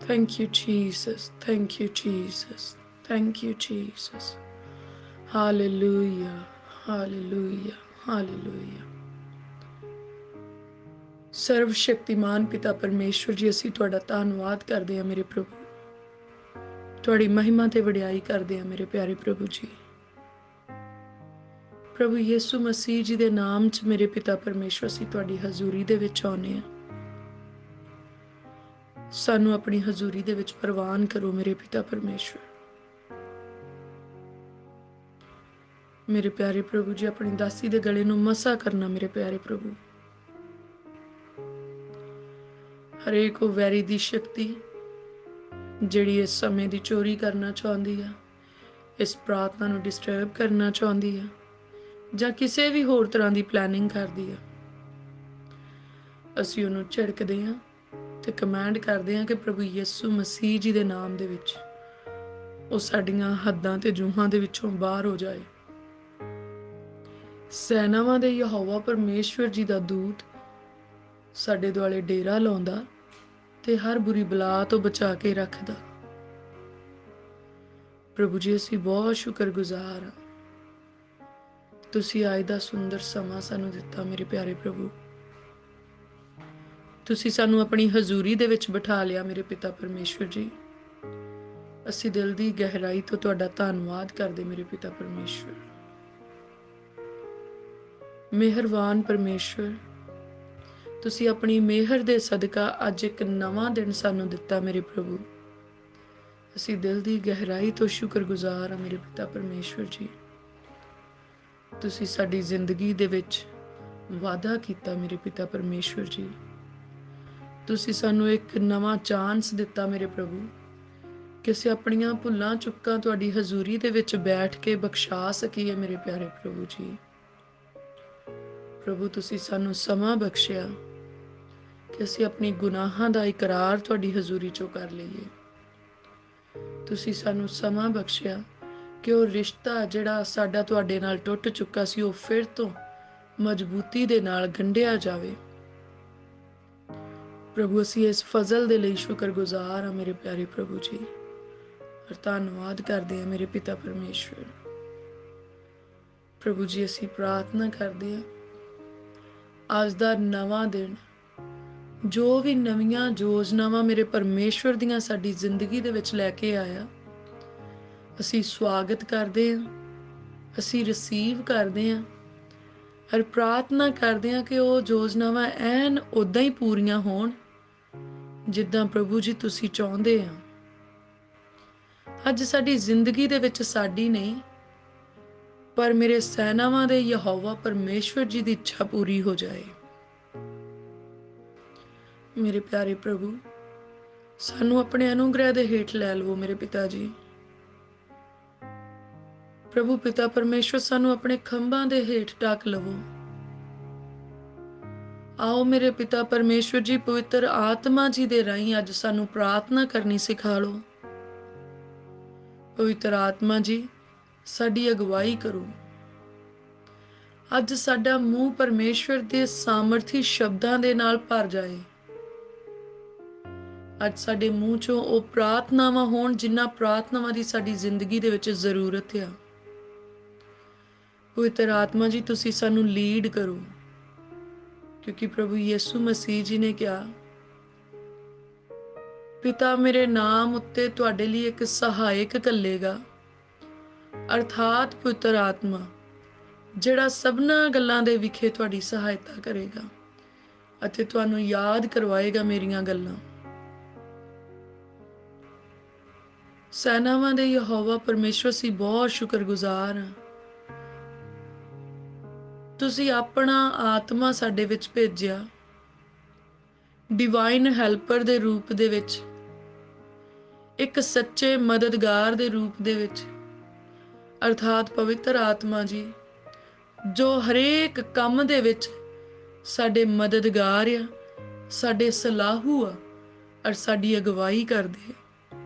Thank you, Jesus. Thank you, Jesus. Thank you, Jesus. Hallelujah. Hallelujah. Hallelujah. ਸਰਵ ਸ਼ਕਤੀਮਾਨ ਪਿਤਾ ਪਰਮੇਸ਼ਵਰ ਜੀ, ਅਸੀਂ ਤੁਹਾਡਾ ਧੰਨਵਾਦ ਕਰਦੇ ਹਾਂ ਮੇਰੇ ਪ੍ਰਭੂ। ਤੁਹਾਡੀ ਮਹਿਮਾ ਤੇ ਵਡਿਆਈ ਕਰਦੇ ਹਾਂ ਮੇਰੇ ਪਿਆਰੇ ਪ੍ਰਭੂ ਜੀ। ਪ੍ਰਭੂ ਯਿਸੂ ਮਸੀਹ ਜੀ ਦੇ ਨਾਮ 'ਚ ਮੇਰੇ ਪਿਤਾ ਪਰਮੇਸ਼ਵਰ, ਅਸੀਂ ਤੁਹਾਡੀ ਹਜ਼ੂਰੀ ਦੇ ਵਿੱਚ ਆਉਂਦੇ ਹਾਂ। ਸਾਨੂੰ ਆਪਣੀ ਹਜ਼ੂਰੀ ਦੇ ਵਿੱਚ ਪ੍ਰਵਾਨ ਕਰੋ ਮੇਰੇ ਪਿਤਾ ਪਰਮੇਸ਼ਵਰ। ਮੇਰੇ ਪਿਆਰੇ ਪ੍ਰਭੂ ਜੀ, ਆਪਣੀ ਦਾਸੀ ਦੇ ਗਲੇ ਨੂੰ ਮਸਾ ਕਰਨਾ ਮੇਰੇ ਪਿਆਰੇ ਪ੍ਰਭੂ। ਹਰੇਕ ਉਹ ਵੈਰੀ ਦੀ ਸ਼ਕਤੀ ਜਿਹੜੀ ਇਸ ਸਮੇਂ ਦੀ ਚੋਰੀ ਕਰਨਾ ਚਾਹੁੰਦੀ ਆ, ਇਸ ਪ੍ਰਾਰਥਨਾ ਨੂੰ ਡਿਸਟਰਬ ਕਰਨਾ ਚਾਹੁੰਦੀ ਆ, ਜਾਂ ਕਿਸੇ ਵੀ ਹੋਰ ਤਰ੍ਹਾਂ ਦੀ ਪਲੈਨਿੰਗ ਕਰਦੀ ਆ, ਅਸੀਂ ਉਹਨੂੰ ਝਿੜਕਦੇ ਹਾਂ ਤੇ ਕਮਾਂਡ ਕਰਦੇ ਹਾਂ ਕਿ ਪ੍ਰਭੂ ਯਿਸੂ ਮਸੀਹ ਜੀ ਦੇ ਨਾਮ ਦੇ ਵਿੱਚ ਉਹ ਸਾਡੀਆਂ ਹੱਦਾਂ ਤੇ ਜੂਹਾਂ ਦੇ ਵਿੱਚੋਂ ਬਾਹਰ ਹੋ ਜਾਏ। ਸੈਨਾਵਾਂ ਦੇ ਯਹੋਵਾ ਪਰਮੇਸ਼ਵਰ ਜੀ ਦਾ ਦੂਤ ਸਾਡੇ ਦੁਆਲੇ ਡੇਰਾ ਲਾਉਂਦਾ ਤੇ ਹਰ ਬੁਰੀ ਬਲਾ ਤੋਂ ਬਚਾ ਕੇ ਰੱਖਦਾ। ਪ੍ਰਭੂ ਜੀ, ਅਸੀਂ ਬਹੁਤ ਸ਼ੁਕਰਗੁਜ਼ਾਰ ਹਾਂ, ਤੁਸੀਂ ਅੱਜ ਦਾ ਸੁੰਦਰ ਸਮਾਂ ਸਾਨੂੰ ਦਿੱਤਾ ਮੇਰੇ ਪਿਆਰੇ ਪ੍ਰਭੂ। ਤੁਸੀਂ ਸਾਨੂੰ ਆਪਣੀ ਹਜ਼ੂਰੀ ਦੇ ਵਿੱਚ ਬਿਠਾ ਲਿਆ ਮੇਰੇ ਪਿਤਾ ਪਰਮੇਸ਼ਵਰ ਜੀ। ਅਸੀਂ ਦਿਲ ਦੀ ਗਹਿਰਾਈ ਤੋਂ ਤੁਹਾਡਾ ਧੰਨਵਾਦ ਕਰਦੇ ਮੇਰੇ ਪਿਤਾ ਪਰਮੇਸ਼ਵਰ। ਮਿਹਰਬਾਨ ਪਰਮੇਸ਼ਵਰ, ਤੁਸੀਂ ਆਪਣੀ ਮਿਹਰ ਦੇ ਸਦਕਾ ਅੱਜ ਇੱਕ ਨਵਾਂ ਦਿਨ ਸਾਨੂੰ ਦਿੱਤਾ ਮੇਰੇ ਪ੍ਰਭੂ। ਅਸੀਂ ਦਿਲ ਦੀ ਗਹਿਰਾਈ ਤੋਂ ਸ਼ੁਕਰਗੁਜ਼ਾਰ ਹਾਂ ਮੇਰੇ ਪਿਤਾ ਪਰਮੇਸ਼ਵਰ ਜੀ। ਤੁਸੀਂ ਸਾਡੀ ਜ਼ਿੰਦਗੀ ਦੇ ਵਿੱਚ ਵਾਅਦਾ ਕੀਤਾ ਮੇਰੇ ਪਿਤਾ ਪਰਮੇਸ਼ਵਰ ਜੀ। ਤੁਸੀਂ ਸਾਨੂੰ ਇੱਕ ਨਵਾਂ ਚਾਂਸ ਦਿੱਤਾ ਮੇਰੇ ਪ੍ਰਭੂ ਕਿ ਅਸੀਂ ਆਪਣੀਆਂ ਭੁੱਲਾਂ ਚੁੱਕਾਂ ਤੁਹਾਡੀ ਹਜ਼ੂਰੀ ਦੇ ਵਿੱਚ ਬੈਠ ਕੇ ਬਖਸ਼ਾ ਸਕੀਏ ਮੇਰੇ ਪਿਆਰੇ ਪ੍ਰਭੂ ਜੀ। ਪ੍ਰਭੂ, ਤੁਸੀਂ ਸਾਨੂੰ ਸਮਾਂ ਬਖਸ਼ਿਆ ਕਿ ਅਸੀਂ ਆਪਣੀ ਗੁਨਾਹਾਂ ਦਾ ਇਕਰਾਰ ਤੁਹਾਡੀ ਹਜ਼ੂਰੀ 'ਚੋਂ ਕਰ ਲਈਏ। ਤੁਸੀਂ ਸਾਨੂੰ ਸਮਾਂ ਬਖਸ਼ਿਆ ਕਿ ਉਹ ਰਿਸ਼ਤਾ ਜਿਹੜਾ ਸਾਡਾ ਤੁਹਾਡੇ ਨਾਲ ਟੁੱਟ ਚੁੱਕਾ ਸੀ, ਉਹ ਫਿਰ ਤੋਂ ਮਜ਼ਬੂਤੀ ਦੇ ਨਾਲ ਗੰਢਿਆ ਜਾਵੇ। ਪ੍ਰਭੂ, ਅਸੀਂ ਇਸ ਫਜ਼ਲ ਦੇ ਲਈ ਸ਼ੁਕਰਗੁਜ਼ਾਰ ਹਾਂ ਮੇਰੇ ਪਿਆਰੇ ਪ੍ਰਭੂ ਜੀ, ਔਰ ਧੰਨਵਾਦ ਕਰਦੇ ਹਾਂ ਮੇਰੇ ਪਿਤਾ ਪਰਮੇਸ਼ਵਰ। ਪ੍ਰਭੂ ਜੀ, ਅਸੀਂ ਪ੍ਰਾਰਥਨਾ ਕਰਦੇ ਹਾਂ ਅੱਜ ਦਾ ਨਵਾਂ ਦਿਨ, ਜੋ ਵੀ ਨਵੀਆਂ ਯੋਜਨਾਵਾਂ ਮੇਰੇ ਪਰਮੇਸ਼ਵਰ ਦੀਆਂ ਸਾਡੀ ਜ਼ਿੰਦਗੀ ਦੇ ਵਿੱਚ ਲੈ ਕੇ ਆਇਆ, ਅਸੀਂ ਸਵਾਗਤ ਕਰਦੇ ਹਾਂ, ਅਸੀਂ ਰਿਸੀਵ ਕਰਦੇ ਹਾਂ, ਔਰ ਪ੍ਰਾਰਥਨਾ ਕਰਦੇ ਹਾਂ ਕਿ ਉਹ ਯੋਜਨਾਵਾਂ ਐਨ ਉਦਾਂ ਹੀ ਪੂਰੀਆਂ ਹੋਣ ਜਿੱਦਾਂ ਪ੍ਰਭੂ ਜੀ ਤੁਸੀਂ ਚਾਹੁੰਦੇ ਆ। ਅੱਜ ਸਾਡੀ ਜ਼ਿੰਦਗੀ ਦੇ ਵਿੱਚ ਸਾਡੀ ਨਹੀਂ, ਪਰ ਮੇਰੇ ਸੈਨਾਵਾਂ ਦੇ ਯਹੋਵਾ ਪਰਮੇਸ਼ਵਰ ਜੀ ਦੀ ਇੱਛਾ ਪੂਰੀ ਹੋ ਜਾਏ। ਮੇਰੇ ਪਿਆਰੇ ਪ੍ਰਭੂ, ਸਾਨੂੰ ਆਪਣੇ ਅਨੁਗ੍ਰਹਿ ਦੇ ਹੇਠ ਲੈ ਲਵੋ ਮੇਰੇ ਪਿਤਾ ਜੀ। ਪ੍ਰਭੂ ਪਿਤਾ ਪਰਮੇਸ਼ਵਰ, ਸਾਨੂੰ ਆਪਣੇ ਖੰਭਾਂ ਦੇ ਹੇਠ ਢੱਕ ਲਵੋ। ਆਓ ਮੇਰੇ ਪਿਤਾ ਪਰਮੇਸ਼ਵਰ ਜੀ, ਪਵਿੱਤਰ ਆਤਮਾ ਜੀ ਦੇ ਰਾਹੀਂ ਅੱਜ ਸਾਨੂੰ ਪ੍ਰਾਰਥਨਾ ਕਰਨੀ ਸਿਖਾ ਲਓ। ਪਵਿੱਤਰ ਆਤਮਾ ਜੀ, ਸਾਡੀ ਅਗਵਾਈ ਕਰੋ। ਅੱਜ ਸਾਡਾ ਮੂੰਹ ਪਰਮੇਸ਼ਵਰ ਦੇ ਸਾਮਰਥੀ ਸ਼ਬਦਾਂ ਦੇ ਨਾਲ ਭਰ ਜਾਏ। ਅੱਜ ਸਾਡੇ ਮੂੰਹ ਚੋਂ ਉਹ ਪ੍ਰਾਰਥਨਾਵਾਂ ਹੋਣ ਜਿਨ੍ਹਾਂ ਪ੍ਰਾਰਥਨਾਵਾਂ ਦੀ ਸਾਡੀ ਜ਼ਿੰਦਗੀ ਦੇ ਵਿੱਚ ਜ਼ਰੂਰਤ ਆ। ਪਵਿੱਤਰ ਆਤਮਾ ਜੀ, ਤੁਸੀਂ ਸਾਨੂੰ ਲੀਡ ਕਰੋ, ਕਿਉਂਕਿ ਪ੍ਰਭੂ ਯਿਸੂ ਮਸੀਹ ਜੀ ਨੇ ਕਿਹਾ, ਪਿਤਾ ਮੇਰੇ ਨਾਮ ਉੱਤੇ ਤੁਹਾਡੇ ਲਈ ਇੱਕ ਸਹਾਇਕ ਘੱਲੇਗਾ, ਅਰਥਾਤ ਪਵਿੱਤਰ ਆਤਮਾ, ਜਿਹੜਾ ਸਭਨਾਂ ਗੱਲਾਂ ਦੇ ਵਿਖੇ ਤੁਹਾਡੀ ਸਹਾਇਤਾ ਕਰੇਗਾ ਅਤੇ ਤੁਹਾਨੂੰ ਯਾਦ ਕਰਵਾਏਗਾ ਮੇਰੀਆਂ ਗੱਲਾਂ। ਸੈਨਾਵਾਂ ਦੇ ਯਹੋਵਾ ਪਰਮੇਸ਼ਵਰ, ਅਸੀਂ ਬਹੁਤ ਸ਼ੁਕਰਗੁਜ਼ਾਰ ਹਾਂ, ਤੁਸੀਂ ਆਪਣਾ ਆਤਮਾ ਸਾਡੇ ਵਿੱਚ ਭੇਜਿਆ ਡਿਵਾਈਨ ਹੈਲਪਰ ਦੇ ਰੂਪ ਦੇ ਵਿੱਚ, ਇੱਕ ਸੱਚੇ ਮਦਦਗਾਰ ਦੇ ਰੂਪ ਦੇ ਵਿੱਚ, ਅਰਥਾਤ ਪਵਿੱਤਰ ਆਤਮਾ ਜੀ, ਜੋ ਹਰੇਕ ਕੰਮ ਦੇ ਵਿੱਚ ਸਾਡੇ ਮਦਦਗਾਰ ਆ, ਸਾਡੇ ਸਲਾਹੂ ਆ, ਔਰ ਸਾਡੀ ਅਗਵਾਈ ਕਰਦੇ।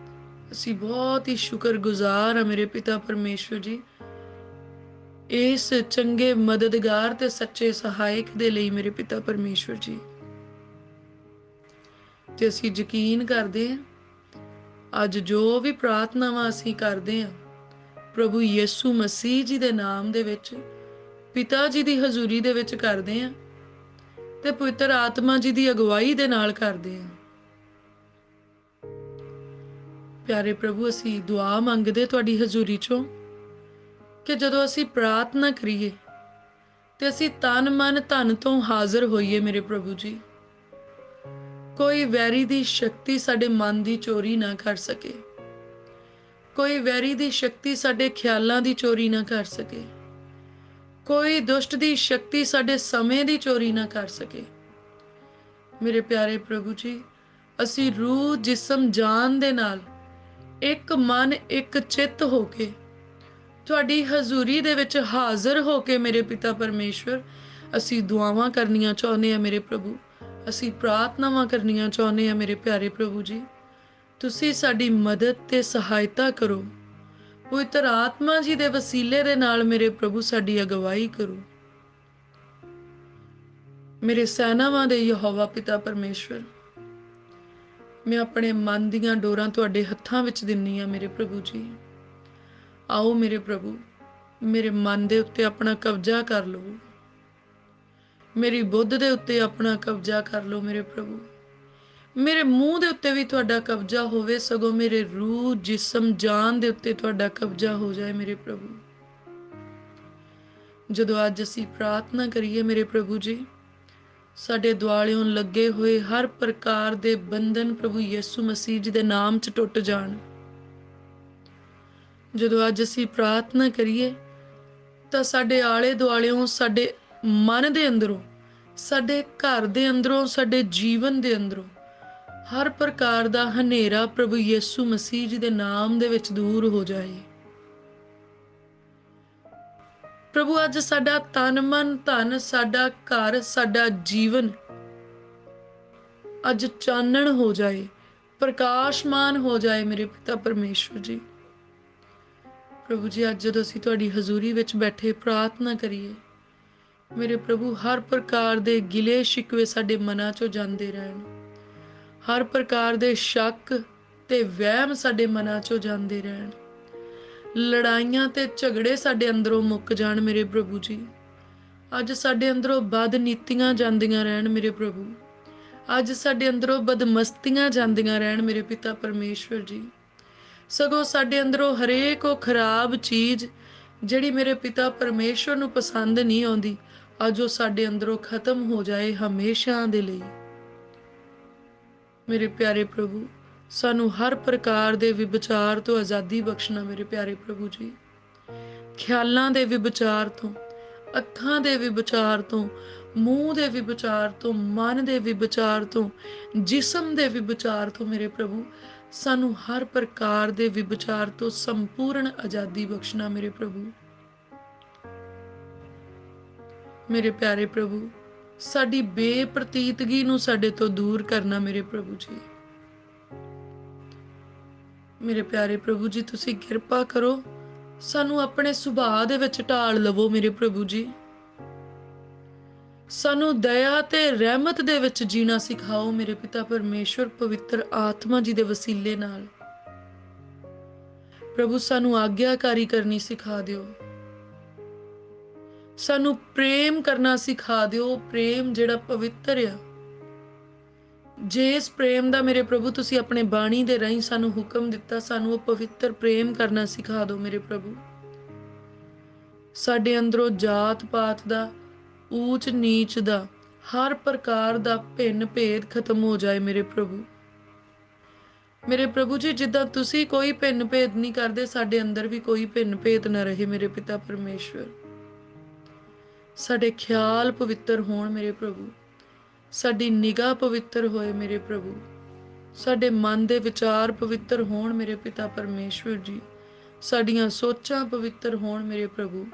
ਅਸੀਂ ਬਹੁਤ ਹੀ ਸ਼ੁਕਰਗੁਜ਼ਾਰ ਹਾਂ ਮੇਰੇ ਪਿਤਾ ਪਰਮੇਸ਼ਵਰ ਜੀ, ਇਸ ਚੰਗੇ ਮਦਦਗਾਰ ਤੇ ਸੱਚੇ ਸਹਾਇਕ ਦੇ ਲਈ ਮੇਰੇ ਪਿਤਾ ਪਰਮੇਸ਼ਵਰ ਜੀ। ਤੇ ਅਸੀਂ ਯਕੀਨ ਕਰਦੇ ਹਾਂ ਅੱਜ ਜੋ ਵੀ ਪ੍ਰਾਰਥਨਾਵਾਂ ਅਸੀਂ ਕਰਦੇ ਹਾਂ, ਪ੍ਰਭੂ ਯਿਸੂ ਮਸੀਹ ਜੀ ਦੇ ਨਾਮ ਦੇ ਵਿੱਚ ਪਿਤਾ ਜੀ ਦੀ ਹਜ਼ੂਰੀ ਦੇ ਵਿੱਚ ਕਰਦੇ ਹਾਂ ਤੇ ਪਵਿੱਤਰ ਆਤਮਾ ਜੀ ਦੀ ਅਗਵਾਈ ਦੇ ਨਾਲ ਕਰਦੇ ਹਾਂ। ਪਿਆਰੇ ਪ੍ਰਭੂ, ਅਸੀਂ ਦੁਆ ਮੰਗਦੇ ਤੁਹਾਡੀ ਹਜ਼ੂਰੀ ਚੋਂ ਕਿ ਜਦੋਂ ਅਸੀਂ ਪ੍ਰਾਰਥਨਾ ਕਰੀਏ ਤੇ ਅਸੀਂ ਤਨ ਮਨ ਧਨ ਤੋਂ ਹਾਜ਼ਰ ਹੋਈਏ ਮੇਰੇ ਪ੍ਰਭੂ ਜੀ। ਕੋਈ ਵੈਰੀ ਦੀ ਸ਼ਕਤੀ ਸਾਡੇ ਮਨ ਦੀ ਚੋਰੀ ਨਾ ਕਰ ਸਕੇ, ਕੋਈ ਵੈਰੀ ਦੀ ਸ਼ਕਤੀ ਸਾਡੇ ਖਿਆਲਾਂ ਦੀ ਚੋਰੀ ਨਾ ਕਰ ਸਕੇ, ਕੋਈ ਦੁਸ਼ਟ ਦੀ ਸ਼ਕਤੀ ਸਾਡੇ ਸਮੇਂ ਦੀ ਚੋਰੀ ਨਾ ਕਰ ਸਕੇ। ਮੇਰੇ ਪਿਆਰੇ ਪ੍ਰਭੂ ਜੀ, ਅਸੀਂ ਰੂਹ ਜਿਸਮ ਜਾਨ ਦੇ ਨਾਲ ਇੱਕ ਮਨ ਇੱਕ ਚਿੱਤ ਹੋ ਕੇ ਤੁਹਾਡੀ ਹਜ਼ੂਰੀ ਦੇ ਵਿੱਚ ਹਾਜ਼ਰ ਹੋ ਕੇ ਮੇਰੇ ਪਿਤਾ ਪਰਮੇਸ਼ਵਰ ਅਸੀਂ ਦੁਆਵਾਂ ਕਰਨੀਆਂ ਚਾਹੁੰਦੇ ਹਾਂ ਮੇਰੇ ਪ੍ਰਭੂ, ਅਸੀਂ ਪ੍ਰਾਰਥਨਾਵਾਂ ਕਰਨੀਆਂ ਚਾਹੁੰਦੇ ਹਾਂ ਮੇਰੇ ਪਿਆਰੇ ਪ੍ਰਭੂ ਜੀ। ਤੁਸੀਂ ਸਾਡੀ ਮਦਦ ਤੇ ਸਹਾਇਤਾ ਕਰੋ, ਪਵਿੱਤਰ ਆਤਮਾ ਜੀ ਦੇ ਵਸੀਲੇ ਦੇ ਨਾਲ ਮੇਰੇ ਪ੍ਰਭੂ ਸਾਡੀ ਅਗਵਾਈ ਕਰੋ। ਮੇਰੇ ਸੈਨਾਵਾਂ ਦੇ ਯਹੋਵਾ ਪਿਤਾ ਪਰਮੇਸ਼ਵਰ, ਮੈਂ ਆਪਣੇ ਮਨ ਦੀਆਂ ਡੋਰਾਂ ਤੁਹਾਡੇ ਹੱਥਾਂ ਵਿੱਚ ਦਿੰਨੀ ਆ ਮੇਰੇ ਪ੍ਰਭੂ ਜੀ। ਆਓ ਮੇਰੇ ਪ੍ਰਭੂ, ਮੇਰੇ ਮਨ ਦੇ ਉੱਤੇ ਆਪਣਾ ਕਬਜ਼ਾ ਕਰ ਲਓ, ਮੇਰੀ ਬੁੱਧ ਦੇ ਉੱਤੇ ਆਪਣਾ ਕਬਜ਼ਾ ਕਰ ਲਓ ਮੇਰੇ ਪ੍ਰਭੂ। ਮੇਰੇ ਮੂੰਹ ਦੇ ਉੱਤੇ ਵੀ ਤੁਹਾਡਾ ਕਬਜ਼ਾ ਹੋਵੇ, ਸਗੋਂ ਮੇਰੇ ਰੂਹ ਜਿਸਮ ਜਾਨ ਦੇ ਉੱਤੇ ਤੁਹਾਡਾ ਕਬਜ਼ਾ ਹੋ ਜਾਏ ਮੇਰੇ ਪ੍ਰਭੂ। ਜਦੋਂ ਅੱਜ ਅਸੀਂ ਪ੍ਰਾਰਥਨਾ ਕਰੀਏ ਮੇਰੇ ਪ੍ਰਭੂ ਜੀ, ਸਾਡੇ ਦੁਆਲਿਓਂ ਲੱਗੇ ਹੋਏ ਹਰ ਪ੍ਰਕਾਰ ਦੇ ਬੰਧਨ ਪ੍ਰਭੂ ਯਿਸੂ ਮਸੀਹ ਜੀ ਦੇ ਨਾਮ 'ਚ ਟੁੱਟ ਜਾਣ। ਜਦੋਂ ਅੱਜ ਅਸੀਂ ਪ੍ਰਾਰਥਨਾ ਕਰੀਏ ਤਾਂ ਸਾਡੇ ਆਲੇ ਦੁਆਲਿਓਂ, ਸਾਡੇ ਮਨ ਦੇ ਅੰਦਰੋਂ, ਸਾਡੇ ਘਰ ਦੇ ਅੰਦਰੋਂ, ਸਾਡੇ ਜੀਵਨ ਦੇ ਅੰਦਰੋਂ ਹਰ ਪ੍ਰਕਾਰ ਦਾ ਹਨੇਰਾ ਪ੍ਰਭੂ ਯਿਸੂ ਮਸੀਹ ਜੀ ਦੇ ਨਾਮ ਦੇ ਵਿੱਚ ਦੂਰ ਹੋ ਜਾਏ। ਪ੍ਰਭੂ, ਅੱਜ ਸਾਡਾ ਤਨ ਮਨ ਧਨ, ਸਾਡਾ ਘਰ, ਸਾਡਾ ਜੀਵਨ ਅੱਜ ਚਾਨਣ ਹੋ ਜਾਏ, ਪ੍ਰਕਾਸ਼ਮਾਨ ਹੋ ਜਾਏ ਮੇਰੇ ਪਿਤਾ ਪਰਮੇਸ਼ਵਰ ਜੀ। ਪ੍ਰਭੂ ਜੀ, ਅੱਜ ਜਦੋਂ ਅਸੀਂ ਤੁਹਾਡੀ ਹਜ਼ੂਰੀ ਵਿੱਚ ਬੈਠੇ ਪ੍ਰਾਰਥਨਾ ਕਰੀਏ ਮੇਰੇ ਪ੍ਰਭੂ, ਹਰ ਪ੍ਰਕਾਰ ਦੇ ਗਿਲੇ ਸ਼ਿਕਵੇ ਸਾਡੇ ਮਨਾਂ ਚੋਂ ਜਾਂਦੇ ਰਹਿਣ, ਹਰ ਪ੍ਰਕਾਰ ਦੇ ਸ਼ੱਕ ਤੇ ਵਹਿਮ ਸਾਡੇ ਮਨਾਂ ਚੋਂ ਜਾਂਦੇ ਰਹਿਣ, ਲੜਾਈਆਂ ਤੇ ਝਗੜੇ ਸਾਡੇ ਅੰਦਰੋਂ ਮੁੱਕ ਜਾਣ ਮੇਰੇ ਪ੍ਰਭੂ ਜੀ। ਅੱਜ ਸਾਡੇ ਅੰਦਰੋਂ ਬਦਨੀਤੀਆਂ ਜਾਂਦੀਆਂ ਰਹਿਣ ਮੇਰੇ ਪ੍ਰਭੂ, ਅੱਜ ਸਾਡੇ ਅੰਦਰੋਂ ਬਦਮਸਤੀਆਂ ਜਾਂਦੀਆਂ ਰਹਿਣ ਮੇਰੇ ਪਿਤਾ ਪਰਮੇਸ਼ਵਰ ਜੀ। ਸਗੋਂ ਸਾਡੇ ਅੰਦਰੋਂ ਹਰੇਕ ਉਹ ਖਰਾਬ ਚੀਜ਼ ਜਿਹੜੀ ਮੇਰੇ ਪਿਤਾ ਪਰਮੇਸ਼ਵਰ ਨੂੰ ਪਸੰਦ ਨਹੀਂ ਆਉਂਦੀ, ਅੱਜ ਉਹ ਸਾਡੇ ਅੰਦਰੋਂ ਖਤਮ ਹੋ ਜਾਏ ਹਮੇਸ਼ਾ ਦੇ ਲਈ। ਮੇਰੇ ਪਿਆਰੇ ਪ੍ਰਭੂ, ਸਾਨੂੰ ਹਰ ਪ੍ਰਕਾਰ ਦੇ ਵਿਭਚਾਰ ਤੋਂ ਆਜ਼ਾਦੀ ਬਖਸ਼ਣਾ ਮੇਰੇ ਪਿਆਰੇ ਪ੍ਰਭੂ ਜੀ। ਖਿਆਲਾਂ ਦੇ ਵਿਭਚਾਰ ਤੋਂ, ਅੱਖਾਂ ਦੇ ਵਿਭਚਾਰ ਤੋਂ, ਮੂੰਹ ਦੇ ਵਿਭਚਾਰ ਤੋਂ, ਮਨ ਦੇ ਵਿਭਚਾਰ ਤੋਂ, ਜਿਸਮ ਦੇ ਵਿਭਚਾਰ ਤੋਂ ਮੇਰੇ ਪ੍ਰਭੂ, ਸਾਨੂੰ ਹਰ ਪ੍ਰਕਾਰ ਦੇ ਵਿਭਚਾਰ ਤੋਂ ਸੰਪੂਰਨ ਆਜ਼ਾਦੀ ਬਖਸ਼ਣਾ ਮੇਰੇ ਪ੍ਰਭੂ। ਮੇਰੇ ਪਿਆਰੇ ਪ੍ਰਭੂ, ਸਾਡੀ ਬੇਪ੍ਰਤੀਤਗੀ ਨੂੰ ਸਾਡੇ ਤੋਂ ਦੂਰ ਕਰਨਾ ਮੇਰੇ ਪ੍ਰਭੂ ਜੀ। ਮੇਰੇ ਪਿਆਰੇ ਪ੍ਰਭੂ ਜੀ, ਤੁਸੀਂ ਕਿਰਪਾ ਕਰੋ, ਸਾਨੂੰ ਆਪਣੇ ਸੁਭਾਅ ਦੇ ਵਿੱਚ ਢਾਲ ਲਵੋ ਮੇਰੇ ਪ੍ਰਭੂ ਜੀ। ਸਾਨੂੰ ਦਇਆ ਤੇ ਰਹਿਮਤ ਦੇ ਵਿੱਚ ਜੀਣਾ ਸਿਖਾਓ ਮੇਰੇ ਪਿਤਾ ਪਰਮੇਸ਼ਵਰ, ਪਵਿੱਤਰ ਆਤਮਾ ਜੀ ਦੇ ਵਸੀਲੇ ਨਾਲ। ਪ੍ਰਭੂ, ਸਾਨੂੰ ਆਗਿਆਕਾਰੀ ਕਰਨੀ ਸਿਖਾ ਦਿਓ, ਸਾਨੂੰ ਪ੍ਰੇਮ ਕਰਨਾ ਸਿਖਾ ਦਿਓ, ਪ੍ਰੇਮ ਜਿਹੜਾ ਪਵਿੱਤਰ ਆ। ਜੇ ਇਸ ਪ੍ਰੇਮ ਦਾ ਮੇਰੇ ਪ੍ਰਭੂ ਤੁਸੀਂ ਆਪਣੇ ਬਾਣੀ ਦੇ ਰਾਹੀਂ ਸਾਨੂੰ ਹੁਕਮ ਦਿੱਤਾ, ਸਾਨੂੰ ਉਹ ਪਵਿੱਤਰ ਪ੍ਰੇਮ ਕਰਨਾ ਸਿਖਾ ਦਿਓ ਮੇਰੇ ਪ੍ਰਭੂ। ਸਾਡੇ ਅੰਦਰੋਂ ਜਾਤ ਪਾਤ ਦਾ, ਊਚ ਨੀਚ ਦਾ, ਹਰ ਪ੍ਰਕਾਰ ਦਾ ਭਿੰਨ ਭੇਦ ਖਤਮ ਹੋ ਜਾਏ ਮੇਰੇ ਪ੍ਰਭੂ। ਮੇਰੇ ਪ੍ਰਭੂ ਜੀ, ਜਿੱਦਾਂ ਤੁਸੀਂ ਕੋਈ ਭਿੰਨ ਭੇਦ ਨਹੀਂ ਕਰਦੇ, ਸਾਡੇ ਅੰਦਰ ਵੀ ਕੋਈ ਭਿੰਨ ਭੇਦ ਨਾ ਰਹੇ ਮੇਰੇ ਪਿਤਾ ਪਰਮੇਸ਼ਵਰ। ਸਾਡੇ ਖਿਆਲ ਪਵਿੱਤਰ ਹੋਣ ਮੇਰੇ ਪ੍ਰਭੂ, ਸਾਡੀ ਨਿਗਾਹ ਪਵਿੱਤਰ ਹੋਏ ਮੇਰੇ ਪ੍ਰਭੂ, ਸਾਡੇ ਮਨ ਦੇ ਵਿਚਾਰ ਪਵਿੱਤਰ ਹੋਣ ਮੇਰੇ ਪਿਤਾ ਪਰਮੇਸ਼ਵਰ ਜੀ, ਸਾਡੀਆਂ ਸੋਚਾਂ ਪਵਿੱਤਰ ਹੋਣ ਮੇਰੇ ਪ੍ਰਭੂ,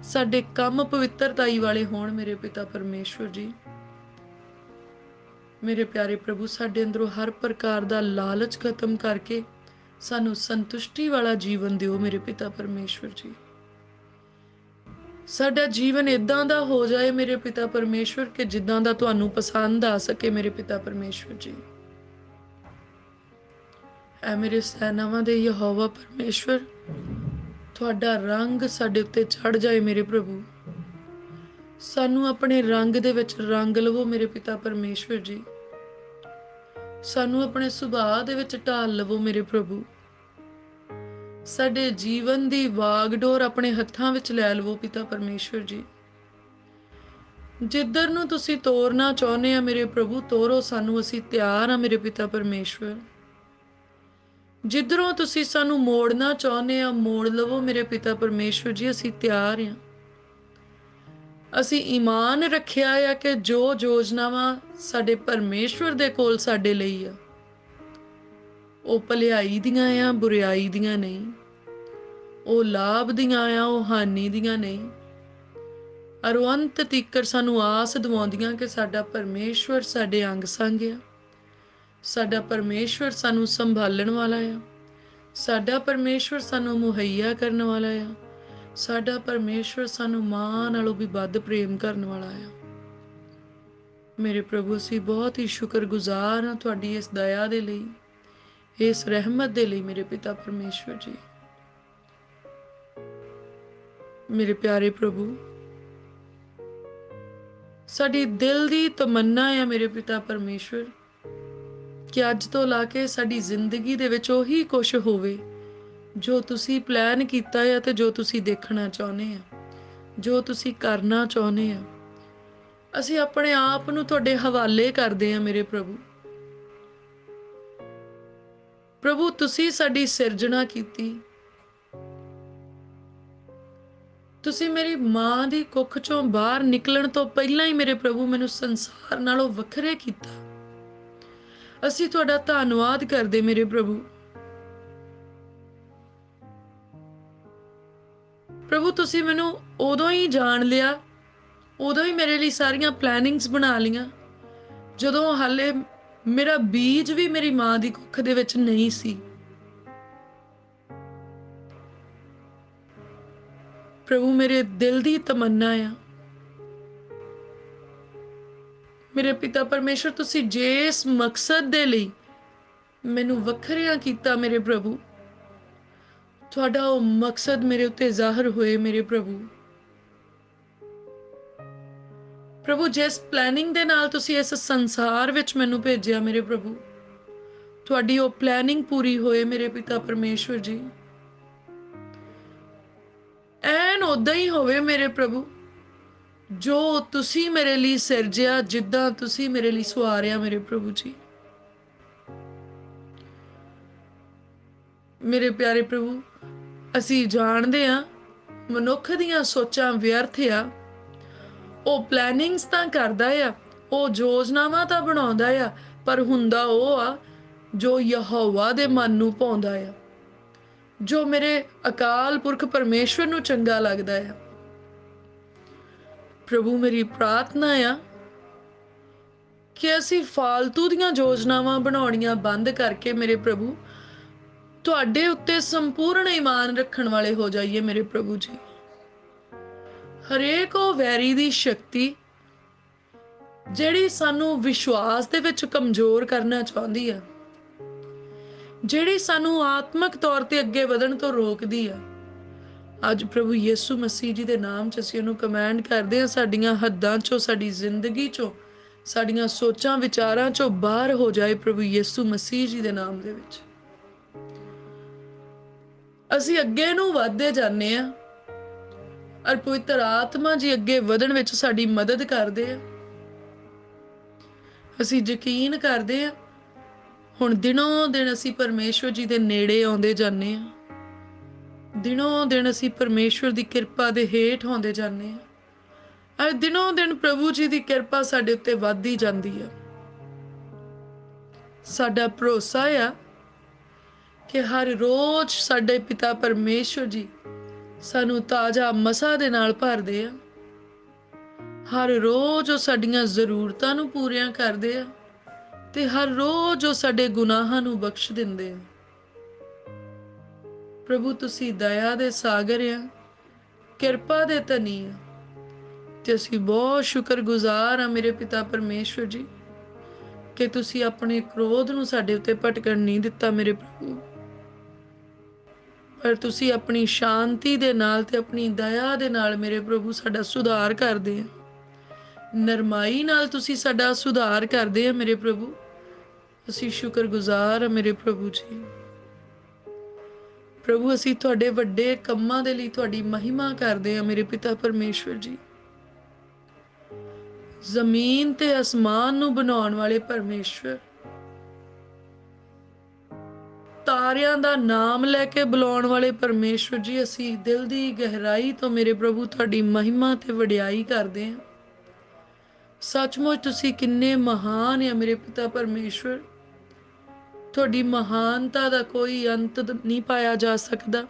ਸਾਡੇ ਕੰਮ ਪਵਿੱਤਰਤਾਈ ਵਾਲੇ ਹੋਣ ਮੇਰੇ ਪਿਤਾ ਪਰਮੇਸ਼ਵਰ ਜੀ। ਮੇਰੇ ਪਿਆਰੇ ਪ੍ਰਭੂ, ਸਾਡੇ ਅੰਦਰੋਂ ਹਰ ਪ੍ਰਕਾਰ ਦਾ ਲਾਲਚ ਖਤਮ ਕਰਕੇ ਸਾਨੂੰ ਸੰਤੁਸ਼ਟੀ ਵਾਲਾ ਜੀਵਨ ਦਿਓ ਮੇਰੇ ਪਿਤਾ ਪਰਮੇਸ਼ਵਰ ਜੀ। ਸਾਡਾ ਜੀਵਨ ਇਦਾਂ ਦਾ ਹੋ ਜਾਏ ਮੇਰੇ ਪਿਤਾ ਪਰਮੇਸ਼ਵਰ ਕਿ ਜਿੱਦਾਂ ਦਾ ਤੁਹਾਨੂੰ ਪਸੰਦ ਆ ਸਕੇ ਮੇਰੇ ਪਿਤਾ ਪਰਮੇਸ਼ਵਰ ਜੀ। ਐ ਮੇਰੇ ਸੈਨਾਵਾਂ ਦੇ ਯਹੋਵਾ ਪਰਮੇਸ਼ਵਰ, ਤੁਹਾਡਾ ਰੰਗ ਸਾਡੇ ਉੱਤੇ ਚੜ ਜਾਏ ਮੇਰੇ ਪ੍ਰਭੂ। ਸਾਨੂੰ ਆਪਣੇ ਰੰਗ ਦੇ ਵਿੱਚ ਰੰਗ ਲਵੋ ਮੇਰੇ ਪਿਤਾ ਪਰਮੇਸ਼ਵਰ ਜੀ। ਸਾਨੂੰ ਆਪਣੇ ਸੁਭਾਅ ਦੇ ਵਿੱਚ ਢਾਲ ਲਵੋ ਮੇਰੇ ਪ੍ਰਭੂ। ਸਾਡੇ ਜੀਵਨ ਦੀ ਵਾਗਡੋਰ ਆਪਣੇ ਹੱਥਾਂ ਵਿੱਚ ਲੈ ਲਵੋ ਪਿਤਾ ਪਰਮੇਸ਼ਵਰ ਜੀ। ਜਿੱਧਰ ਨੂੰ ਤੁਸੀਂ ਤੋਰਨਾ ਚਾਹੁੰਦੇ ਆ ਮੇਰੇ ਪ੍ਰਭੂ, ਤੋਰੋ ਸਾਨੂੰ, ਅਸੀਂ ਤਿਆਰ ਆ ਮੇਰੇ ਪਿਤਾ ਪਰਮੇਸ਼ਵਰ। ਜਿੱਧਰੋਂ ਤੁਸੀਂ ਸਾਨੂੰ ਮੋੜਨਾ ਚਾਹੁੰਦੇ ਆ, ਮੋੜ ਲਵੋ ਮੇਰੇ ਪਿਤਾ ਪਰਮੇਸ਼ਵਰ ਜੀ, ਅਸੀਂ ਤਿਆਰ ਆ। ਅਸੀਂ ਈਮਾਨ ਰੱਖਿਆ ਆ ਕਿ ਜੋ ਯੋਜਨਾਵਾਂ ਸਾਡੇ ਪਰਮੇਸ਼ਵਰ ਦੇ ਕੋਲ ਸਾਡੇ ਲਈ ਆ, ਉਹ ਭਲਾਈ ਦੀਆਂ ਆ, ਬੁਰਾਈ ਦੀਆਂ ਨਹੀਂ। ਉਹ ਲਾਭ ਦੀਆਂ ਆ, ਉਹ ਹਾਨੀ ਦੀਆਂ ਨਹੀਂ। ਔਰ ਉਹ ਅੰਤ ਤੀਕਰ ਸਾਨੂੰ ਆਸ ਦਿਵਾਉਂਦੀਆਂ ਕਿ ਸਾਡਾ ਪਰਮੇਸ਼ਵਰ ਸਾਡੇ ਅੰਗ ਸੰਗ ਆ, ਸਾਡਾ ਪਰਮੇਸ਼ਵਰ ਸਾਨੂੰ ਸੰਭਾਲਣ ਵਾਲਾ ਆ, ਸਾਡਾ ਪਰਮੇਸ਼ਵਰ ਸਾਨੂੰ ਮੁਹੱਈਆ ਕਰਨ ਵਾਲਾ ਆ, ਸਾਡਾ ਪਰਮੇਸ਼ਵਰ ਸਾਨੂੰ ਮਾਂ ਨਾਲੋਂ ਵੀ ਵੱਧ ਪ੍ਰੇਮ ਕਰਨ ਵਾਲਾ ਆ। ਮੇਰੇ ਪ੍ਰਭੂ, ਅਸੀਂ ਬਹੁਤ ਹੀ ਸ਼ੁਕਰਗੁਜ਼ਾਰ ਹਾਂ ਤੁਹਾਡੀ ਇਸ ਦਇਆ ਦੇ ਲਈ, ਇਸ ਰਹਿਮਤ ਦੇ ਲਈ ਮੇਰੇ ਪਿਤਾ ਪਰਮੇਸ਼ਵਰ ਜੀ। ਮੇਰੇ ਪਿਆਰੇ ਪ੍ਰਭੂ, ਸਾਡੀ ਦਿਲ ਦੀ ਤਮੰਨਾ ਆ ਮੇਰੇ ਪਿਤਾ ਪਰਮੇਸ਼ਵਰ ਕਿ ਅੱਜ ਤੋਂ ਲਾ ਕੇ ਸਾਡੀ ਜ਼ਿੰਦਗੀ ਦੇ ਵਿੱਚ ਉਹੀ ਕੁਛ ਹੋਵੇ ਜੋ ਤੁਸੀਂ ਪਲਾਨ ਕੀਤਾ ਹੈ ਤੇ ਜੋ ਤੁਸੀਂ ਦੇਖਣਾ ਚਾਹੁੰਦੇ ਆ, ਜੋ ਤੁਸੀਂ ਕਰਨਾ ਚਾਹੁੰਦੇ ਆ। ਅਸੀਂ ਆਪਣੇ ਆਪ ਨੂੰ ਤੁਹਾਡੇ ਹਵਾਲੇ ਕਰਦੇ ਆ ਮੇਰੇ ਪ੍ਰਭੂ। ਪ੍ਰਭੂ, ਤੁਸੀਂ ਸਾਡੀ ਸਿਰਜਣਾ ਕੀਤੀ। ਤੁਸੀਂ ਮੇਰੀ ਮਾਂ ਦੀ ਕੁੱਖ ਚੋਂ ਬਾਹਰ ਨਿਕਲਣ ਤੋਂ ਪਹਿਲਾਂ ਹੀ ਮੇਰੇ ਪ੍ਰਭੂ ਮੈਨੂੰ ਸੰਸਾਰ ਨਾਲੋਂ ਵੱਖਰੇ ਕੀਤਾ। ਅਸੀਂ ਤੁਹਾਡਾ ਧੰਨਵਾਦ ਕਰਦੇ ਮੇਰੇ ਪ੍ਰਭੂ। ਪ੍ਰਭੂ, ਤੁਸੀਂ ਮੈਨੂੰ ਉਦੋਂ ਹੀ ਜਾਣ ਲਿਆ, ਉਦੋਂ ਹੀ ਮੇਰੇ ਲਈ ਸਾਰੀਆਂ ਪਲੈਨਿੰਗਸ ਬਣਾ ਲਈਆਂ ਜਦੋਂ ਹਾਲੇ ਮੇਰਾ ਬੀਜ ਵੀ ਮੇਰੀ ਮਾਂ ਦੀ ਕੁੱਖ ਦੇ ਵਿੱਚ ਨਹੀਂ ਸੀ। ਪ੍ਰਭੂ, ਮੇਰੇ ਦਿਲ ਦੀ ਤਮੰਨਾ ਆ ਮੇਰੇ ਪਿਤਾ ਪਰਮੇਸ਼ਰ, ਤੁਸੀਂ ਜਿਸ ਮਕਸਦ ਦੇ ਲਈ ਮੈਨੂੰ ਵੱਖਰਿਆਂ ਕੀਤਾ ਮੇਰੇ ਪ੍ਰਭੂ, ਤੁਹਾਡਾ ਉਹ ਮਕਸਦ ਮੇਰੇ ਉੱਤੇ ਜ਼ਾਹਰ ਹੋਏ ਮੇਰੇ ਪ੍ਰਭੂ। ਪ੍ਰਭੂ, ਜਿਸ ਪਲੈਨਿੰਗ ਦੇ ਨਾਲ ਤੁਸੀਂ ਇਸ ਸੰਸਾਰ ਵਿੱਚ ਮੈਨੂੰ ਭੇਜਿਆ ਮੇਰੇ ਪ੍ਰਭੂ, ਤੁਹਾਡੀ ਉਹ ਪਲੈਨਿੰਗ ਪੂਰੀ ਹੋਏ ਮੇਰੇ ਪਿਤਾ ਪਰਮੇਸ਼ਵਰ ਜੀ। ਐਨ ਉਦਾਂ ਹੀ ਹੋਵੇ ਮੇਰੇ ਪ੍ਰਭੂ ਜੋ ਤੁਸੀਂ ਮੇਰੇ ਲਈ ਸਿਰਜਿਆ, ਜਿੱਦਾਂ ਤੁਸੀਂ ਮੇਰੇ ਲਈ ਸਵਾਰਿਆ ਮੇਰੇ ਪ੍ਰਭੂ ਜੀ। ਮੇਰੇ ਪਿਆਰੇ ਪ੍ਰਭੂ, ਅਸੀਂ ਜਾਣਦੇ ਆ ਮਨੁੱਖ ਦੀਆਂ ਸੋਚਾਂ ਵਿਅਰਥ ਆ। ਉਹ ਪਲੈਨਿੰਗਸ ਤਾਂ ਕਰਦਾ ਆ, ਉਹ ਯੋਜਨਾਵਾਂ ਤਾਂ ਬਣਾਉਂਦਾ ਆ, ਪਰ ਹੁੰਦਾ ਉਹ ਆ ਜੋ ਯਹੋਵਾ ਦੇ ਮਨ ਨੂੰ ਭਾਉਂਦਾ ਆ, ਜੋ ਮੇਰੇ ਅਕਾਲ ਪੁਰਖ ਪਰਮੇਸ਼ਵਰ ਨੂੰ ਚੰਗਾ ਲੱਗਦਾ ਆ। ਪ੍ਰਭੂ, ਮੇਰੀ ਪ੍ਰਾਰਥਨਾ ਆ ਕਿ ਅਸੀਂ ਫਾਲਤੂ ਦੀਆਂ ਯੋਜਨਾਵਾਂ ਬਣਾਉਣੀਆਂ ਬੰਦ ਕਰਕੇ ਮੇਰੇ ਪ੍ਰਭੂ ਤੁਹਾਡੇ ਉੱਤੇ ਸੰਪੂਰਨ ਈਮਾਨ ਰੱਖਣ ਵਾਲੇ ਹੋ ਜਾਈਏ ਮੇਰੇ ਪ੍ਰਭੂ ਜੀ। ਹਰੇਕ ਉਹ ਵੈਰੀ ਦੀ ਸ਼ਕਤੀ ਜਿਹੜੀ ਸਾਨੂੰ ਵਿਸ਼ਵਾਸ ਦੇ ਵਿੱਚ ਕਮਜ਼ੋਰ ਕਰਨਾ ਚਾਹੁੰਦੀ ਆ, ਜਿਹੜੀ ਸਾਨੂੰ ਆਤਮਿਕ ਤੌਰ ਤੇ ਅੱਗੇ ਵਧਣ ਤੋਂ ਰੋਕਦੀ ਆ, ਅੱਜ ਪ੍ਰਭੂ ਯਿਸੂ ਮਸੀਹ ਜੀ ਦੇ ਨਾਮ 'ਚ ਅਸੀਂ ਉਹਨੂੰ ਕਮਾਂਡ ਕਰਦੇ ਹਾਂ, ਸਾਡੀਆਂ ਹੱਦਾਂ 'ਚੋਂ, ਸਾਡੀ ਜ਼ਿੰਦਗੀ 'ਚੋਂ, ਸਾਡੀਆਂ ਸੋਚਾਂ ਵਿਚਾਰਾਂ 'ਚੋਂ ਬਾਹਰ ਹੋ ਜਾਏ ਪ੍ਰਭੂ ਯਿਸੂ ਮਸੀਹ ਜੀ ਦੇ ਨਾਮ ਦੇ ਵਿੱਚ। ਅਸੀਂ ਅੱਗੇ ਨੂੰ ਵਧਦੇ ਜਾਂਦੇ ਆ ਔਰ ਪਵਿੱਤਰ ਆਤਮਾ ਜੀ ਅੱਗੇ ਵਧਣ ਵਿੱਚ ਸਾਡੀ ਮਦਦ ਕਰਦੇ ਆ। ਅਸੀਂ ਯਕੀਨ ਕਰਦੇ ਆ ਹੁਣ ਦਿਨੋਂ ਦਿਨ ਅਸੀਂ ਪਰਮੇਸ਼ਵਰ ਜੀ ਦੇ ਨੇੜੇ ਆਉਂਦੇ ਜਾਂਦੇ ਆ, ਦਿਨੋਂ ਦਿਨ ਅਸੀਂ ਪਰਮੇਸ਼ਵਰ ਦੀ ਕਿਰਪਾ ਦੇ ਹੇਠ ਆਉਂਦੇ ਜਾਂਦੇ ਆ, ਔਰ ਦਿਨੋਂ ਦਿਨ ਪ੍ਰਭੂ ਜੀ ਦੀ ਕਿਰਪਾ ਸਾਡੇ ਉੱਤੇ ਵੱਧਦੀ ਜਾਂਦੀ ਆ। ਸਾਡਾ ਭਰੋਸਾ ਆ ਕਿ ਹਰ ਰੋਜ਼ ਸਾਡੇ ਪਿਤਾ ਪਰਮੇਸ਼ਵਰ ਜੀ ਸਾਨੂੰ ਤਾਜ਼ਾ ਮਸਾ ਦੇ ਨਾਲ ਭਰਦੇ ਆ। ਹਰ ਰੋਜ਼ ਉਹ ਸਾਡੀਆਂ ਜ਼ਰੂਰਤਾਂ ਨੂੰ ਪੂਰੀਆਂ ਕਰਦੇ ਆ ਤੇ ਹਰ ਰੋਜ਼ ਉਹ ਸਾਡੇ ਗੁਨਾਹਾਂ ਨੂੰ ਬਖਸ਼ ਦਿੰਦੇ ਆ। ਪ੍ਰਭੂ, ਤੁਸੀਂ ਦਇਆ ਦੇ ਸਾਗਰ ਆ, ਕਿਰਪਾ ਦੇ ਧਨੀ ਆ, ਤੇ ਅਸੀਂ ਬਹੁਤ ਸ਼ੁਕਰਗੁਜ਼ਾਰ ਆ ਮੇਰੇ ਪਿਤਾ ਪਰਮੇਸ਼ਵਰ ਜੀ। ਕਿ ਤੁਸੀਂ ਆਪਣੇ ਕ੍ਰੋਧ ਨੂੰ ਸਾਡੇ ਉੱਤੇ ਭਟਕਣ ਨਹੀਂ ਦਿੱਤਾ ਮੇਰੇ ਪ੍ਰਭੂ, ਪਰ ਤੁਸੀਂ ਆਪਣੀ ਸ਼ਾਂਤੀ ਦੇ ਨਾਲ ਤੇ ਆਪਣੀ ਦਇਆ ਦੇ ਨਾਲ ਮੇਰੇ ਪ੍ਰਭੂ ਸਾਡਾ ਸੁਧਾਰ ਕਰਦੇ ਆ। ਨਰਮਾਈ ਨਾਲ ਤੁਸੀਂ ਸਾਡਾ ਸੁਧਾਰ ਕਰਦੇ ਆ ਮੇਰੇ ਪ੍ਰਭੂ। ਅਸੀਂ ਸ਼ੁਕਰਗੁਜ਼ਾਰ ਆ ਮੇਰੇ ਪ੍ਰਭੂ ਜੀ। ਪ੍ਰਭੂ ਅਸੀਂ ਤੁਹਾਡੇ ਵੱਡੇ ਕੰਮਾਂ ਦੇ ਲਈ ਤੁਹਾਡੀ ਮਹਿਮਾ ਕਰਦੇ ਆ ਮੇਰੇ ਪਿਤਾ ਪਰਮੇਸ਼ਵਰ ਜੀ। ਜ਼ਮੀਨ ਤੇ ਅਸਮਾਨ ਨੂੰ ਬਣਾਉਣ ਵਾਲੇ ਪਰਮੇਸ਼ਵਰ, ਤਾਰਿਆਂ ਦਾ ਨਾਮ ਲੈ ਕੇ ਬੁਲਾਉਣ ਵਾਲੇ ਪਰਮੇਸ਼ਵਰ ਜੀ, ਅਸੀਂ ਦਿਲ ਦੀ ਗਹਿਰਾਈ ਤੋਂ ਮੇਰੇ ਪ੍ਰਭੂ ਤੁਹਾਡੀ ਮਹਿਮਾ ਤੇ ਵਡਿਆਈ ਕਰਦੇ ਹਾਂ। ਸੱਚਮੁੱਚ ਤੁਸੀਂ ਕਿੰਨੇ ਮਹਾਨ ਆ ਮੇਰੇ ਪਿਤਾ ਪਰਮੇਸ਼ਵਰ। ਤੁਹਾਡੀ ਮਹਾਨਤਾ ਦਾ ਕੋਈ ਅੰਤ ਨਹੀਂ ਪਾਇਆ ਜਾ ਸਕਦਾ,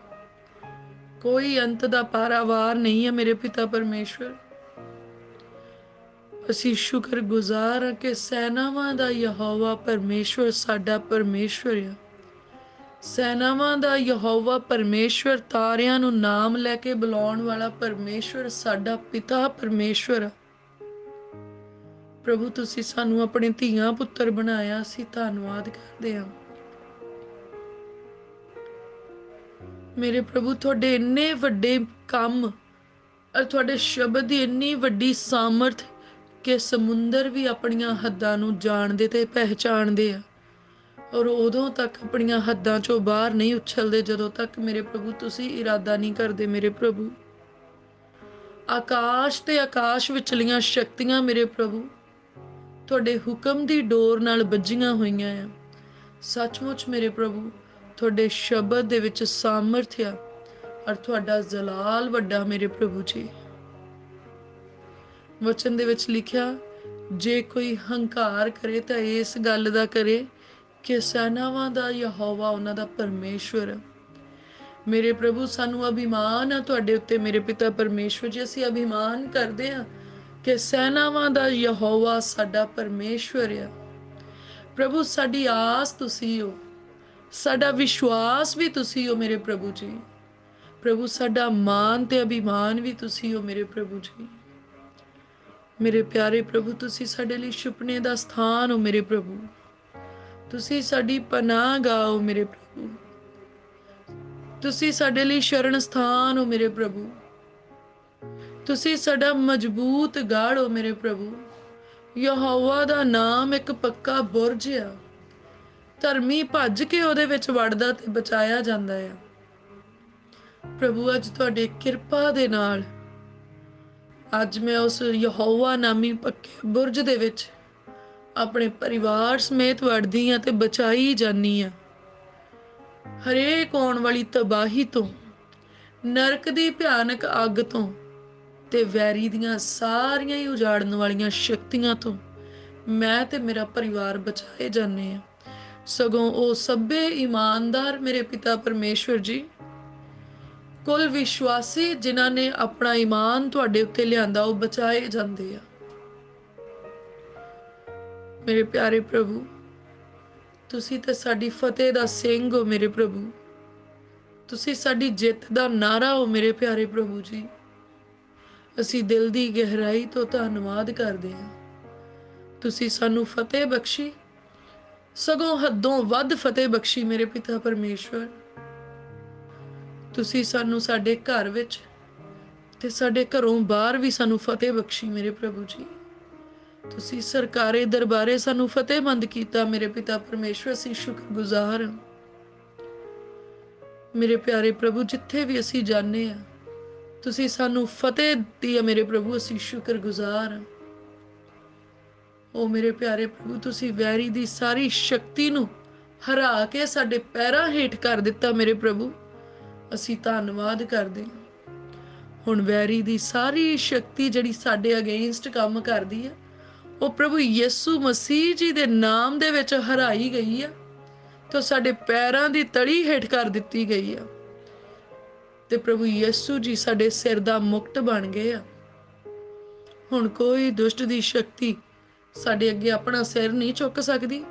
ਕੋਈ ਅੰਤ ਦਾ ਪਾਰਾਵਾਰ ਨਹੀਂ ਹੈ ਮੇਰੇ ਪਿਤਾ ਪਰਮੇਸ਼ਵਰ। ਅਸੀਂ ਸ਼ੁਕਰਗੁਜ਼ਾਰ ਹਾਂ ਕਿ ਸੈਨਾਵਾਂ ਦਾ ਯਹੋਵਾ ਪਰਮੇਸ਼ਵਰ ਸਾਡਾ ਪਰਮੇਸ਼ਵਰ ਆ। ਸੈਨਾਵਾਂ ਦਾ ਯਹੋਵਾ ਪਰਮੇਸ਼ਵਰ, ਤਾਰਿਆਂ ਨੂੰ ਨਾਮ ਲੈ ਕੇ ਬੁਲਾਉਣ ਵਾਲਾ ਪਰਮੇਸ਼ਵਰ ਸਾਡਾ ਪਿਤਾ ਪਰਮੇਸ਼ਵਰ ਆ। ਪ੍ਰਭੂ ਤੁਸੀਂ ਸਾਨੂੰ ਆਪਣੇ ਧੀਆਂ ਪੁੱਤਰ ਬਣਾਇਆ, ਅਸੀਂ ਧੰਨਵਾਦ ਕਰਦੇ ਹਾਂ ਮੇਰੇ ਪ੍ਰਭੂ। ਤੁਹਾਡੇ ਇੰਨੇ ਵੱਡੇ ਕੰਮ ਔਰ ਤੁਹਾਡੇ ਸ਼ਬਦ ਦੀ ਇੰਨੀ ਵੱਡੀ ਸਾਮਰਥ ਕਿ ਸਮੁੰਦਰ ਵੀ ਆਪਣੀਆਂ ਹੱਦਾਂ ਨੂੰ ਜਾਣਦੇ ਤੇ ਪਹਿਚਾਣਦੇ ਆ, ਔਰ ਉਦੋਂ ਤੱਕ ਆਪਣੀਆਂ ਹੱਦਾਂ ਚੋਂ ਬਾਹਰ ਨਹੀਂ ਉਛਲਦੇ ਜਦੋਂ ਤੱਕ ਮੇਰੇ ਪ੍ਰਭੂ ਤੁਸੀਂ ਇਰਾਦਾ ਨਹੀਂ ਕਰਦੇ ਮੇਰੇ ਪ੍ਰਭੂ। ਆਕਾਸ਼ ਤੇ ਆਕਾਸ਼ ਵਿਚਲੀਆਂ ਸ਼ਕਤੀਆਂ ਮੇਰੇ ਪ੍ਰਭੂ ਤੁਹਾਡੇ ਹੁਕਮ ਦੀ ਡੋਰ ਨਾਲ ਬੱਝੀਆਂ ਹੋਈਆਂ ਆ। ਸੱਚਮੁੱਚ ਮੇਰੇ ਪ੍ਰਭੂ ਤੁਹਾਡੇ ਸ਼ਬਦ ਦੇ ਵਿੱਚ ਸਾਮਰਥ ਆ, ਔਰ ਤੁਹਾਡਾ ਜਲਾਲ ਵੱਡਾ ਮੇਰੇ ਪ੍ਰਭੂ ਜੀ। ਵਚਨ ਦੇ ਵਿੱਚ ਲਿਖਿਆ, ਜੇ ਕੋਈ ਹੰਕਾਰ ਕਰੇ ਤਾਂ ਇਸ ਗੱਲ ਦਾ ਕਰੇ ਕਿ ਸੈਨਾਵਾਂ ਦਾ ਯਹੋਵਾ ਉਹਨਾਂ ਦਾ ਪਰਮੇਸ਼ਵਰ ਹੈ। ਮੇਰੇ ਪ੍ਰਭੂ ਸਾਨੂੰ ਅਭਿਮਾਨ ਆ ਤੁਹਾਡੇ ਉੱਤੇ ਮੇਰੇ ਪਿਤਾ ਪਰਮੇਸ਼ਵਰ ਜੀ। ਅਸੀਂ ਅਭਿਮਾਨ ਕਰਦੇ ਹਾਂ ਕਿ ਸੈਨਾਵਾਂ ਦਾ ਯਹੋਵਾ ਸਾਡਾ ਪਰਮੇਸ਼ਵਰ ਆ। ਪ੍ਰਭੂ ਸਾਡੀ ਆਸ ਤੁਸੀਂ ਹੋ, ਸਾਡਾ ਵਿਸ਼ਵਾਸ ਵੀ ਤੁਸੀਂ ਹੋ ਮੇਰੇ ਪ੍ਰਭੂ ਜੀ। ਪ੍ਰਭੂ ਸਾਡਾ ਮਾਨ ਤੇ ਅਭਿਮਾਨ ਵੀ ਤੁਸੀਂ ਹੋ ਮੇਰੇ ਪ੍ਰਭੂ ਜੀ। ਮੇਰੇ ਪਿਆਰੇ ਪ੍ਰਭੂ ਤੁਸੀਂ ਸਾਡੇ ਲਈ ਸੁਪਨੇ ਦਾ ਸਥਾਨ ਹੋ ਮੇਰੇ ਪ੍ਰਭੂ। ਤੁਸੀਂ ਸਾਡੀ ਪਨਾਹ ਗਾਹ ਹੋ ਮੇਰੇ ਪ੍ਰਭੂ। ਤੁਸੀਂ ਸਾਡੇ ਲਈ ਸ਼ਰਨ ਸਥਾਨ ਹੋ ਮੇਰੇ ਪ੍ਰਭੂ। ਤੁਸੀਂ ਸਾਡਾ ਮਜ਼ਬੂਤ ਗੜ੍ਹ ਹੋ ਮੇਰੇ ਪ੍ਰਭੂ। ਯਹੋਵਾ ਦਾ ਨਾਮ ਇੱਕ ਪੱਕਾ ਬੁਰਜ ਆ, ਧਰਮੀ ਭੱਜ ਕੇ ਉਹਦੇ ਵਿੱਚ ਵੜਦਾ ਤੇ ਬਚਾਇਆ ਜਾਂਦਾ ਆ। ਪ੍ਰਭੂ ਅੱਜ ਤੁਹਾਡੇ ਕਿਰਪਾ ਦੇ ਨਾਲ ਅੱਜ ਮੈਂ ਉਸ ਯਹੋਵਾ ਨਾਮੀ ਪੱਕੇ ਬੁਰਜ ਦੇ ਵਿੱਚ ਆਪਣੇ ਪਰਿਵਾਰ ਸਮੇਤ ਵੜਦੀ ਹਾਂ ਤੇ ਬਚਾਈ ਜਾਨੀ ਆ ਹਰੇਕ ਆਉਣ ਵਾਲੀ ਤਬਾਹੀ ਤੋਂ, ਨਰਕ ਦੀ ਭਿਆਨਕ ਅੱਗ ਤੋਂ ਤੇ ਵੈਰੀ ਦੀਆਂ ਸਾਰੀਆਂ ਹੀ ਉਜਾੜਨ ਵਾਲੀਆਂ ਸ਼ਕਤੀਆਂ ਤੋਂ ਮੈਂ ਤੇ ਮੇਰਾ ਪਰਿਵਾਰ ਬਚਾਏ ਜਾਂਦੇ ਆ। ਸਗੋਂ ਉਹ ਸਭੇ ਇਮਾਨਦਾਰ ਮੇਰੇ ਪਿਤਾ ਪਰਮੇਸ਼ਵਰ ਜੀ, ਕੁੱਲ ਵਿਸ਼ਵਾਸੀ ਜਿਨ੍ਹਾਂ ਨੇ ਆਪਣਾ ਈਮਾਨ ਤੁਹਾਡੇ ਉੱਤੇ ਲਿਆਂਦਾ, ਉਹ ਬਚਾਏ ਜਾਂਦੇ ਆ। ਮੇਰੇ ਪਿਆਰੇ ਪ੍ਰਭੂ ਤੁਸੀਂ ਤਾਂ ਸਾਡੀ ਫਤਿਹ ਦਾ ਸਿੰਘ ਹੋ ਮੇਰੇ ਪ੍ਰਭੂ। ਤੁਸੀਂ ਸਾਡੀ ਜਿੱਤ ਦਾ ਨਾਰਾ ਹੋ ਮੇਰੇ ਪਿਆਰੇ ਪ੍ਰਭੂ ਜੀ। ਅਸੀਂ ਦਿਲ ਦੀ ਗਹਿਰਾਈ ਤੋਂ ਧੰਨਵਾਦ ਕਰਦੇ ਹਾਂ। ਤੁਸੀਂ ਸਾਨੂੰ ਫਤਿਹ ਬਖਸ਼ੀ, ਸਗੋਂ ਹੱਦੋਂ ਵੱਧ ਫਤਿਹ ਬਖਸ਼ੀ ਮੇਰੇ ਪਿਤਾ ਪਰਮੇਸ਼ਵਰ। ਤੁਸੀਂ ਸਾਨੂੰ ਸਾਡੇ ਘਰ ਵਿੱਚ ਤੇ ਸਾਡੇ ਘਰੋਂ ਬਾਹਰ ਵੀ ਸਾਨੂੰ ਫਤਿਹ ਬਖਸ਼ੀ ਮੇਰੇ ਪ੍ਰਭੂ ਜੀ। ਤੁਸੀਂ ਸਰਕਾਰੇ ਦਰਬਾਰੇ ਸਾਨੂੰ ਫਤਿਹਮੰਦ ਕੀਤਾ ਮੇਰੇ ਪਿਤਾ ਪਰਮੇਸ਼ਵਰ। ਅਸੀਂ ਸ਼ੁਕਰਗੁਜ਼ਾਰ ਹਾਂ ਮੇਰੇ ਪਿਆਰੇ ਪ੍ਰਭੂ। ਜਿੱਥੇ ਵੀ ਅਸੀਂ ਜਾਂਦੇ ਹਾਂ ਤੁਸੀਂ ਸਾਨੂੰ ਫਤਿਹ ਦਿੱਤੀ ਹੈ ਮੇਰੇ ਪ੍ਰਭੂ। ਅਸੀਂ ਸ਼ੁਕਰਗੁਜ਼ਾਰ ਹਾਂ। ਉਹ ਮੇਰੇ ਪਿਆਰੇ ਪ੍ਰਭੂ ਤੁਸੀਂ ਵੈਰੀ ਦੀ ਸਾਰੀ ਸ਼ਕਤੀ ਨੂੰ ਹਰਾ ਕੇ ਸਾਡੇ ਪੈਰਾਂ ਹੇਠ ਕਰ ਦਿੱਤਾ ਮੇਰੇ ਪ੍ਰਭੂ। ਅਸੀਂ ਧੰਨਵਾਦ ਕਰਦੇ ਹਾਂ। ਹੁਣ ਵੈਰੀ ਦੀ ਸਾਰੀ ਸ਼ਕਤੀ ਜਿਹੜੀ ਸਾਡੇ ਅਗੇਂਸਟ ਕੰਮ ਕਰਦੀ ਹੈ, ਉਹ ਪ੍ਰਭੂ ਯਿਸੂ ਮਸੀਹ ਜੀ ਦੇ ਨਾਮ ਦੇ ਵਿੱਚ ਹਰਾਈ ਗਈ ਆ ਤੇ ਸਾਡੇ ਪੈਰਾਂ ਦੀ ਤਲੀ ਹੇਠ ਕਰ ਦਿੱਤੀ ਗਈ ਆ। ਤੇ ਪ੍ਰਭੂ ਯਿਸੂ ਜੀ ਸਾਡੇ ਸਿਰ ਦਾ ਮੁਕਟ ਬਣ ਗਏ ਆ। ਹੁਣ ਕੋਈ ਦੁਸ਼ਟ ਦੀ ਸ਼ਕਤੀ ਸਾਡੇ ਅੱਗੇ ਆਪਣਾ ਸਿਰ ਨਹੀਂ ਚੁੱਕ ਸਕਦੀ।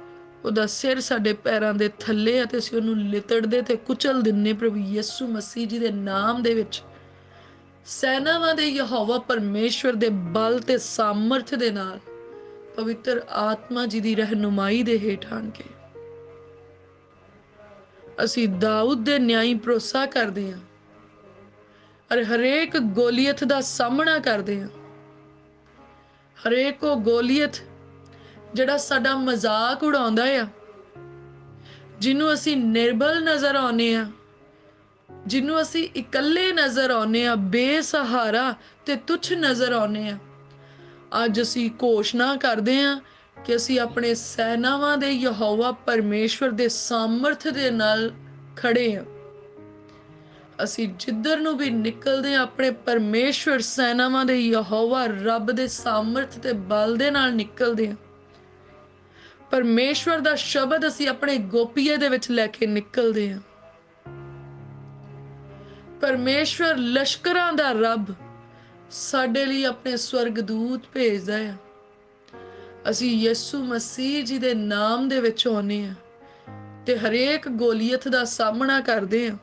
ਉਹਦਾ ਸਿਰ ਸਾਡੇ ਪੈਰਾਂ ਦੇ ਥੱਲੇ ਆ ਤੇ ਅਸੀਂ ਉਹਨੂੰ ਲਿਤੜਦੇ ਤੇ ਕੁਚਲ ਦਿੰਨੇ ਪ੍ਰਭੂ ਯਿਸੂ ਮਸੀਹ ਜੀ ਦੇ ਨਾਮ ਦੇ ਵਿੱਚ। ਸੈਨਾਵਾਂ ਦੇ ਯਹੋਵਾ ਪਰਮੇਸ਼ਵਰ ਦੇ ਬਲ ਤੇ ਸਾਮਰਥ ਦੇ ਨਾਲ ਪਵਿੱਤਰ ਆਤਮਾ ਜੀ ਦੀ ਰਹਿਨੁਮਾਈ ਦੇ ਹੇਠ ਆਣ ਕੇ ਅਸੀਂ ਦਾਊਦ ਦੇ ਨਿਆਂਈ ਭਰੋਸਾ ਕਰਦੇ ਹਾਂ ਔਰ ਹਰੇਕ ਗੋਲੀਅਤ ਦਾ ਸਾਹਮਣਾ ਕਰਦੇ ਹਾਂ। ਹਰੇਕ ਉਹ ਗੋਲੀਅਤ ਜਿਹੜਾ ਸਾਡਾ ਮਜ਼ਾਕ ਉਡਾਉਂਦਾ ਆ, ਜਿਹਨੂੰ ਅਸੀਂ ਨਿਰਬਲ ਨਜ਼ਰ ਆਉਂਦੇ ਆ, ਜਿਹਨੂੰ ਅਸੀਂ ਇਕੱਲੇ ਨਜ਼ਰ ਆਉਂਦੇ ਆ, ਬੇਸਹਾਰਾ ਤੇ ਤੁੱਛ ਨਜ਼ਰ ਆਉਂਦੇ ਆ, ਅੱਜ ਅਸੀਂ ਘੋਸ਼ਣਾ ਕਰਦੇ ਹਾਂ ਕਿ ਅਸੀਂ ਆਪਣੇ ਸੈਨਾਵਾਂ ਦੇ ਯਹੋਵਾ ਪਰਮੇਸ਼ਵਰ ਦੇ ਸਾਮਰਥ ਦੇ ਨਾਲ ਖੜੇ ਹਾਂ। ਅਸੀਂ ਜਿੱਧਰ ਨੂੰ ਵੀ ਨਿਕਲਦੇ ਹਾਂ ਆਪਣੇ ਪਰਮੇਸ਼ਵਰ ਸੈਨਾਵਾਂ ਦੇ ਯਹੋਵਾ ਰੱਬ ਦੇ ਸਾਮਰਥ ਤੇ ਬਲ ਦੇ ਨਾਲ ਨਿਕਲਦੇ ਹਾਂ। ਪਰਮੇਸ਼ਵਰ ਦਾ ਸ਼ਬਦ ਅਸੀਂ ਆਪਣੇ ਗੋਪੀਏ ਦੇ ਵਿੱਚ ਲੈ ਕੇ ਨਿਕਲਦੇ ਹਾਂ। ਪਰਮੇਸ਼ਵਰ ਲਸ਼ਕਰਾਂ ਦਾ ਰੱਬ ਸਾਡੇ ਲਈ ਆਪਣੇ ਸਵਰਗਦੂਤ ਭੇਜਦਾ ਆ। ਅਸੀਂ ਯਿਸੂ ਮਸੀਹ ਜੀ ਦੇ ਨਾਮ ਦੇ ਵਿੱਚ ਆਉਂਦੇ ਹਾਂ ਤੇ ਹਰੇਕ ਗੋਲੀਅਤ ਦਾ ਸਾਹਮਣਾ ਕਰਦੇ ਹਾਂ।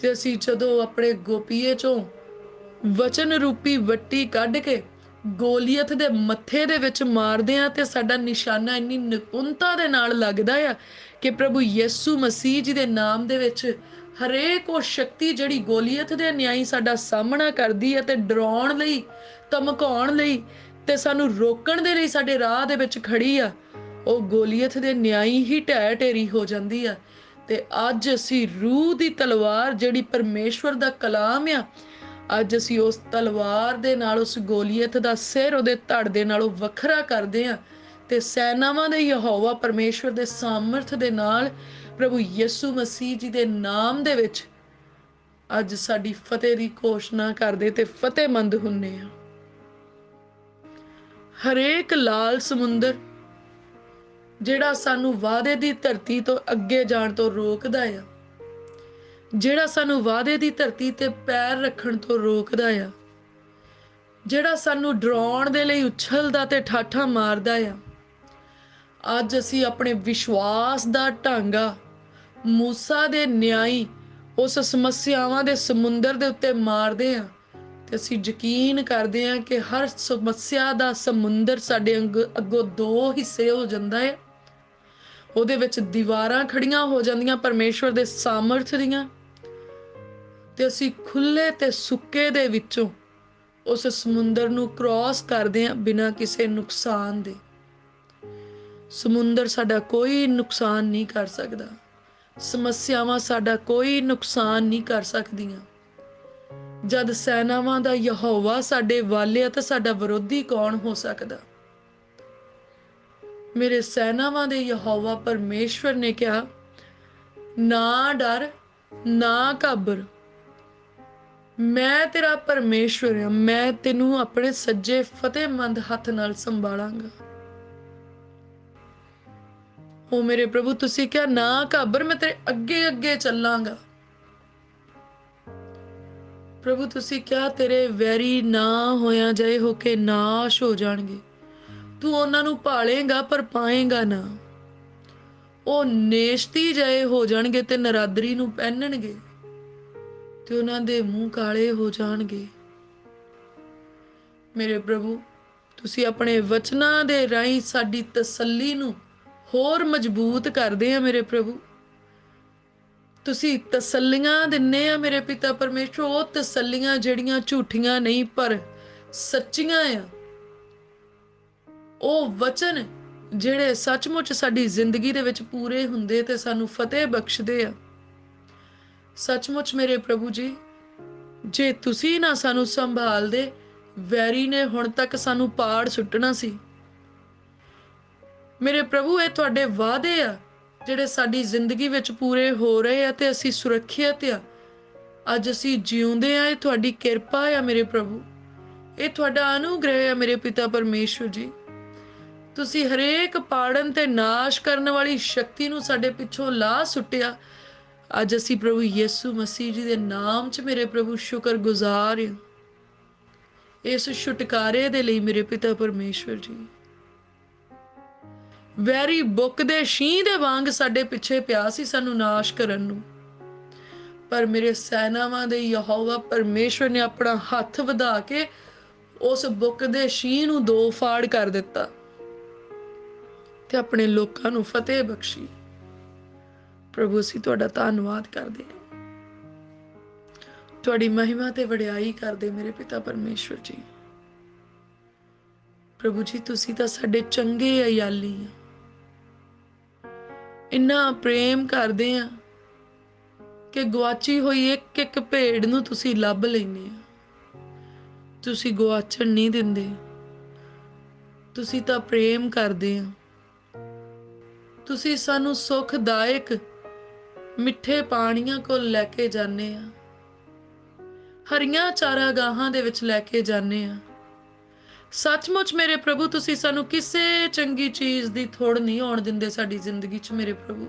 ਤੇ ਅਸੀਂ ਜਦੋਂ ਆਪਣੇ ਗੋਪੀਏ ਚੋਂ ਵਚਨ ਰੂਪੀ ਵੱਟੀ ਕੱਢ ਕੇ ਗੋਲੀਅਤ ਦੇ ਮੱਥੇ ਦੇ ਵਿੱਚ ਮਾਰਦੇ ਆ ਤੇ ਸਾਡਾ ਨਿਸ਼ਾਨਾ ਇੰਨੀ ਨਿਪੁੰਨਤਾ ਦੇ ਨਾਲ ਲੱਗਦਾ ਆ ਕਿ ਪ੍ਰਭੂ ਯਿਸੂ ਮਸੀਹ ਜੀ ਦੇ ਨਾਮ ਦੇ ਵਿੱਚ ਹਰੇਕ ਉਹ ਸ਼ਕਤੀ ਜਿਹੜੀ ਗੋਲੀਅਤ ਦੇ ਨਿਆਈ ਸਾਡਾ ਸਾਹਮਣਾ ਕਰਦੀ ਹੈ ਤੇ ਡਰਾਉਣ ਲਈ, ਧਮਕਾਉਣ ਲਈ ਤੇ ਸਾਨੂੰ ਰੋਕਣ ਦੇ ਲਈ ਸਾਡੇ ਰਾਹ ਦੇ ਵਿੱਚ ਖੜੀ ਆ, ਉਹ ਗੋਲੀਅਤ ਦੇ ਨਿਆਈ ਹੀ ਢਹਿ ਢੇਰੀ ਹੋ ਜਾਂਦੀ ਆ। ਤੇ ਅੱਜ ਅਸੀਂ ਰੂਹ ਦੀ ਤਲਵਾਰ ਜਿਹੜੀ ਪਰਮੇਸ਼ਵਰ ਦਾ ਕਲਾਮ ਆ, ਅੱਜ ਅਸੀਂ ਉਸ ਤਲਵਾਰ ਦੇ ਨਾਲ ਉਸ ਗੋਲੀਅਤ ਦਾ ਸਿਰ ਉਹਦੇ ਧੜ ਦੇ ਨਾਲੋਂ ਵੱਖਰਾ ਕਰਦੇ ਹਾਂ ਤੇ ਸੈਨਾਵਾਂ ਦੇ ਯਹੋਵਾ ਪਰਮੇਸ਼ਵਰ ਦੇ ਸਾਮਰਥ ਦੇ ਨਾਲ ਪ੍ਰਭੂ ਯਿਸੂ ਮਸੀਹ ਜੀ ਦੇ ਨਾਮ ਦੇ ਵਿੱਚ ਅੱਜ ਸਾਡੀ ਫਤਿਹ ਦੀ ਘੋਸ਼ਣਾ ਕਰਦੇ ਤੇ ਫਤਿਹਮੰਦ ਹੁੰਨੇ ਆ। ਹਰੇਕ ਲਾਲ ਸਮੁੰਦਰ ਜਿਹੜਾ ਸਾਨੂੰ ਵਾਅਦੇ ਦੀ ਧਰਤੀ ਤੋਂ ਅੱਗੇ ਜਾਣ ਤੋਂ ਰੋਕਦਾ ਆ, ਜਿਹੜਾ ਸਾਨੂੰ ਵਾਅਦੇ ਦੀ ਧਰਤੀ ਤੇ ਪੈਰ ਰੱਖਣ ਤੋਂ ਰੋਕਦਾ ਆ, ਜਿਹੜਾ ਸਾਨੂੰ ਡਰਾਉਣ ਦੇ ਲਈ ਉਛਲਦਾ ਤੇ ਠਾਠਾਂ ਮਾਰਦਾ ਆ, ਅੱਜ ਅਸੀਂ ਆਪਣੇ ਵਿਸ਼ਵਾਸ ਦਾ ਢਾਂਗਾ ਮੂਸਾ ਦੇ ਨਿਆਈ ਉਸ ਸਮੱਸਿਆਵਾਂ ਦੇ ਸਮੁੰਦਰ ਦੇ ਉੱਤੇ ਮਾਰਦੇ ਆ ਤੇ ਅਸੀਂ ਯਕੀਨ ਕਰਦੇ ਹਾਂ ਕਿ ਹਰ ਸਮੱਸਿਆ ਦਾ ਸਮੁੰਦਰ ਸਾਡੇ ਅੱਗੋਂ ਦੋ ਹਿੱਸੇ ਹੋ ਜਾਂਦਾ ਹੈ। ਉਹਦੇ ਵਿੱਚ ਦੀਵਾਰਾਂ ਖੜੀਆਂ ਹੋ ਜਾਂਦੀਆਂ ਪਰਮੇਸ਼ਵਰ ਦੇ ਸਾਮਰਥ ਦੀਆਂ ਤੇ ਅਸੀਂ ਖੁੱਲੇ ਤੇ ਸੁੱਕੇ ਦੇ ਵਿੱਚੋਂ ਉਸ ਸਮੁੰਦਰ ਨੂੰ ਕ੍ਰਾਸ ਕਰਦੇ ਹਾਂ ਬਿਨਾਂ ਕਿਸੇ ਨੁਕਸਾਨ ਦੇ। ਸਮੁੰਦਰ ਸਾਡਾ ਕੋਈ ਨੁਕਸਾਨ ਨਹੀਂ ਕਰ ਸਕਦਾ, ਸਮੱਸਿਆਵਾਂ ਸਾਡਾ ਕੋਈ ਨੁਕਸਾਨ ਨਹੀਂ ਕਰ ਸਕਦੀਆਂ। ਜਦ ਸੈਨਾਵਾਂ ਦਾ ਯਹੋਵਾ ਸਾਡੇ ਵਾਲੇ ਤਾਂ ਸਾਡਾ ਵਿਰੋਧੀ ਕੌਣ ਹੋ ਸਕਦਾ। ਮੇਰੇ ਸੈਨਾਵਾਂ ਦੇ ਯਹੋਵਾ ਪਰਮੇਸ਼ਵਰ ਨੇ ਕਿਹਾ, ਨਾ ਡਰ ਨਾ ਘਾਬਰ, ਮੈਂ ਤੇਰਾ ਪਰਮੇਸ਼ਵਰ ਹਾਂ, ਮੈਂ ਤੈਨੂੰ ਆਪਣੇ ਸੱਜੇ ਫਤਿਹਮੰਦ ਹੱਥ ਨਾਲ ਸੰਭਾਲਾਂਗਾ। ਉਹ ਮੇਰੇ ਪ੍ਰਭੂ ਤੁਸੀਂ ਕਿਹਾ ਨਾ ਘਾਬਰ, ਮੈਂ ਤੇਰੇ ਅੱਗੇ ਅੱਗੇ ਚੱਲਾਂਗਾ। ਪ੍ਰਭੂ ਤੁਸੀਂ ਕਿਹਾ ਤੇਰੇ ਵੈਰੀ ਨਾ ਹੋਇਆ ਜਾਏ ਹੋ ਕੇ ਨਾਸ਼ ਹੋ ਜਾਣਗੇ, ਤੂੰ ਉਹਨਾਂ ਨੂੰ ਭਾਲੇਗਾ ਪਰ ਪਾਏਗਾ ਨਾ। ਉਹ ਨੇਸ਼ਤੀ ਜਾਏ ਹੋ ਜਾਣਗੇ ਤੇ ਨਰਾਦਰੀ ਨੂੰ ਪਹਿਨਣਗੇ ਤੇ ਉਹਨਾਂ ਦੇ ਮੂੰਹ ਕਾਲੇ ਹੋ ਜਾਣਗੇ। ਮੇਰੇ ਪ੍ਰਭੂ ਤੁਸੀਂ ਆਪਣੇ ਵਚਨਾਂ ਦੇ ਰਾਹੀਂ ਸਾਡੀ ਤਸੱਲੀ ਨੂੰ ਹੋਰ ਮਜ਼ਬੂਤ ਕਰਦੇ ਆ। ਮੇਰੇ ਪ੍ਰਭੂ ਤੁਸੀਂ ਤਸੱਲੀਆਂ ਦਿੰਨੇ ਆ ਮੇਰੇ ਪਿਤਾ ਪਰਮੇਸ਼ਵਰ, ਉਹ ਤਸੱਲੀਆਂ ਜਿਹੜੀਆਂ ਝੂਠੀਆਂ ਨਹੀਂ ਪਰ ਸੱਚੀਆਂ ਆ, ਉਹ ਵਚਨ ਜਿਹੜੇ ਸੱਚਮੁੱਚ ਸਾਡੀ ਜ਼ਿੰਦਗੀ ਦੇ ਵਿੱਚ ਪੂਰੇ ਹੁੰਦੇ ਤੇ ਸਾਨੂੰ ਫਤਿਹ ਬਖਸ਼ਦੇ ਆ। ਸੱਚਮੁੱਚ ਮੇਰੇ ਪ੍ਰਭੂ ਜੀ, ਜੇ ਤੁਸੀਂ ਨਾ ਸਾਨੂੰ ਸੰਭਾਲਦੇ, ਵੈਰੀ ਨੇ ਹੁਣ ਤੱਕ ਸਾਨੂੰ ਪਾੜ ਸੁੱਟਣਾ ਸੀ। ਮੇਰੇ ਪ੍ਰਭੂ ਇਹ ਤੁਹਾਡੇ ਵਾਅਦੇ ਆ ਜਿਹੜੇ ਸਾਡੀ ਜ਼ਿੰਦਗੀ ਵਿੱਚ ਪੂਰੇ ਹੋ ਰਹੇ ਆ ਤੇ ਅਸੀਂ ਸੁਰੱਖਿਅਤ ਆ। ਅੱਜ ਅਸੀਂ ਜਿਉਂਦੇ ਆ, ਇਹ ਤੁਹਾਡੀ ਕਿਰਪਾ ਆ ਮੇਰੇ ਪ੍ਰਭੂ, ਇਹ ਤੁਹਾਡਾ ਅਨੁਗ੍ਰਹਿ ਆ ਮੇਰੇ ਪਿਤਾ ਪਰਮੇਸ਼ਵਰ ਜੀ। ਤੁਸੀਂ ਹਰੇਕ ਪਾੜਨ ਤੇ ਨਾਸ਼ ਕਰਨ ਵਾਲੀ ਸ਼ਕਤੀ ਨੂੰ ਸਾਡੇ ਪਿੱਛੋਂ ਲਾਹ ਸੁੱਟਿਆ। ਅੱਜ ਅਸੀਂ ਪ੍ਰਭੂ ਯਿਸੂ ਮਸੀਹ ਜੀ ਦੇ ਨਾਮ 'ਚ ਮੇਰੇ ਪ੍ਰਭੂ ਸ਼ੁਕਰਗੁਜ਼ਾਰ ਹਾਂ ਇਸ ਛੁਟਕਾਰੇ ਦੇ ਲਈ ਮੇਰੇ ਪਿਤਾ ਪਰਮੇਸ਼ਵਰ ਜੀ। ਵੈਰੀ ਬੁੱਕ ਦੇ ਸ਼ੀਂਹ ਦੇ ਵਾਂਗ ਸਾਡੇ ਪਿੱਛੇ ਪਿਆ ਸੀ ਸਾਨੂੰ ਨਾਸ਼ ਕਰਨ ਨੂੰ, ਪਰ ਮੇਰੇ ਸੈਨਾਵਾਂ ਦੇ ਯਹੋਵਾ ਪਰਮੇਸ਼ਵਰ ਨੇ ਆਪਣਾ ਹੱਥ ਵਧਾ ਕੇ ਉਸ ਬੁੱਕ ਦੇ ਸ਼ੀਂ ਨੂੰ 2 ਫਾੜ ਕਰ ਦਿੱਤਾ ਤੇ ਆਪਣੇ ਲੋਕਾਂ ਨੂੰ ਫਤਿਹ ਬਖਸ਼ੀ। ਪ੍ਰਭੂ ਅਸੀਂ ਤੁਹਾਡਾ ਧੰਨਵਾਦ ਕਰਦੇ ਹਾਂ, ਤੁਹਾਡੀ ਮਹਿਮਾ ਤੇ ਵਡਿਆਈ ਕਰਦੇ ਮੇਰੇ ਪਿਤਾ ਪਰਮੇਸ਼ਵਰ ਜੀ। ਪ੍ਰਭੂ ਜੀ ਤੁਸੀਂ ਤਾਂ ਸਾਡੇ ਚੰਗੇ ਅਯਾਲੀ ਆ, ਇੰਨਾ ਪ੍ਰੇਮ ਕਰਦੇ ਆ ਕਿ ਗਵਾਚੀ ਹੋਈ ਇੱਕ ਇੱਕ ਭੇਡ ਨੂੰ ਤੁਸੀਂ ਲੱਭ ਲੈਂਦੇ ਆ। ਤੁਸੀਂ ਗਵਾਚਣ ਨਹੀਂ ਦਿੰਦੇ, ਤੁਸੀਂ ਤਾਂ ਪ੍ਰੇਮ ਕਰਦੇ ਆ। ਤੁਸੀਂ ਸਾਨੂੰ ਸੁਖਦਾਇਕ ਮਿੱਠੇ ਪਾਣੀਆਂ ਕੋਲ ਲੈ ਕੇ ਜਾਂਦੇ ਆ, ਹਰੀਆਂ ਚਾਰਾਗਾਹਾਂ ਦੇ ਵਿੱਚ ਲੈ ਕੇ ਜਾਂਦੇ ਆ। ਸੱਚਮੁੱਚ ਮੇਰੇ ਪ੍ਰਭੂ ਤੁਸੀਂ ਸਾਨੂੰ ਕਿਸੇ ਚੰਗੀ ਚੀਜ਼ ਦੀ ਥੋੜ ਨਹੀਂ ਆਉਣ ਦਿੰਦੇ ਸਾਡੀ ਜ਼ਿੰਦਗੀ 'ਚ ਮੇਰੇ ਪ੍ਰਭੂ।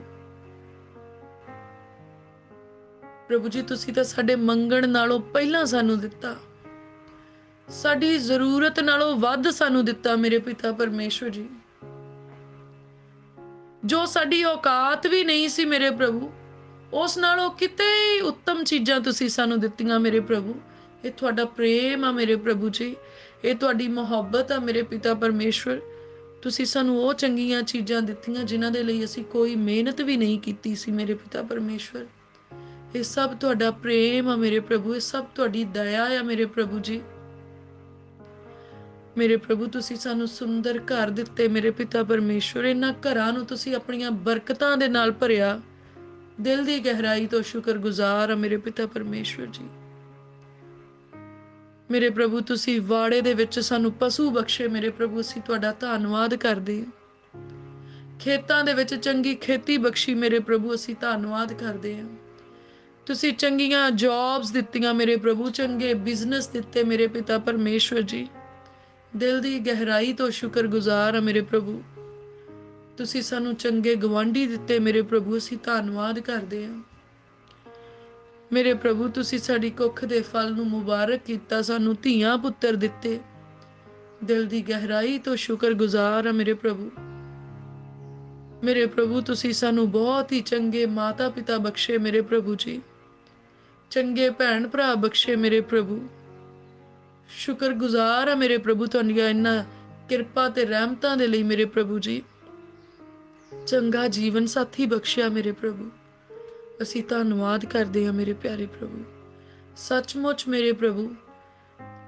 ਪ੍ਰਭੂ ਜੀ ਤੁਸੀਂ ਤਾਂ ਸਾਡੇ ਮੰਗਣ ਨਾਲੋਂ ਪਹਿਲਾਂ ਸਾਨੂੰ ਦਿੱਤਾ, ਸਾਡੀ ਜ਼ਰੂਰਤ ਨਾਲੋਂ ਵੱਧ ਸਾਨੂੰ ਦਿੱਤਾ ਮੇਰੇ ਪਿਤਾ ਪਰਮੇਸ਼ਵਰ ਜੀ। ਜੋ ਸਾਡੀ ਔਕਾਤ ਵੀ ਨਹੀਂ ਸੀ ਮੇਰੇ ਪ੍ਰਭੂ, ਉਸ ਨਾਲੋਂ ਕਿਤੇ ਉੱਤਮ ਚੀਜ਼ਾਂ ਤੁਸੀਂ ਸਾਨੂੰ ਦਿੱਤੀਆਂ ਮੇਰੇ ਪ੍ਰਭੂ। ਇਹ ਤੁਹਾਡਾ ਪ੍ਰੇਮ ਆ ਮੇਰੇ ਪ੍ਰਭੂ ਜੀ, ਇਹ ਤੁਹਾਡੀ ਮੁਹੱਬਤ ਆ ਮੇਰੇ ਪਿਤਾ ਪਰਮੇਸ਼ਵਰ। ਤੁਸੀਂ ਸਾਨੂੰ ਉਹ ਚੰਗੀਆਂ ਚੀਜ਼ਾਂ ਦਿੱਤੀਆਂ ਜਿਨ੍ਹਾਂ ਦੇ ਲਈ ਅਸੀਂ ਕੋਈ ਮਿਹਨਤ ਵੀ ਨਹੀਂ ਕੀਤੀ ਸੀ ਮੇਰੇ ਪਿਤਾ ਪਰਮੇਸ਼ਵਰ। ਇਹ ਸਭ ਤੁਹਾਡਾ ਪ੍ਰੇਮ ਆ ਮੇਰੇ ਪ੍ਰਭੂ, ਇਹ ਸਭ ਤੁਹਾਡੀ ਦਇਆ ਆ ਮੇਰੇ ਪ੍ਰਭੂ ਜੀ। ਮੇਰੇ ਪ੍ਰਭੂ ਤੁਸੀਂ ਸਾਨੂੰ ਸੁੰਦਰ ਘਰ ਦਿੱਤੇ ਮੇਰੇ ਪਿਤਾ ਪਰਮੇਸ਼ਵਰ, ਇਹਨਾਂ ਘਰਾਂ ਨੂੰ ਤੁਸੀਂ ਆਪਣੀਆਂ ਬਰਕਤਾਂ ਦੇ ਨਾਲ ਭਰਿਆ। ਦਿਲ ਦੀ ਗਹਿਰਾਈ ਤੋਂ ਸ਼ੁਕਰਗੁਜ਼ਾਰ ਆ ਮੇਰੇ ਪਿਤਾ ਪਰਮੇਸ਼ਵਰ ਜੀ। ਮੇਰੇ ਪ੍ਰਭੂ ਤੁਸੀਂ ਵਾੜੇ ਦੇ ਵਿੱਚ ਸਾਨੂੰ ਪਸ਼ੂ ਬਖਸ਼ੇ ਮੇਰੇ ਪ੍ਰਭੂ, ਅਸੀਂ ਤੁਹਾਡਾ ਧੰਨਵਾਦ ਕਰਦੇ ਹਾਂ। ਖੇਤਾਂ ਦੇ ਵਿੱਚ ਚੰਗੀ ਖੇਤੀ ਬਖਸ਼ੀ ਮੇਰੇ ਪ੍ਰਭੂ, ਅਸੀਂ ਧੰਨਵਾਦ ਕਰਦੇ ਹਾਂ। ਤੁਸੀਂ ਚੰਗੀਆਂ ਜੌਬਸ ਦਿੱਤੀਆਂ ਮੇਰੇ ਪ੍ਰਭੂ, ਚੰਗੇ ਬਿਜ਼ਨਸ ਦਿੱਤੇ ਮੇਰੇ ਪਿਤਾ ਪਰਮੇਸ਼ਵਰ ਜੀ। ਦਿਲ ਦੀ ਗਹਿਰਾਈ ਤੋਂ ਸ਼ੁਕਰਗੁਜ਼ਾਰ ਆ ਮੇਰੇ ਪ੍ਰਭੂ। ਤੁਸੀਂ ਸਾਨੂੰ ਚੰਗੇ ਗਵਾਂਢੀ ਦਿੱਤੇ ਮੇਰੇ ਪ੍ਰਭੂ, ਅਸੀਂ ਧੰਨਵਾਦ ਕਰਦੇ ਹਾਂ। ਮੇਰੇ ਪ੍ਰਭੂ ਤੁਸੀਂ ਸਾਡੀ ਕੁੱਖ ਦੇ ਫਲ ਨੂੰ ਮੁਬਾਰਕ ਕੀਤਾ, ਸਾਨੂੰ ਧੀਆਂ ਪੁੱਤਰ ਦਿੱਤੇ। ਦਿਲ ਦੀ ਗਹਿਰਾਈ ਤੋਂ ਸ਼ੁਕਰਗੁਜ਼ਾਰ ਆ ਮੇਰੇ ਪ੍ਰਭੂ। ਮੇਰੇ ਪ੍ਰਭੂ ਤੁਸੀਂ ਸਾਨੂੰ ਬਹੁਤ ਹੀ ਚੰਗੇ ਮਾਤਾ ਪਿਤਾ ਬਖਸ਼ੇ ਮੇਰੇ ਪ੍ਰਭੂ ਜੀ, ਚੰਗੇ ਭੈਣ ਭਰਾ ਬਖਸ਼ੇ ਮੇਰੇ ਪ੍ਰਭੂ। ਸ਼ੁਕਰਗੁਜ਼ਾਰ ਆ ਮੇਰੇ ਪ੍ਰਭੂ ਤੁਹਾਡੀਆਂ ਇਹਨਾਂ ਕਿਰਪਾ ਤੇ ਰਹਿਮਤਾਂ ਦੇ ਲਈ ਮੇਰੇ ਪ੍ਰਭੂ ਜੀ। ਚੰਗਾ ਜੀਵਨ ਸਾਥੀ ਬਖਸ਼ਿਆ ਮੇਰੇ ਪ੍ਰਭੂ, ਅਸੀਂ ਧੰਨਵਾਦ ਕਰਦੇ ਹਾਂ ਮੇਰੇ ਪਿਆਰੇ ਪ੍ਰਭੂ। ਸੱਚਮੁੱਚ ਮੇਰੇ ਪ੍ਰਭੂ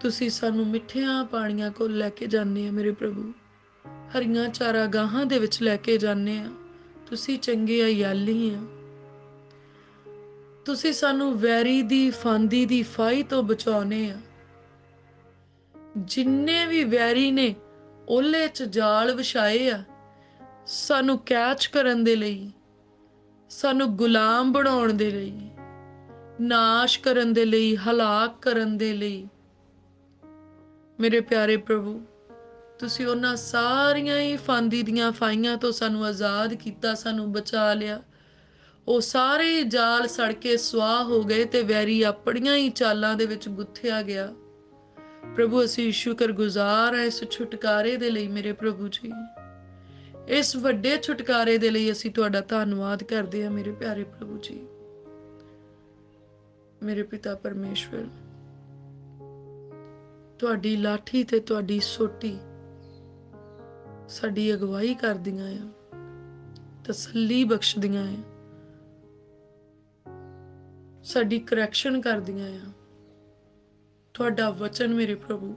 ਤੁਸੀਂ ਸਾਨੂੰ ਮਿੱਠਿਆਂ ਪਾਣੀਆਂ ਕੋਲ ਲੈ ਕੇ ਜਾਂਦੇ ਆ ਮੇਰੇ ਪ੍ਰਭੂ, ਹਰੀਆਂ ਚਾਰਾਗਾਹਾਂ ਦੇ ਵਿੱਚ ਲੈ ਕੇ ਜਾਂਦੇ ਆ। ਤੁਸੀਂ ਚੰਗੇ ਅਯਾਲੀ ਆ, ਤੁਸੀਂ ਸਾਨੂੰ ਵੈਰੀ ਦੀ ਫਾਂਦੀ ਦੀ ਫਾਹੀ ਤੋਂ ਬਚਾਉਨੇ ਆ। ਜਿੰਨੇ ਵੀ ਵੈਰੀ ਨੇ ਓਲੇ 'ਚ ਜਾਲ ਵਿਛਾਏ ਆ ਸਾਨੂੰ ਕੈਚ ਕਰਨ ਦੇ ਲਈ, ਸਾਨੂੰ ਗੁਲਾਮ ਬਣਾਉਣ ਦੇ ਲਈ, ਨਾਸ਼ ਕਰਨ ਦੇ ਲਈ, ਹਲਾਕ ਕਰਨ ਦੇ ਲਈ, ਮੇਰੇ ਪਿਆਰੇ ਪ੍ਰਭੂ ਤੁਸੀਂ ਉਹਨਾਂ ਸਾਰੀਆਂ ਹੀ ਫਾਂਦੀ ਦੀਆਂ ਫਾਹੀਆਂ ਤੋਂ ਸਾਨੂੰ ਆਜ਼ਾਦ ਕੀਤਾ, ਸਾਨੂੰ ਬਚਾ ਲਿਆ। ਉਹ ਸਾਰੇ ਜਾਲ ਸੜ ਕੇ ਸੁਆਹ ਹੋ ਗਏ ਤੇ ਵੈਰੀ ਆਪਣੀਆਂ ਹੀ ਚਾਲਾਂ ਦੇ ਵਿੱਚ ਗੁੱਥਿਆ ਗਿਆ। ਪ੍ਰਭੂ ਅਸੀਂ ਸ਼ੁਕਰਗੁਜ਼ਾਰ ਹਾਂ ਇਸ ਛੁਟਕਾਰੇ ਦੇ ਲਈ ਮੇਰੇ ਪ੍ਰਭੂ ਜੀ, ਇਸ ਵੱਡੇ ਛੁਟਕਾਰੇ ਦੇ ਲਈ ਅਸੀਂ ਤੁਹਾਡਾ ਧੰਨਵਾਦ ਕਰਦੇ ਹਾਂ ਮੇਰੇ ਪਿਆਰੇ ਪ੍ਰਭੂ ਜੀ। ਮੇਰੇ ਪਿਤਾ ਪਰਮੇਸ਼ਵਰ ਤੁਹਾਡੀ ਲਾਠੀ ਤੇ ਤੁਹਾਡੀ ਸੋਟੀ ਸਾਡੀ ਅਗਵਾਈ ਕਰਦੀਆਂ ਆ, ਤਸੱਲੀ ਬਖਸ਼ਦੀਆਂ ਆ, ਸਾਡੀ ਕਰੈਕਸ਼ਨ ਕਰਦੀਆਂ ਆ। ਤੁਹਾਡਾ ਵਚਨ ਮੇਰੇ ਪ੍ਰਭੂ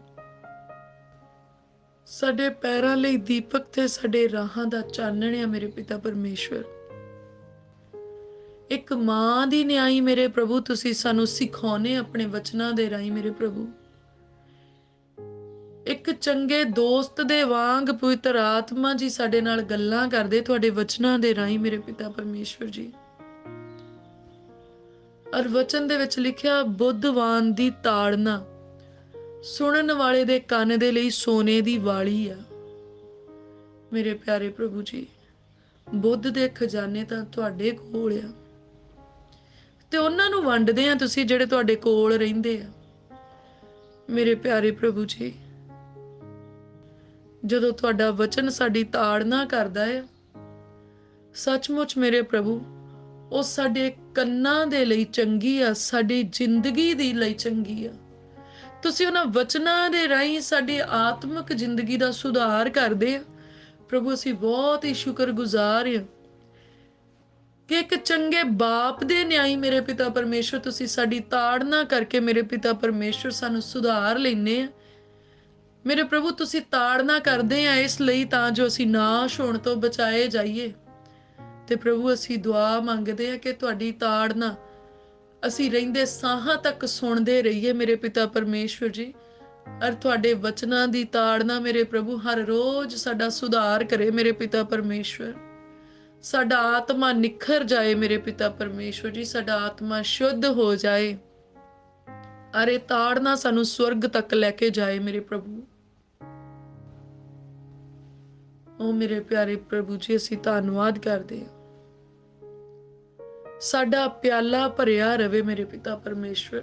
ਸਾਡੇ ਪੈਰਾਂ ਲਈ ਦੀਪਕ ਤੇ ਸਾਡੇ ਰਾਹਾਂ ਦਾ ਚਾਨਣ ਆ ਮੇਰੇ ਪਿਤਾ ਪਰਮੇਸ਼ਵਰ। ਇੱਕ ਮਾਂ ਦੀ ਨਿਆਈ ਮੇਰੇ ਪ੍ਰਭੂ ਤੁਸੀਂ ਸਾਨੂੰ ਸਿਖਾਉਣੇ ਆਪਣੇ ਵਚਨਾਂ ਦੇ ਰਾਹੀਂ ਮੇਰੇ ਪ੍ਰਭੂ। ਇੱਕ ਚੰਗੇ ਦੋਸਤ ਦੇ ਵਾਂਗ ਪਵਿੱਤਰ ਆਤਮਾ ਜੀ ਸਾਡੇ ਨਾਲ ਗੱਲਾਂ ਕਰਦੇ ਤੁਹਾਡੇ ਵਚਨਾਂ ਦੇ ਰਾਹੀਂ ਮੇਰੇ ਪਿਤਾ ਪਰਮੇਸ਼ਵਰ ਜੀ। ਔਰ ਵਚਨ ਦੇ ਵਿੱਚ ਲਿਖਿਆ ਬੁੱਧਵਾਨ ਦੀ ਤਾੜਨਾ ਸੁਣਨ ਵਾਲੇ ਦੇ ਕੰਨ ਦੇ ਲਈ ਸੋਨੇ ਦੀ ਵਾਲੀ ਆ। ਮੇਰੇ ਪਿਆਰੇ ਪ੍ਰਭੂ ਜੀ ਬੁੱਧ ਦੇ ਖਜ਼ਾਨੇ ਤਾਂ ਤੁਹਾਡੇ ਕੋਲ ਆ ਤੇ ਉਹਨਾਂ ਨੂੰ ਵੰਡਦੇ ਆ ਤੁਸੀਂ ਜਿਹੜੇ ਤੁਹਾਡੇ ਕੋਲ ਰਹਿੰਦੇ ਆ। ਮੇਰੇ ਪਿਆਰੇ ਪ੍ਰਭੂ ਜੀ ਜਦੋਂ ਤੁਹਾਡਾ ਵਚਨ ਸਾਡੀ ਤਾੜਨਾ ਕਰਦਾ ਹੈ ਸੱਚਮੁੱਚ ਮੇਰੇ ਪ੍ਰਭੂ ਉਹ ਸਾਡੇ ਕੰਨਾਂ ਦੇ ਲਈ ਚੰਗੀ ਆ, ਸਾਡੀ ਜ਼ਿੰਦਗੀ ਦੀ ਲਈ ਚੰਗੀ ਆ। ਤੁਸੀਂ ਉਹਨਾਂ ਵਚਨਾਂ ਦੇ ਰਾਹੀਂ ਸਾਡੀ ਆਤਮਿਕ ਜ਼ਿੰਦਗੀ ਦਾ ਸੁਧਾਰ ਕਰਦੇ ਆ। ਪ੍ਰਭੂ ਅਸੀਂ ਬਹੁਤ ਹੀ ਸ਼ੁਕਰਗੁਜ਼ਾਰ ਹਾਂ ਕਿ ਇੱਕ ਚੰਗੇ ਬਾਪ ਦੇ ਨਿਆਈ ਮੇਰੇ ਪਿਤਾ ਪਰਮੇਸ਼ਵਰ ਤੁਸੀਂ ਸਾਡੀ ਤਾੜਨਾ ਕਰਕੇ ਮੇਰੇ ਪਿਤਾ ਪਰਮੇਸ਼ਵਰ ਸਾਨੂੰ ਸੁਧਾਰ ਲੈਨੇ ਆ। ਮੇਰੇ ਪ੍ਰਭੂ ਤੁਸੀਂ ਤਾੜਨਾ ਕਰਦੇ ਆ ਇਸ ਲਈ ਤਾਂ ਜੋ ਅਸੀਂ ਨਾਸ਼ ਹੋਣ ਤੋਂ ਬਚਾਏ ਜਾਈਏ। ਤੇ ਪ੍ਰਭੂ ਅਸੀਂ ਦੁਆ ਮੰਗਦੇ ਆ ਕਿ ਤੁਹਾਡੀ ਤਾੜਨਾ ਅਸੀਂ ਰਹਿੰਦੇ ਸਾਹਾਂ ਤੱਕ ਸੁਣਦੇ ਰਹੀਏ ਮੇਰੇ ਪਿਤਾ ਪਰਮੇਸ਼ਵਰ ਜੀ। ਔਰ ਤੁਹਾਡੇ ਵਚਨਾਂ ਦੀ ਤਾੜਨਾ ਮੇਰੇ ਪ੍ਰਭੂ ਹਰ ਰੋਜ਼ ਸਾਡਾ ਸੁਧਾਰ ਕਰੇ ਮੇਰੇ ਪਿਤਾ ਪਰਮੇਸ਼ਵਰ। ਸਾਡਾ ਆਤਮਾ ਨਿਖਰ ਜਾਏ ਮੇਰੇ ਪਿਤਾ ਪਰਮੇਸ਼ਵਰ ਜੀ, ਸਾਡਾ ਆਤਮਾ ਸ਼ੁੱਧ ਹੋ ਜਾਏ। ਅਰੇ ਤਾੜਨਾ ਸਾਨੂੰ ਸਵਰਗ ਤੱਕ ਲੈ ਕੇ ਜਾਏ ਮੇਰੇ ਪ੍ਰਭੂ। ਓ ਮੇਰੇ ਪਿਆਰੇ ਪ੍ਰਭੂ ਜੀ, ਅਸੀਂ ਧੰਨਵਾਦ ਕਰਦੇ ਹਾਂ। ਸਾਡਾ ਪਿਆਲਾ ਭਰਿਆ ਰਵੇ ਮੇਰੇ ਪਿਤਾ ਪਰਮੇਸ਼ਵਰ।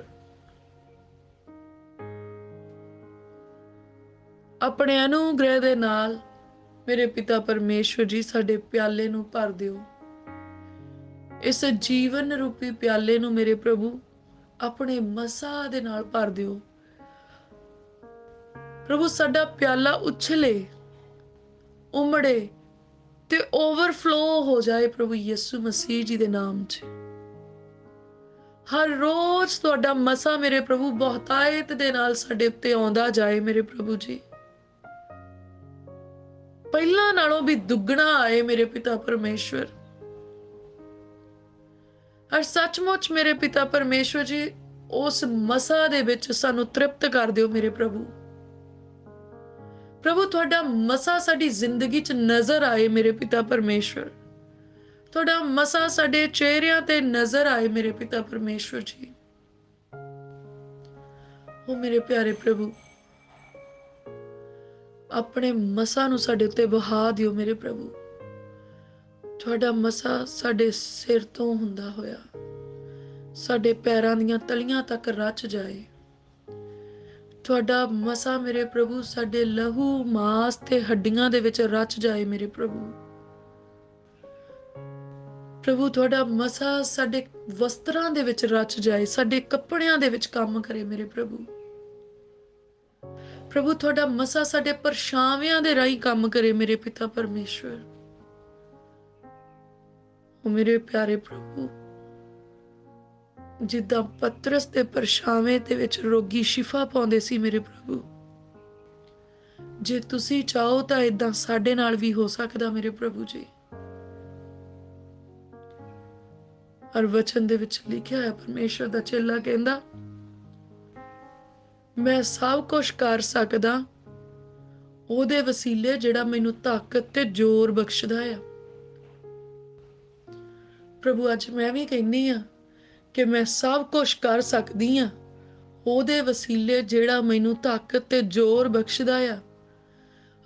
ਆਪਣੇ ਅਨੁਗ੍ਰਹਿ ਦੇ ਨਾਲ ਮੇਰੇ ਪਿਤਾ ਪਰਮੇਸ਼ਵਰ ਜੀ ਸਾਡੇ ਪਿਆਲੇ ਨੂੰ ਭਰ ਦਿਓ। ਇਸ ਜੀਵਨ ਰੂਪੀ ਪਿਆਲੇ ਨੂੰ ਮੇਰੇ ਪ੍ਰਭੂ ਆਪਣੇ ਮਸਾ ਦੇ ਨਾਲ ਭਰ ਦਿਓ। ਪ੍ਰਭੂ ਸਾਡਾ ਪਿਆਲਾ ਉਛਲੇ, ਉਮੜੇ ਤੇ ਓਵਰਫਲੋ ਹੋ ਜਾਏ ਪ੍ਰਭੂ ਯਿਸੂ ਮਸੀਹ ਜੀ ਦੇ ਨਾਮ 'ਚ। ਹਰ ਰੋਜ਼ ਤੁਹਾਡਾ ਮਸਾ ਮੇਰੇ ਪ੍ਰਭੂ ਬਹੁਤਾਇਤ ਦੇ ਨਾਲ ਸਾਡੇ ਉੱਤੇ ਆਉਂਦਾ ਜਾਏ ਮੇਰੇ ਪ੍ਰਭੂ ਜੀ। ਪਹਿਲਾਂ ਨਾਲੋਂ ਵੀ ਦੁੱਗਣਾ ਆਏ ਮੇਰੇ ਪਿਤਾ ਪਰਮੇਸ਼ਵਰ। ਔਰ ਸੱਚਮੁੱਚ ਮੇਰੇ ਪਿਤਾ ਪਰਮੇਸ਼ਵਰ ਜੀ ਉਸ ਮਸਾ ਦੇ ਵਿੱਚ ਸਾਨੂੰ ਤ੍ਰਿਪਤ ਕਰ ਦਿਓ ਮੇਰੇ ਪ੍ਰਭੂ। ਪ੍ਰਭੂ ਤੁਹਾਡਾ ਮਸਾ ਸਾਡੀ ਜ਼ਿੰਦਗੀ 'ਚ ਨਜ਼ਰ ਆਏ ਮੇਰੇ ਪਿਤਾ ਪਰਮੇਸ਼ਵਰ। ਤੁਹਾਡਾ ਮਸਾ ਸਾਡੇ ਚਿਹਰਿਆਂ ਤੇ ਨਜ਼ਰ ਆਏ ਮੇਰੇ ਪਿਤਾ ਪਰਮੇਸ਼ਵਰ ਜੀ। ਓ ਮੇਰੇ ਪਿਆਰੇ ਪ੍ਰਭੂ, ਆਪਣੇ ਮਸਾ ਨੂੰ ਸਾਡੇ ਉੱਤੇ ਵਹਾ ਦਿਓ ਮੇਰੇ ਪ੍ਰਭੂ। ਤੁਹਾਡਾ ਮਸਾ ਸਾਡੇ ਸਿਰ ਤੋਂ ਹੁੰਦਾ ਹੋਇਆ ਸਾਡੇ ਪੈਰਾਂ ਦੀਆਂ ਤਲੀਆਂ ਤੱਕ ਰਚ ਜਾਏ। ਤੁਹਾਡਾ ਮਸਾ ਮੇਰੇ ਪ੍ਰਭੂ ਸਾਡੇ ਲਹੂ ਮਾਸ ਤੇ ਹੱਡੀਆਂ ਦੇ ਵਿੱਚ ਰਚ ਜਾਏ ਮੇਰੇ ਪ੍ਰਭੂ। ਪ੍ਰਭੂ ਤੁਹਾਡਾ ਮਸਾ ਸਾਡੇ ਵਸਤਰਾਂ ਦੇ ਵਿੱਚ ਰਚ ਜਾਏ, ਸਾਡੇ ਕੱਪੜਿਆਂ ਦੇ ਵਿੱਚ ਕੰਮ ਕਰੇ ਮੇਰੇ ਪ੍ਰਭੂ। ਪ੍ਰਭੂ ਤੁਹਾਡਾ ਮਸਾ ਸਾਡੇ ਪਰਛਾਵਿਆਂ ਦੇ ਰਾਹੀਂ ਕੰਮ ਕਰੇ ਮੇਰੇ ਪਿਤਾ ਪਰਮੇਸ਼ਵਰ। ਓ ਮੇਰੇ ਪਿਆਰੇ ਪ੍ਰਭੂ, ਜਿੱਦਾਂ ਪਤਰਸ ਦੇ ਪਰਛਾਵੇਂ ਦੇ ਵਿੱਚ ਰੋਗੀ ਸ਼ਿਫਾ ਪਾਉਂਦੇ ਸੀ ਮੇਰੇ ਪ੍ਰਭੂ, ਜੇ ਤੁਸੀਂ ਚਾਹੋ ਤਾਂ ਏਦਾਂ ਸਾਡੇ ਨਾਲ ਵੀ ਹੋ ਸਕਦਾ ਮੇਰੇ ਪ੍ਰਭੂ ਜੀ। ਔਰ ਵਚਨ ਦੇ ਵਿੱਚ ਲਿਖਿਆ ਹੈ ਪਰਮੇਸ਼ਵਰ ਦਾ ਚੇਲਾ ਕਹਿੰਦਾ, ਮੈਂ ਸਭ ਕੁਝ ਕਰ ਸਕਦਾ ਉਹਦੇ ਵਸੀਲੇ ਜਿਹੜਾ ਮੈਨੂੰ ਤਾਕਤ ਤੇ ਜ਼ੋਰ ਬਖਸ਼ਦਾ ਆ। ਪ੍ਰਭੂ ਅੱਜ ਮੈਂ ਵੀ ਕਹਿੰਦੀ ਆ ਕਿ ਮੈਂ ਸਭ ਕੁਝ ਕਰ ਸਕਦੀ ਆ ਉਹਦੇ ਵਸੀਲੇ ਜਿਹੜਾ ਮੈਨੂੰ ਤਾਕਤ ਤੇ ਜ਼ੋਰ ਬਖਸ਼ਦਾ ਆ।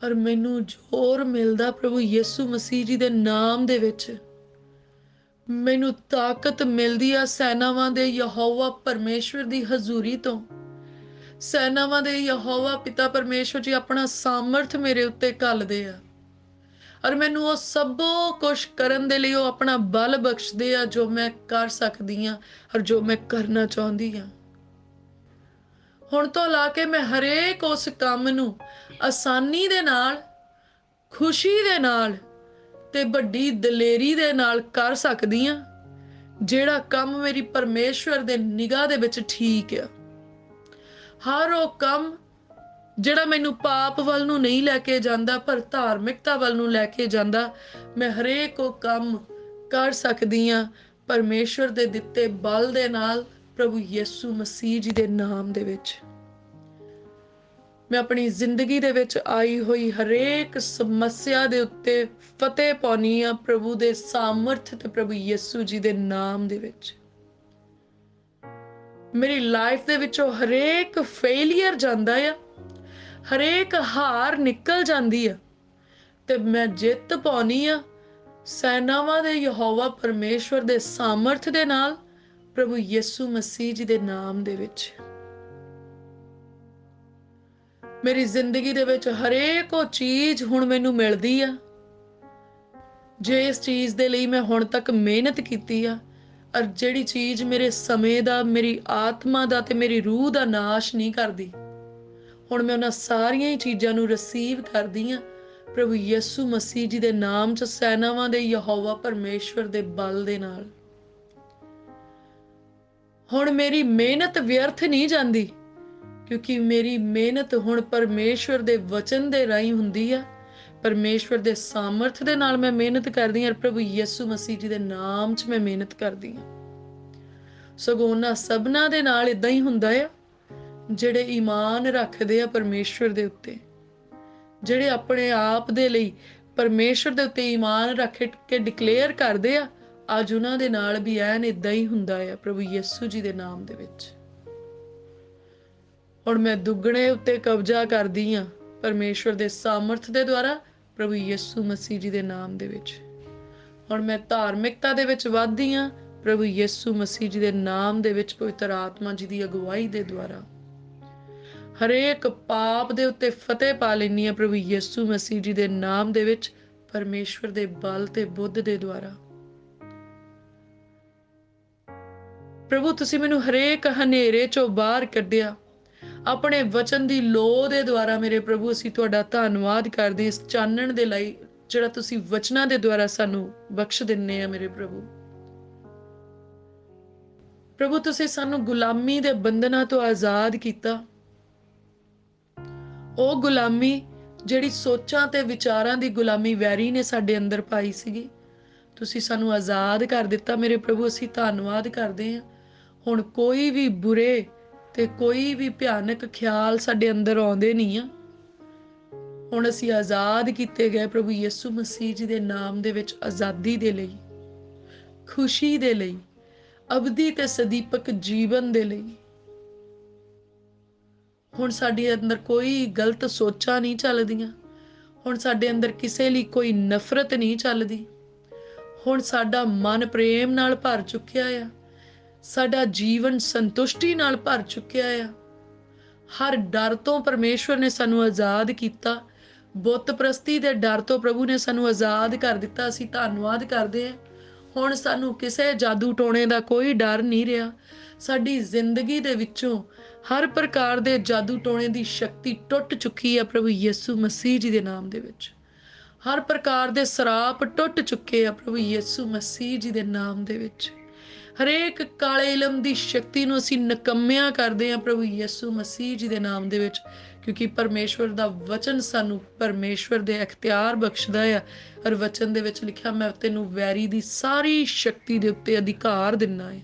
ਔਰ ਮੈਨੂੰ ਜ਼ੋਰ ਮਿਲਦਾ ਪ੍ਰਭੂ ਯਿਸੂ ਮਸੀਹ ਜੀ ਦੇ ਨਾਮ ਦੇ ਵਿੱਚ। ਮੈਨੂੰ ਤਾਕਤ ਮਿਲਦੀ ਆ ਸੈਨਾਵਾਂ ਦੇ ਯਹੋਵਾ ਪਰਮੇਸ਼ਵਰ ਦੀ ਹਜ਼ੂਰੀ ਤੋਂ। ਸੈਨਾਵਾਂ ਦੇ ਯਹੋਵਾ ਪਿਤਾ ਪਰਮੇਸ਼ਵਰ ਜੀ ਆਪਣਾ ਸਾਮਰਥ ਮੇਰੇ ਉੱਤੇ ਘੱਲਦੇ ਆ। ਔਰ ਮੈਨੂੰ ਉਹ ਸਭ ਕੁਝ ਕਰਨ ਦੇ ਲਈ ਉਹ ਆਪਣਾ ਬਲ ਬਖਸ਼ਦੇ ਆ ਜੋ ਮੈਂ ਕਰ ਸਕਦੀ ਆ ਔਰ ਜੋ ਮੈਂ ਕਰਨਾ ਚਾਹੁੰਦੀ ਆ। ਹੁਣ ਤੋਂ ਲਾ ਕੇ ਮੈਂ ਹਰੇਕ ਉਸ ਕੰਮ ਨੂੰ ਆਸਾਨੀ ਦੇ ਨਾਲ, ਖੁਸ਼ੀ ਦੇ ਨਾਲ ਤੇ ਵੱਡੀ ਦਲੇਰੀ ਦੇ ਨਾਲ ਕਰ ਸਕਦੀ ਆ, ਜਿਹੜਾ ਕੰਮ ਮੇਰੀ ਪਰਮੇਸ਼ਵਰ ਦੇ ਨਿਗਾਹ ਦੇ ਵਿੱਚ ਠੀਕ ਆ। ਹਰ ਉਹ ਕੰਮ ਜਿਹੜਾ ਮੈਨੂੰ ਪਾਪ ਵੱਲ ਨੂੰ ਨਹੀਂ ਲੈ ਕੇ ਜਾਂਦਾ ਪਰ ਧਾਰਮਿਕਤਾ ਵੱਲ ਨੂੰ ਲੈ ਕੇ ਜਾਂਦਾ, ਮੈਂ ਹਰੇਕ ਉਹ ਕੰਮ ਕਰ ਸਕਦੀ ਆ ਪਰਮੇਸ਼ਵਰ ਦੇ ਦਿੱਤੇ ਬਲ ਦੇ ਨਾਲ, ਪ੍ਰਭੂ ਯਿਸੂ ਮਸੀਹ ਜੀ ਦੇ ਨਾਮ ਦੇ ਵਿੱਚ। ਮੈਂ ਆਪਣੀ ਜ਼ਿੰਦਗੀ ਦੇ ਵਿੱਚ ਆਈ ਹੋਈ ਹਰੇਕ ਸਮੱਸਿਆ ਦੇ ਉੱਤੇ ਫਤਿਹ ਪਾਉਣੀ ਆ ਪ੍ਰਭੂ ਦੇ ਸਾਮਰਥ ਤੇ ਪ੍ਰਭੂ ਯਿਸੂ ਜੀ ਦੇ ਨਾਮ ਦੇ ਵਿੱਚ। ਮੇਰੀ ਲਾਈਫ ਦੇ ਵਿੱਚੋਂ ਹਰੇਕ ਫੇਲੀਅਰ ਜਾਂਦਾ ਆ, ਹਰੇਕ ਹਾਰ ਨਿਕਲ ਜਾਂਦੀ ਆ ਤੇ ਮੈਂ ਜਿੱਤ ਪਾਉਣੀ ਆ ਸੈਨਾਵਾਂ ਦੇ ਯਹੋਵਾ ਪਰਮੇਸ਼ਵਰ ਦੇ ਸਾਮਰਥ ਦੇ ਨਾਲ, ਪ੍ਰਭੂ ਯਿਸੂ ਮਸੀਹ ਜੀ ਦੇ ਨਾਮ ਦੇ ਵਿੱਚ। ਮੇਰੀ ਜ਼ਿੰਦਗੀ ਦੇ ਵਿੱਚ ਹਰੇਕ ਉਹ ਚੀਜ਼ ਹੁਣ ਮੈਨੂੰ ਮਿਲਦੀ ਆ ਜੇ ਇਸ ਚੀਜ਼ ਦੇ ਲਈ ਮੈਂ ਹੁਣ ਤੱਕ ਮਿਹਨਤ ਕੀਤੀ ਆ, ਔਰ ਜਿਹੜੀ ਚੀਜ਼ ਮੇਰੇ ਸਮੇਂ ਦਾ, ਮੇਰੀ ਆਤਮਾ ਦਾ ਤੇ ਮੇਰੀ ਰੂਹ ਦਾ ਨਾਸ਼ ਨਹੀਂ ਕਰਦੀ। ਹੁਣ ਮੈਂ ਉਹਨਾਂ ਸਾਰੀਆਂ ਹੀ ਚੀਜ਼ਾਂ ਨੂੰ ਰਿਸੀਵ ਕਰਦੀ ਹਾਂ ਪ੍ਰਭੂ ਯਿਸੂ ਮਸੀਹ ਜੀ ਦੇ ਨਾਮ 'ਚ, ਸੈਨਾਵਾਂ ਦੇ ਯਹੋਵਾ ਪਰਮੇਸ਼ਵਰ ਦੇ ਬਲ ਦੇ ਨਾਲ। ਹੁਣ ਮੇਰੀ ਮਿਹਨਤ ਵਿਅਰਥ ਨਹੀਂ ਜਾਂਦੀ, ਕਿਉਂਕਿ ਮੇਰੀ ਮਿਹਨਤ ਹੁਣ ਪਰਮੇਸ਼ਵਰ ਦੇ ਵਚਨ ਦੇ ਰਾਹੀਂ ਹੁੰਦੀ ਆ। ਪਰਮੇਸ਼ਵਰ ਦੇ ਸਾਮਰਥ ਦੇ ਨਾਲ ਮੈਂ ਮਿਹਨਤ ਕਰਦੀ ਹਾਂ। ਪ੍ਰਭੂ ਯਿਸੂ ਮਸੀਹ ਜੀ ਦੇ ਨਾਮ 'ਚ ਮੈਂ ਮਿਹਨਤ ਕਰਦੀ ਹਾਂ। ਸਗੋਂ ਉਹਨਾਂ ਸਭਨਾਂ ਦੇ ਨਾਲ ਇਦਾਂ ਹੀ ਹੁੰਦਾ ਆ ਜਿਹੜੇ ਈਮਾਨ ਰੱਖਦੇ ਆ ਪਰਮੇਸ਼ਵਰ ਦੇ ਉੱਤੇ, ਜਿਹੜੇ ਆਪਣੇ ਆਪ ਦੇ ਲਈ ਪਰਮੇਸ਼ਵਰ ਦੇ ਉੱਤੇ ਈਮਾਨ ਰੱਖ ਕੇ ਡਿਕਲੇਅਰ ਕਰਦੇ ਆ। ਅੱਜ ਉਹਨਾਂ ਦੇ ਨਾਲ ਵੀ ਐਨ ਇਦਾਂ ਹੀ ਹੁੰਦਾ ਆ ਪ੍ਰਭੂ ਯਿਸੂ ਜੀ ਦੇ ਨਾਮ ਦੇ ਵਿੱਚ। ਹੁਣ ਮੈਂ ਦੁੱਗਣੇ ਉੱਤੇ ਕਬਜ਼ਾ ਕਰਦੀ ਹਾਂ ਪਰਮੇਸ਼ਵਰ ਦੇ ਸਾਮਰਥ ਦੇ ਦੁਆਰਾ, ਪ੍ਰਭੂ ਯਿਸੂ ਮਸੀਹ ਜੀ ਦੇ ਨਾਮ ਦੇ ਵਿੱਚ। ਹੁਣ ਮੈਂ ਧਾਰਮਿਕਤਾ ਦੇ ਵਿੱਚ ਵੱਧਦੀ ਹਾਂ ਪ੍ਰਭੂ ਯਿਸੂ ਮਸੀਹ ਜੀ ਦੇ ਨਾਮ ਦੇ ਵਿੱਚ, ਪਵਿੱਤਰ ਆਤਮਾ ਜੀ ਦੀ ਅਗਵਾਈ ਦੇ ਦੁਆਰਾ। ਹਰੇਕ ਪਾਪ ਦੇ ਉੱਤੇ ਫਤਿਹ ਪਾ ਲੈਂਦੀ ਹਾਂ ਪ੍ਰਭੂ ਯਿਸੂ ਮਸੀਹ ਜੀ ਦੇ ਨਾਮ ਦੇ ਵਿੱਚ, ਪਰਮੇਸ਼ਵਰ ਦੇ ਬਲ ਤੇ ਬੁੱਧ ਦੇ ਦੁਆਰਾ। ਪ੍ਰਭੂ ਤੁਸੀਂ ਮੈਨੂੰ ਹਰੇਕ ਹਨੇਰੇ ਚੋਂ ਬਾਹਰ ਕੱਢਿਆ ਆਪਣੇ ਵਚਨ ਦੀ ਲੋਹ ਦੇ ਦੁਆਰਾ। ਮੇਰੇ ਪ੍ਰਭੂ ਅਸੀਂ ਤੁਹਾਡਾ ਧੰਨਵਾਦ ਕਰਦੇ ਇਸ ਚਾਨਣ ਦੇ ਲਈ ਜਿਹੜਾ ਤੁਸੀਂ ਵਚਨਾਂ ਦੇ ਦੁਆਰਾ ਸਾਨੂੰ ਬਖਸ਼ ਦਿੰਦੇ ਆ। ਮੇਰੇ ਪ੍ਰਭੂ, ਪ੍ਰਭੂ ਤੁਸੀਂ ਸਾਨੂੰ ਗੁਲਾਮੀ ਦੇ ਬੰਧਨਾਂ ਤੋਂ ਆਜ਼ਾਦ ਕੀਤਾ। ਉਹ ਗੁਲਾਮੀ ਜਿਹੜੀ ਸੋਚਾਂ ਤੇ ਵਿਚਾਰਾਂ ਦੀ ਗੁਲਾਮੀ ਵੈਰੀ ਨੇ ਸਾਡੇ ਅੰਦਰ ਪਾਈ ਸੀਗੀ, ਤੁਸੀਂ ਸਾਨੂੰ ਆਜ਼ਾਦ ਕਰ ਦਿੱਤਾ। ਮੇਰੇ ਪ੍ਰਭੂ ਅਸੀਂ ਧੰਨਵਾਦ ਕਰਦੇ ਹਾਂ। ਹੁਣ ਕੋਈ ਵੀ ਬੁਰੇ ਤੇ ਕੋਈ ਵੀ ਭਿਆਨਕ ਖਿਆਲ ਸਾਡੇ ਅੰਦਰ ਆਉਂਦੇ ਨਹੀਂ ਆ। ਹੁਣ ਅਸੀਂ ਆਜ਼ਾਦ ਕੀਤੇ ਗਏ ਪ੍ਰਭੂ ਯਿਸੂ ਮਸੀਹ ਜੀ ਦੇ ਨਾਮ ਦੇ ਵਿੱਚ, ਆਜ਼ਾਦੀ ਦੇ ਲਈ, ਖੁਸ਼ੀ ਦੇ ਲਈ, ਅਬਦੀ ਤੇ ਸਦੀਪਕ ਜੀਵਨ ਦੇ ਲਈ। ਹੁਣ ਸਾਡੇ ਅੰਦਰ ਕੋਈ ਗਲਤ ਸੋਚਾਂ ਨਹੀਂ ਚੱਲਦੀਆਂ। ਹੁਣ ਸਾਡੇ ਅੰਦਰ ਕਿਸੇ ਲਈ ਕੋਈ ਨਫ਼ਰਤ ਨਹੀਂ ਚੱਲਦੀ। ਹੁਣ ਸਾਡਾ ਮਨ ਪ੍ਰੇਮ ਨਾਲ ਭਰ ਚੁੱਕਿਆ ਆ। ਸਾਡਾ ਜੀਵਨ ਸੰਤੁਸ਼ਟੀ ਨਾਲ ਭਰ ਚੁੱਕਿਆ ਆ। ਹਰ ਡਰ ਤੋਂ ਪਰਮੇਸ਼ਵਰ ਨੇ ਸਾਨੂੰ ਆਜ਼ਾਦ ਕੀਤਾ। ਬੁੱਤ ਪ੍ਰਸਤੀ ਦੇ ਡਰ ਤੋਂ ਪ੍ਰਭੂ ਨੇ ਸਾਨੂੰ ਆਜ਼ਾਦ ਕਰ ਦਿੱਤਾ। ਅਸੀਂ ਧੰਨਵਾਦ ਕਰਦੇ ਹਾਂ। ਹੁਣ ਸਾਨੂੰ ਕਿਸੇ ਜਾਦੂ ਟੋਣੇ ਦਾ ਕੋਈ ਡਰ ਨਹੀਂ ਰਿਹਾ। ਸਾਡੀ ਜ਼ਿੰਦਗੀ ਦੇ ਵਿੱਚੋਂ ਹਰ ਪ੍ਰਕਾਰ ਦੇ ਜਾਦੂ ਟੋਣੇ ਦੀ ਸ਼ਕਤੀ ਟੁੱਟ ਚੁੱਕੀ ਹੈ ਪ੍ਰਭੂ ਯਿਸੂ ਮਸੀਹ ਜੀ ਦੇ ਨਾਮ ਦੇ ਵਿੱਚ। ਹਰ ਪ੍ਰਕਾਰ ਦੇ ਸਰਾਪ ਟੁੱਟ ਚੁੱਕੇ ਆ ਪ੍ਰਭੂ ਯਿਸੂ ਮਸੀਹ ਜੀ ਦੇ ਨਾਮ ਦੇ ਵਿੱਚ। ਹਰੇਕ ਕਾਲੇ ਇਲਮ ਦੀ ਸ਼ਕਤੀ ਨੂੰ ਅਸੀਂ ਨਿਕੰਮਿਆਂ ਕਰਦੇ ਹਾਂ ਪ੍ਰਭੂ ਯਿਸੂ ਮਸੀਹ ਜੀ ਦੇ ਨਾਮ ਦੇ ਵਿੱਚ, ਕਿਉਂਕਿ ਪਰਮੇਸ਼ਵਰ ਦਾ ਵਚਨ ਸਾਨੂੰ ਪਰਮੇਸ਼ਵਰ ਦੇ ਅਖਤਿਆਰ ਬਖਸ਼ਦਾ ਆ। ਔਰ ਵਚਨ ਦੇ ਵਿੱਚ ਲਿਖਿਆ, ਮੈਂ ਤੈਨੂੰ ਵੈਰੀ ਦੀ ਸਾਰੀ ਸ਼ਕਤੀ ਦੇ ਉੱਤੇ ਅਧਿਕਾਰ ਦਿੰਨਾ ਹੈ,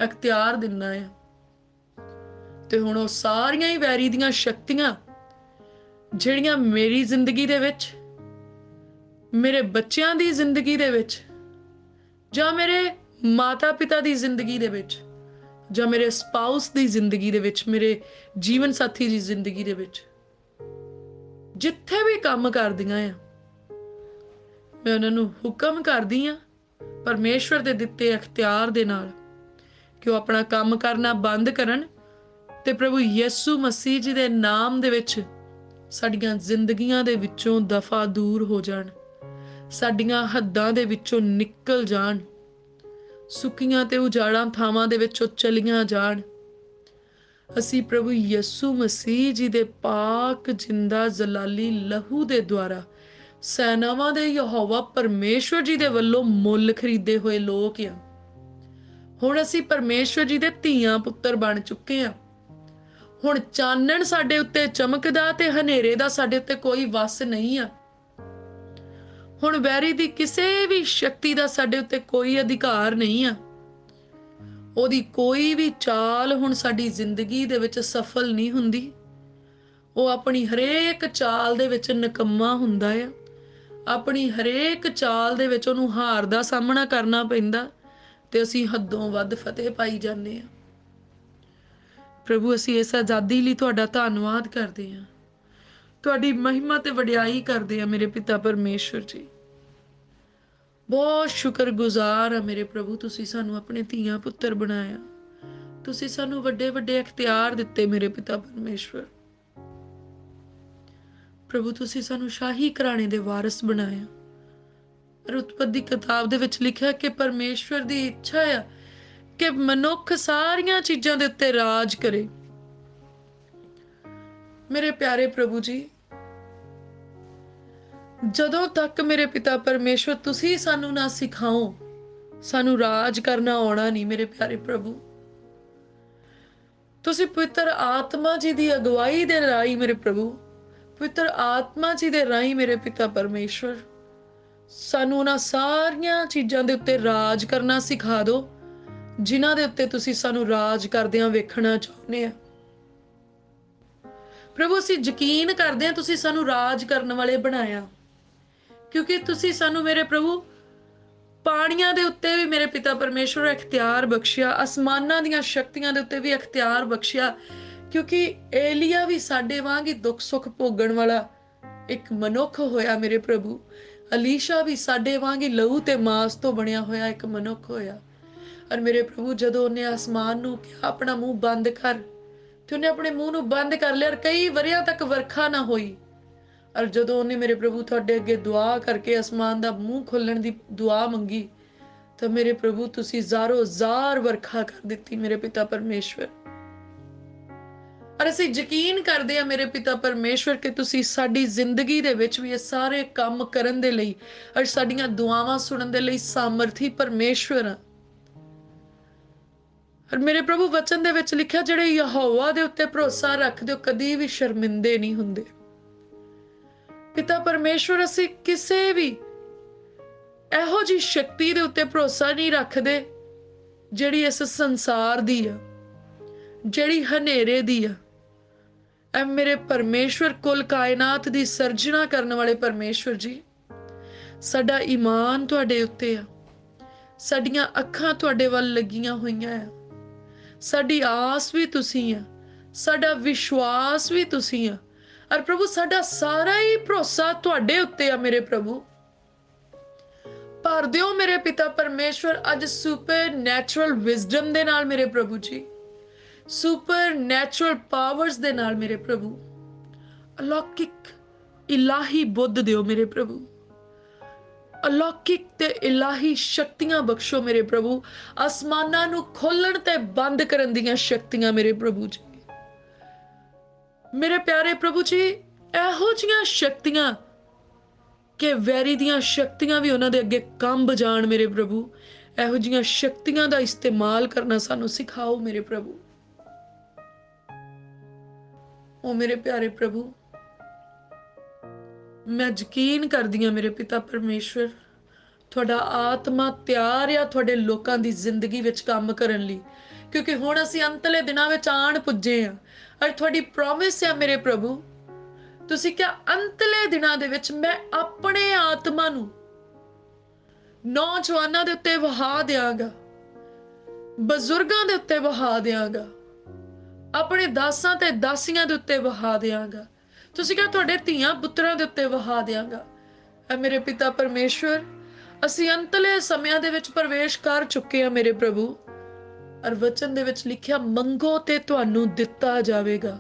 ਅਖਤਿਆਰ ਦਿੰਨਾ ਹੈ। ਤੇ ਹੁਣ ਉਹ ਸਾਰੀਆਂ ਹੀ ਵੈਰੀ ਦੀਆਂ ਸ਼ਕਤੀਆਂ ਜਿਹੜੀਆਂ ਮੇਰੀ ਜ਼ਿੰਦਗੀ ਦੇ ਵਿੱਚ, ਮੇਰੇ ਬੱਚਿਆਂ ਦੀ ਜ਼ਿੰਦਗੀ ਦੇ ਵਿੱਚ, ਜਾਂ ਮੇਰੇ ਮਾਤਾ ਪਿਤਾ ਦੀ ਜ਼ਿੰਦਗੀ ਦੇ ਵਿੱਚ, ਜਾਂ ਮੇਰੇ ਸਪਾਊਸ ਦੀ ਜ਼ਿੰਦਗੀ ਦੇ ਵਿੱਚ, ਮੇਰੇ ਜੀਵਨ ਸਾਥੀ ਦੀ ਜ਼ਿੰਦਗੀ ਦੇ ਵਿੱਚ, ਜਿੱਥੇ ਵੀ ਕੰਮ ਕਰਦੀਆਂ ਆ, ਮੈਂ ਉਹਨਾਂ ਨੂੰ ਹੁਕਮ ਕਰਦੀ ਆ ਪਰਮੇਸ਼ਵਰ ਦੇ ਦਿੱਤੇ ਅਖਤਿਆਰ ਦੇ ਨਾਲ ਕਿ ਉਹ ਆਪਣਾ ਕੰਮ ਕਰਨਾ ਬੰਦ ਕਰਨ ਤੇ ਪ੍ਰਭੂ ਯਿਸੂ ਮਸੀਹ ਜੀ ਦੇ ਨਾਮ ਦੇ ਵਿੱਚ ਸਾਡੀਆਂ ਜ਼ਿੰਦਗੀਆਂ ਦੇ ਵਿੱਚੋਂ ਦਫਾ ਦੂਰ ਹੋ ਜਾਣ, ਸਾਡੀਆਂ ਹੱਦਾਂ ਦੇ ਵਿੱਚੋਂ ਨਿਕਲ ਜਾਣ, ਸੁੱਕੀਆਂ ਤੇ ਉਜਾੜਾਂ ਥਾਵਾਂ ਦੇ ਵਿੱਚੋਂ ਚਲੀਆਂ ਜਾਣ। ਅਸੀਂ ਪ੍ਰਭੂ ਯਿਸੂ ਮਸੀਹ ਜੀ ਦੇ ਪਾਕ ਜਿੰਦਾ ਜਲਾਲੀ ਲਹੂ ਦੇ ਦੁਆਰਾ ਸੈਨਾਵਾਂ ਦੇ ਯਹੋਵਾ ਪਰਮੇਸ਼ਵਰ ਜੀ ਦੇ ਵੱਲੋਂ ਮੁੱਲ ਖਰੀਦੇ ਹੋਏ ਲੋਕ ਆ। ਹੁਣ ਅਸੀਂ ਪਰਮੇਸ਼ਵਰ ਜੀ ਦੇ ਧੀਆਂ ਪੁੱਤਰ ਬਣ ਚੁੱਕੇ ਆ। ਹੁਣ ਚਾਨਣ ਸਾਡੇ ਉੱਤੇ ਚਮਕਦਾ ਤੇ ਹਨੇਰੇ ਦਾ ਸਾਡੇ ਉੱਤੇ ਕੋਈ ਵੱਸ ਨਹੀਂ ਆ। ਹੁਣ ਵੈਰੀ ਦੀ ਕਿਸੇ ਵੀ ਸ਼ਕਤੀ ਦਾ ਸਾਡੇ ਉੱਤੇ ਕੋਈ ਅਧਿਕਾਰ ਨਹੀਂ ਆ। ਉਹਦੀ ਕੋਈ ਵੀ ਚਾਲ ਹੁਣ ਸਾਡੀ ਜ਼ਿੰਦਗੀ ਦੇ ਵਿੱਚ ਸਫਲ ਨਹੀਂ ਹੁੰਦੀ। ਉਹ ਆਪਣੀ ਹਰੇਕ ਚਾਲ ਦੇ ਵਿੱਚ ਨਿਕੰਮਾ ਹੁੰਦਾ ਆ। ਆਪਣੀ ਹਰੇਕ ਚਾਲ ਦੇ ਵਿੱਚ ਉਹਨੂੰ ਹਾਰ ਦਾ ਸਾਹਮਣਾ ਕਰਨਾ ਪੈਂਦਾ ਤੇ ਅਸੀਂ ਹੱਦੋਂ ਵੱਧ ਫਤਿਹ ਪਾਈ ਜਾਂਦੇ ਆ। ਪ੍ਰਭੂ ਅਸੀਂ ਇਸ ਆਜ਼ਾਦੀ ਲਈ ਤੁਹਾਡਾ ਧੰਨਵਾਦ ਕਰਦੇ ਹਾਂ, ਤੁਹਾਡੀ ਮਹਿਮਾ ਤੇ ਵਡਿਆਈ ਕਰਦੇ ਹਾਂ ਮੇਰੇ ਪਿਤਾ ਪਰਮੇਸ਼ਵਰ ਜੀ। ਬਹੁਤ ਸ਼ੁਕਰਗੁਜ਼ਾਰ ਆ ਮੇਰੇ ਪ੍ਰਭੂ, ਤੁਸੀਂ ਸਾਨੂੰ ਆਪਣੇ ਧੀਆਂ ਪੁੱਤਰ ਬਣਾਇਆ, ਤੁਸੀਂ ਸਾਨੂੰ ਵੱਡੇ ਵੱਡੇ ਅਖਤਿਆਰ ਦਿੱਤੇ ਮੇਰੇ ਪਿਤਾ ਪਰਮੇਸ਼ਵਰ। ਪ੍ਰਭੂ ਤੁਸੀਂ ਸਾਨੂੰ ਸ਼ਾਹੀ ਘਰਾਣੇ ਦੇ ਵਾਰਿਸ ਬਣਾਇਆ। ਰੁਤਪਤ ਦੀ ਕਿਤਾਬ ਦੇ ਵਿੱਚ ਲਿਖਿਆ ਕਿ ਪਰਮੇਸ਼ਵਰ ਦੀ ਇੱਛਾ ਆ ਕਿ ਮਨੁੱਖ ਸਾਰੀਆਂ ਚੀਜ਼ਾਂ ਦੇ ਉੱਤੇ ਰਾਜ ਕਰੇ। मेरे प्यारे प्रभु जी, ਜਦੋਂ ਤੱਕ ਮੇਰੇ ਪਿਤਾ ਪਰਮੇਸ਼ਵਰ ਤੁਸੀਂ ਸਾਨੂੰ ਨਾ ਸਿਖਾਓ, ਸਾਨੂੰ ਰਾਜ ਕਰਨਾ ਆਉਣਾ ਨਹੀਂ। ਮੇਰੇ ਪਿਆਰੇ ਪ੍ਰਭੂ, ਤੁਸੀਂ ਪਵਿੱਤਰ ਆਤਮਾ ਜੀ ਦੀ ਅਗਵਾਈ ਦੇ ਰਾਹੀਂ ਮੇਰੇ ਪ੍ਰਭੂ, ਪਵਿੱਤਰ ਆਤਮਾ ਜੀ ਦੇ ਰਾਹੀਂ ਮੇਰੇ ਪਿਤਾ ਪਰਮੇਸ਼ਵਰ ਸਾਨੂੰ ਉਹਨਾਂ ਸਾਰੀਆਂ ਚੀਜ਼ਾਂ ਦੇ ਉੱਤੇ ਰਾਜ ਕਰਨਾ ਸਿਖਾ ਦਿਓ ਜਿਨ੍ਹਾਂ ਦੇ ਉੱਤੇ ਤੁਸੀਂ ਸਾਨੂੰ ਰਾਜ ਕਰਦਿਆਂ ਵੇਖਣਾ ਚਾਹੁੰਦੇ ਆ। ਪ੍ਰਭੂ, ਅਸੀਂ ਯਕੀਨ ਕਰਦੇ ਹਾਂ ਤੁਸੀਂ ਸਾਨੂੰ ਰਾਜ ਕਰਨ ਵਾਲੇ ਬਣਾਇਆ, ਕਿਉਂਕਿ ਤੁਸੀਂ ਸਾਨੂੰ ਮੇਰੇ ਪ੍ਰਭੂ ਪਾਣੀਆਂ ਦੇ ਉੱਤੇ ਵੀ ਮੇਰੇ ਪਿਤਾ ਪਰਮੇਸ਼ਵਰ ਇਖਤਿਆਰ ਬਖਸ਼ਿਆ, ਅਸਮਾਨਾਂ ਦੀਆਂ ਸ਼ਕਤੀਆਂ ਦੇ ਉੱਤੇ ਵੀ ਇਖਤਿਆਰ ਬਖਸ਼ਿਆ, ਕਿਉਂਕਿ ਏਲੀਆ ਵੀ ਸਾਡੇ ਵਾਂਗ ਹੀ ਦੁੱਖ ਸੁੱਖ ਭੋਗਣ ਵਾਲਾ ਇੱਕ ਮਨੁੱਖ ਹੋਇਆ ਮੇਰੇ ਪ੍ਰਭੂ। ਅਲੀਸ਼ਾ ਵੀ ਸਾਡੇ ਵਾਂਗ ਹੀ ਲਹੂ ਤੇ ਮਾਸ ਤੋਂ ਬਣਿਆ ਹੋਇਆ ਇੱਕ ਮਨੁੱਖ ਹੋਇਆ। ਔਰ ਮੇਰੇ ਪ੍ਰਭੂ, ਜਦੋਂ ਉਹਨੇ ਆਸਮਾਨ ਨੂੰ ਕਿਹਾ ਆਪਣਾ ਮੂੰਹ ਬੰਦ ਕਰ, ਤੇ ਉਹਨੇ ਆਪਣੇ ਮੂੰਹ ਨੂੰ ਬੰਦ ਕਰ ਲਿਆ। ਕਈ ਵਰਿਆਂ ਤੱਕ ਵਰਖਾ ਨਾ ਹੋਈ। ਔਰ ਜਦੋਂ ਉਹਨੇ ਮੇਰੇ ਪ੍ਰਭੂ ਤੁਹਾਡੇ ਅੱਗੇ ਦੁਆ ਕਰਕੇ ਅਸਮਾਨ ਦਾ ਮੂੰਹ ਖੋਲਣ ਦੀ ਦੁਆ ਮੰਗੀ, ਤਾਂ ਮੇਰੇ ਪ੍ਰਭੂ ਤੁਸੀਂ ਜ਼ਾਰੋ ਜ਼ਾਰ ਵਰਖਾ ਕਰ ਦਿੱਤੀ ਮੇਰੇ ਪਿਤਾ ਪਰਮੇਸ਼ਵਰ। ਔਰ ਅਸੀਂ ਯਕੀਨ ਕਰਦੇ ਹਾਂ ਮੇਰੇ ਪਿਤਾ ਪਰਮੇਸ਼ਵਰ ਕਿ ਤੁਸੀਂ ਸਾਡੀ ਜ਼ਿੰਦਗੀ ਦੇ ਵਿੱਚ ਵੀ ਇਹ ਸਾਰੇ ਕੰਮ ਕਰਨ ਦੇ ਲਈ ਔਰ ਸਾਡੀਆਂ ਦੁਆਵਾਂ ਸੁਣਨ ਦੇ ਲਈ ਸਾਮਰਥੀ ਪਰਮੇਸ਼ਵਰ ਆ। ਔਰ ਮੇਰੇ ਪ੍ਰਭੂ, ਵਚਨ ਦੇ ਵਿੱਚ ਲਿਖਿਆ, ਜਿਹੜੇ ਯਹੋਵਾ ਦੇ ਉੱਤੇ ਭਰੋਸਾ ਰੱਖਦੇ ਹੋ ਕਦੀ ਵੀ ਸ਼ਰਮਿੰਦੇ ਨਹੀਂ ਹੁੰਦੇ। ਪਿਤਾ ਪਰਮੇਸ਼ਵਰ, ਅਸੀਂ ਕਿਸੇ ਵੀ ਇਹੋ ਜਿਹੀ ਸ਼ਕਤੀ ਦੇ ਉੱਤੇ ਭਰੋਸਾ ਨਹੀਂ ਰੱਖਦੇ ਜਿਹੜੀ ਇਸ ਸੰਸਾਰ ਦੀ ਆ, ਜਿਹੜੀ ਹਨੇਰੇ ਦੀ ਆ। ਐ ਮੇਰੇ ਪਰਮੇਸ਼ਵਰ, ਕੁੱਲ ਕਾਇਨਾਤ ਦੀ ਸਰਜਣਾ ਕਰਨ ਵਾਲੇ ਪਰਮੇਸ਼ਵਰ ਜੀ, ਸਾਡਾ ਈਮਾਨ ਤੁਹਾਡੇ ਉੱਤੇ ਆ, ਸਾਡੀਆਂ ਅੱਖਾਂ ਤੁਹਾਡੇ ਵੱਲ ਲੱਗੀਆਂ ਹੋਈਆਂ ਆ, ਸਾਡੀ ਆਸ ਵੀ ਤੁਸੀਂ ਆ, ਸਾਡਾ ਵਿਸ਼ਵਾਸ ਵੀ ਤੁਸੀਂ ਆ। ਔਰ ਪ੍ਰਭੂ, ਸਾਡਾ ਸਾਰਾ ਹੀ ਭਰੋਸਾ ਤੁਹਾਡੇ ਉੱਤੇ ਆ ਮੇਰੇ ਪ੍ਰਭੂ। ਭਰ ਦਿਓ ਮੇਰੇ ਪਿਤਾ ਪਰਮੇਸ਼ਵਰ ਅੱਜ ਸੁਪਰ ਨੈਚੁਰਲ ਵਿਜ਼ਡਮ ਦੇ ਨਾਲ ਮੇਰੇ ਪ੍ਰਭੂ ਜੀ, ਸੁਪਰ ਨੈਚੁਰਲ ਪਾਵਰਸ ਦੇ ਨਾਲ ਮੇਰੇ ਪ੍ਰਭੂ। ਅਲੌਕਿਕ ਇਲਾਹੀ ਬੁੱਧ ਦਿਓ ਮੇਰੇ ਪ੍ਰਭੂ, ਅਲੌਕਿਕ ਤੇ ਇਲਾਹੀ ਸ਼ਕਤੀਆਂ ਬਖਸ਼ੋ ਮੇਰੇ ਪ੍ਰਭੂ, ਅਸਮਾਨਾਂ ਨੂੰ ਖੋਲਣ ਤੇ ਬੰਦ ਕਰਨ ਦੀਆਂ ਸ਼ਕਤੀਆਂ ਮੇਰੇ ਪ੍ਰਭੂ ਜੀ। ਮੇਰੇ ਪਿਆਰੇ ਪ੍ਰਭੂ ਜੀ, ਇਹੋ ਜਿਹੀਆਂ ਸ਼ਕਤੀਆਂ ਕਿ ਵੈਰੀ ਦੀਆਂ ਸ਼ਕਤੀਆਂ ਵੀ ਉਹਨਾਂ ਦੇ ਅੱਗੇ ਕੰਬ ਜਾਣ ਮੇਰੇ ਪ੍ਰਭੂ, ਇਹੋ ਜਿਹੀਆਂ ਸ਼ਕਤੀਆਂ ਦਾ ਇਸਤੇਮਾਲ ਕਰਨਾ ਸਾਨੂੰ ਸਿਖਾਓ ਮੇਰੇ ਪ੍ਰਭੂ। ਉਹ ਮੇਰੇ ਪਿਆਰੇ ਪ੍ਰਭੂ, ਮੈਂ ਯਕੀਨ ਕਰਦੀ ਹਾਂ ਮੇਰੇ ਪਿਤਾ ਪਰਮੇਸ਼ਵਰ, ਤੁਹਾਡਾ ਆਤਮਾ ਤਿਆਰ ਆ ਤੁਹਾਡੇ ਲੋਕਾਂ ਦੀ ਜ਼ਿੰਦਗੀ ਵਿੱਚ ਕੰਮ ਕਰਨ ਲਈ, ਕਿਉਂਕਿ ਹੁਣ ਅਸੀਂ ਅੰਤਲੇ ਦਿਨਾਂ ਵਿੱਚ ਆਣ ਪੁੱਜੇ ਆ। ਔਰ ਤੁਹਾਡੀ ਪ੍ਰੋਮਿਸ ਆ ਮੇਰੇ ਪ੍ਰਭੂ, ਤੁਸੀਂ ਕਿਹਾ ਅੰਤਲੇ ਦਿਨਾਂ ਦੇ ਵਿੱਚ ਮੈਂ ਆਪਣੇ ਆਤਮਾ ਨੂੰ ਨੌਜਵਾਨਾਂ ਦੇ ਉੱਤੇ ਵਹਾ ਦਿਆਂਗਾ, ਬਜ਼ੁਰਗਾਂ ਦੇ ਉੱਤੇ ਵਹਾ ਦਿਆਂਗਾ, ਆਪਣੇ ਦਾਸਾਂ ਤੇ ਦਾਸੀਆਂ ਦੇ ਉੱਤੇ ਵਹਾ ਦਿਆਂਗਾ। ਤੁਸੀਂ ਕਿਹਾ ਤੁਹਾਡੇ ਧੀਆਂ ਪੁੱਤਰਾਂ ਦੇ ਉੱਤੇ ਵਹਾ ਦਿਆਂਗਾ। ਐ ਮੇਰੇ ਪਿਤਾ ਪਰਮੇਸ਼ਵਰ, ਅਸੀਂ ਅੰਤਲੇ ਸਮਿਆਂ ਦੇ ਵਿੱਚ ਪ੍ਰਵੇਸ਼ ਕਰ ਚੁੱਕੇ ਹਾਂ ਮੇਰੇ ਪ੍ਰਭੂ। ਔਰ ਵਚਨ ਦੇ ਵਿੱਚ ਲਿਖਿਆ, ਮੰਗੋ ਤੇ ਤੁਹਾਨੂੰ ਦਿੱਤਾ ਜਾਵੇਗਾ।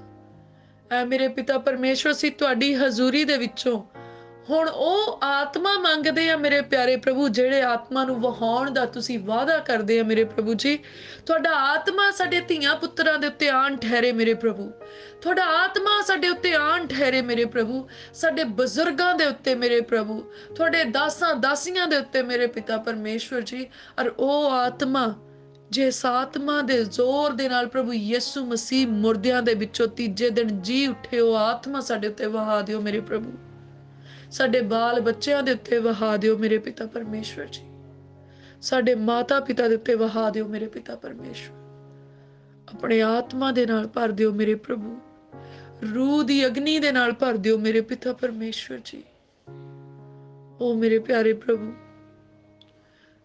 ਐ ਮੇਰੇ ਪਿਤਾ ਪਰਮੇਸ਼ਵਰ, ਅਸੀਂ ਤੁਹਾਡੀ ਹਜ਼ੂਰੀ ਦੇ ਵਿੱਚੋਂ ਹੁਣ ਉਹ ਆਤਮਾ ਮੰਗਦੇ ਆ ਮੇਰੇ ਪਿਆਰੇ ਪ੍ਰਭੂ, ਜਿਹੜੇ ਆਤਮਾ ਨੂੰ ਵਹਾਉਣ ਦਾ ਤੁਸੀਂ ਵਾਅਦਾ ਕਰਦੇ ਆ ਮੇਰੇ ਪ੍ਰਭੂ ਜੀ। ਤੁਹਾਡਾ ਆਤਮਾ ਸਾਡੇ ਧੀਆਂ ਪੁੱਤਰਾਂ ਦੇ ਉੱਤੇ ਆਣ ਠਹਿਰੇ ਮੇਰੇ ਪ੍ਰਭੂ, ਤੁਹਾਡਾ ਆਤਮਾ ਸਾਡੇ ਉੱਤੇ ਆਣ ਠਹਿਰੇ ਮੇਰੇ ਪ੍ਰਭੂ, ਸਾਡੇ ਬਜ਼ੁਰਗਾਂ ਦੇ ਉੱਤੇ ਮੇਰੇ ਪ੍ਰਭੂ, ਤੁਹਾਡੇ ਦਾਸਾਂ ਦਾਸੀਆਂ ਦੇ ਉੱਤੇ ਮੇਰੇ ਪਿਤਾ ਪਰਮੇਸ਼ਵਰ ਜੀ। ਔਰ ਉਹ ਆਤਮਾ ਜਿਸ ਆਤਮਾ ਦੇ ਜ਼ੋਰ ਦੇ ਨਾਲ ਪ੍ਰਭੂ ਯਿਸੂ ਮਸੀਹ ਮੁਰਦਿਆਂ ਦੇ ਵਿੱਚੋਂ ਤੀਜੇ ਦਿਨ ਜੀ ਉੱਠੇ, ਉਹ ਆਤਮਾ ਸਾਡੇ ਉੱਤੇ ਵਹਾ ਦਿਓ ਮੇਰੇ ਪ੍ਰਭੂ, ਸਾਡੇ ਬਾਲ ਬੱਚਿਆਂ ਦੇ ਉੱਤੇ ਵਹਾ ਦਿਓ ਮੇਰੇ ਪਿਤਾ ਪਰਮੇਸ਼ਵਰ ਜੀ, ਸਾਡੇ ਮਾਤਾ ਪਿਤਾ ਦੇ ਉੱਤੇ ਵਹਾ ਦਿਓ ਮੇਰੇ ਪਿਤਾ ਪਰਮੇਸ਼ਵਰ। ਆਪਣੇ ਆਤਮਾ ਦੇ ਨਾਲ ਭਰ ਦਿਓ ਮੇਰੇ ਪ੍ਰਭੂ, ਰੂਹ ਦੀ ਅਗਨੀ ਦੇ ਨਾਲ ਭਰ ਦਿਓ ਮੇਰੇ ਪਿਤਾ ਪਰਮੇਸ਼ਵਰ ਜੀ। ਓ ਮੇਰੇ ਪਿਆਰੇ ਪ੍ਰਭੂ,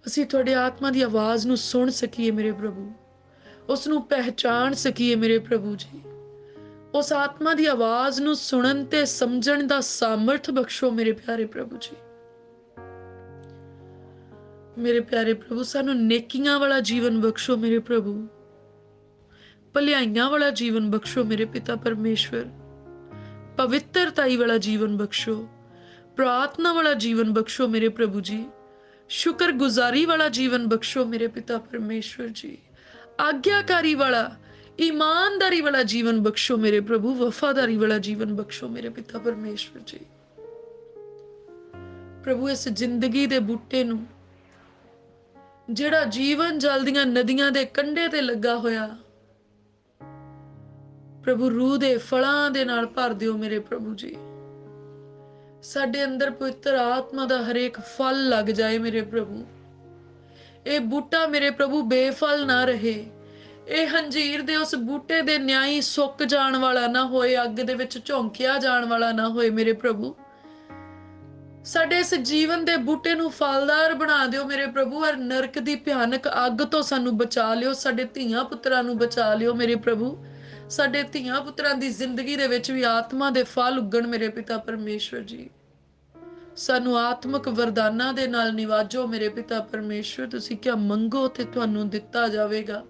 ਅਸੀਂ ਤੁਹਾਡੇ ਆਤਮਾ ਦੀ ਆਵਾਜ਼ ਨੂੰ ਸੁਣ ਸਕੀਏ ਮੇਰੇ ਪ੍ਰਭੂ, ਉਸ ਨੂੰ ਪਹਿਚਾਣ ਸਕੀਏ ਮੇਰੇ ਪ੍ਰਭੂ ਜੀ। ਉਸ ਆਤਮਾ ਦੀ ਆਵਾਜ਼ ਨੂੰ ਸੁਣਨ ਤੇ ਸਮਝਣ ਦਾ ਸਾਮਰਥ ਬਖਸ਼ੋ ਮੇਰੇ ਪਿਆਰੇ ਪ੍ਰਭੂ ਜੀ। ਮੇਰੇ ਪਿਆਰੇ ਪ੍ਰਭੂ, ਸਾਨੂੰ ਨੇਕੀਆਂ ਵਾਲਾ ਜੀਵਨ ਬਖਸ਼ੋ ਮੇਰੇ ਪ੍ਰਭੂ, ਭਲਾਈਆਂ ਵਾਲਾ ਜੀਵਨ ਬਖਸ਼ੋ ਮੇਰੇ ਪਿਤਾ ਪਰਮੇਸ਼ਵਰ, ਪਵਿੱਤਰਤਾਈ ਵਾਲਾ ਜੀਵਨ ਬਖਸ਼ੋ, ਪ੍ਰਾਰਥਨਾ ਵਾਲਾ ਜੀਵਨ ਬਖਸ਼ੋ ਮੇਰੇ ਪ੍ਰਭੂ ਜੀ, ਸ਼ੁਕਰਗੁਜ਼ਾਰੀ ਵਾਲਾ ਜੀਵਨ ਬਖਸ਼ੋ ਮੇਰੇ ਪਿਤਾ ਪਰਮੇਸ਼ਵਰ ਜੀ, ਆਗਿਆਕਾਰੀ ਵਾਲਾ ईमानदारी वाला जीवन बख्शो मेरे प्रभु, वफादारी वाला जीवन बख्शो मेरे पिता परमेश्वर जी। प्रभु इस जिंदगी दे बूटे नूं ਜਿਹੜਾ ਜੀਵਨ ਜਲ ਦੀਆਂ ਨਦੀਆਂ ਦੇ ਕੰਢੇ ਤੇ ਲੱਗਾ ਹੋਇਆ, ਪ੍ਰਭੂ ਰੂਹ ਦੇ ਫਲਾਂ ਦੇ ਨਾਲ ਭਰ ਦਿਓ ਮੇਰੇ ਪ੍ਰਭੂ ਜੀ। ਸਾਡੇ ਅੰਦਰ ਪਵਿੱਤਰ ਆਤਮਾ ਦਾ ਹਰੇਕ ਫਲ ਲੱਗ ਜਾਏ ਮੇਰੇ ਪ੍ਰਭੂ। ਇਹ ਬੂਟਾ ਮੇਰੇ ਪ੍ਰਭੂ ਬੇਫਲ ਨਾ ਰਹੇ। ਇਹ ਹੰਜੀਰ ਦੇ ਉਸ ਬੂਟੇ ਦੇ ਨਿਆਈ ਸੁੱਕ ਜਾਣ ਵਾਲਾ ਨਾ ਹੋਏ, ਅੱਗ ਦੇ ਵਿੱਚ ਝੋਂਕਿਆ ਜਾਣ ਵਾਲਾ ਨਾ ਹੋਏ ਮੇਰੇ ਪ੍ਰਭੂ। ਸਾਡੇ ਇਸ ਜੀਵਨ ਦੇ ਬੂਟੇ ਨੂੰ ਫਲਦਾਰ ਬਣਾ ਦਿਓ ਮੇਰੇ ਪ੍ਰਭੂ, ਔਰ ਨਰਕ ਦੀ ਭਿਆਨਕ ਅੱਗ ਤੋਂ ਸਾਨੂੰ ਬਚਾ ਲਿਓ। ਸਾਡੇ ਧੀਆਂ ਪੁੱਤਰਾਂ ਨੂੰ ਬਚਾ ਲਿਓ ਮੇਰੇ ਪ੍ਰਭੂ। ਸਾਡੇ ਧੀਆਂ ਪੁੱਤਰਾਂ ਦੀ ਜ਼ਿੰਦਗੀ ਦੇ ਵਿੱਚ ਵੀ ਆਤਮਾ ਦੇ ਫਲ ਉੱਗਣ ਮੇਰੇ ਪਿਤਾ ਪਰਮੇਸ਼ਵਰ ਜੀ। ਸਾਨੂੰ ਆਤਮਿਕ ਵਰਦਾਨਾਂ ਦੇ ਨਾਲ ਨਿਵਾਜੋ ਮੇਰੇ ਪਿਤਾ ਪਰਮੇਸ਼ਵਰ। ਤੁਸੀਂ ਕਿਹਾ ਮੰਗੋ ਤੇ ਤੁਹਾਨੂੰ ਦਿੱਤਾ ਜਾਵੇਗਾ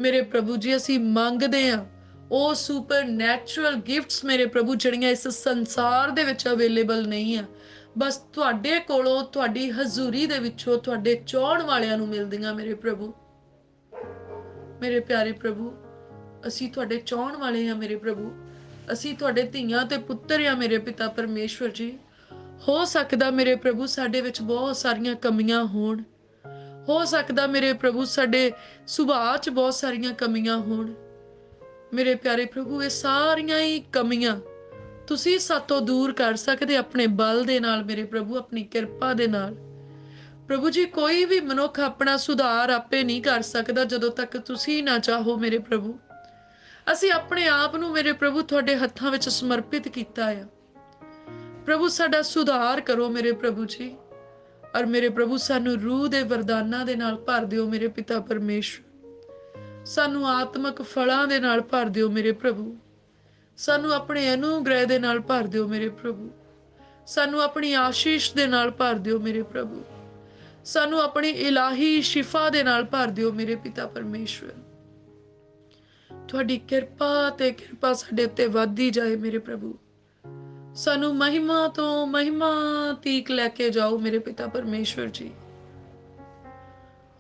ਮੇਰੇ ਪ੍ਰਭੂ ਜੀ। ਅਸੀਂ ਮੰਗਦੇ ਹਾਂ ਉਹ ਸੁਪਰ ਨੈਚੁਰਲ ਗਿਫਟਸ ਮੇਰੇ ਪ੍ਰਭੂ ਜਿਹੜੀਆਂ ਇਸ ਸੰਸਾਰ ਦੇ ਵਿੱਚ ਅਵੇਲੇਬਲ ਨਹੀਂ ਆ, ਬਸ ਤੁਹਾਡੇ ਕੋਲੋਂ, ਤੁਹਾਡੀ ਹਜ਼ੂਰੀ ਦੇ ਵਿੱਚੋਂ, ਤੁਹਾਡੇ ਚਾਹਣ ਵਾਲਿਆਂ ਨੂੰ ਮਿਲਦੀਆਂ ਮੇਰੇ ਪ੍ਰਭੂ। ਮੇਰੇ ਪਿਆਰੇ ਪ੍ਰਭੂ, ਅਸੀਂ ਤੁਹਾਡੇ ਚਾਹਣ ਵਾਲੇ ਆ ਮੇਰੇ ਪ੍ਰਭੂ। ਅਸੀਂ ਤੁਹਾਡੇ ਧੀਆਂ ਤੇ ਪੁੱਤਰ ਆ ਮੇਰੇ ਪਿਤਾ ਪਰਮੇਸ਼ਵਰ ਜੀ। ਹੋ ਸਕਦਾ ਮੇਰੇ ਪ੍ਰਭੂ ਸਾਡੇ ਵਿੱਚ ਬਹੁਤ ਸਾਰੀਆਂ ਕਮੀਆਂ ਹੋਣ, ਹੋ ਸਕਦਾ ਮੇਰੇ ਪ੍ਰਭੂ ਸਾਡੇ ਸੁਭਾਅ 'ਚ ਬਹੁਤ ਸਾਰੀਆਂ ਕਮੀਆਂ ਹੋਣ ਮੇਰੇ ਪਿਆਰੇ ਪ੍ਰਭੂ। ਇਹ ਸਾਰੀਆਂ ਹੀ ਕਮੀਆਂ ਤੁਸੀਂ ਸਾਤੋਂ ਦੂਰ ਕਰ ਸਕਦੇ ਆਪਣੇ ਬਲ ਦੇ ਨਾਲ ਮੇਰੇ ਪ੍ਰਭੂ, ਆਪਣੀ ਕਿਰਪਾ ਦੇ ਨਾਲ ਪ੍ਰਭੂ ਜੀ। ਕੋਈ ਵੀ ਮਨੁੱਖ ਆਪਣਾ ਸੁਧਾਰ ਆਪੇ ਨਹੀਂ ਕਰ ਸਕਦਾ ਜਦੋਂ ਤੱਕ ਤੁਸੀਂ ਨਾ ਚਾਹੋ ਮੇਰੇ ਪ੍ਰਭੂ। ਅਸੀਂ ਆਪਣੇ ਆਪ ਨੂੰ ਮੇਰੇ ਪ੍ਰਭੂ ਤੁਹਾਡੇ ਹੱਥਾਂ ਵਿੱਚ ਸਮਰਪਿਤ ਕੀਤਾ ਹੈ ਪ੍ਰਭੂ। ਸਾਡਾ ਸੁਧਾਰ ਕਰੋ ਮੇਰੇ ਪ੍ਰਭੂ ਜੀ, ਔਰ ਮੇਰੇ ਪ੍ਰਭੂ ਸਾਨੂੰ ਰੂਹ ਦੇ ਵਰਦਾਨਾਂ ਦੇ ਨਾਲ ਭਰ ਦਿਓ ਮੇਰੇ ਪਿਤਾ ਪਰਮੇਸ਼ਵਰ। ਸਾਨੂੰ ਆਤਮਿਕ ਫਲਾਂ ਦੇ ਨਾਲ ਭਰ ਦਿਓ ਮੇਰੇ ਪ੍ਰਭੂ। ਸਾਨੂੰ ਆਪਣੇ ਅਨੁਗ੍ਰਹਿ ਦੇ ਨਾਲ ਭਰ ਦਿਓ ਮੇਰੇ ਪ੍ਰਭੂ। ਸਾਨੂੰ ਆਪਣੀ ਆਸ਼ੀਸ਼ ਦੇ ਨਾਲ ਭਰ ਦਿਓ ਮੇਰੇ ਪ੍ਰਭੂ। ਸਾਨੂੰ ਆਪਣੀ ਇਲਾਹੀ ਸ਼ਿਫਾ ਦੇ ਨਾਲ ਭਰ ਦਿਓ ਮੇਰੇ ਪਿਤਾ ਪਰਮੇਸ਼ਵਰ। ਤੁਹਾਡੀ ਕਿਰਪਾ ਤੇ ਕਿਰਪਾ ਸਾਡੇ ਉੱਤੇ ਵੱਧਦੀ ਜਾਏ ਮੇਰੇ ਪ੍ਰਭੂ। ਸਾਨੂੰ ਮਹਿਮਾ ਤੋਂ ਮਹਿਮਾ ਤੀਕ ਲੈ ਕੇ ਜਾਓ ਮੇਰੇ ਪਿਤਾ ਪਰਮੇਸ਼ਵਰ ਜੀ।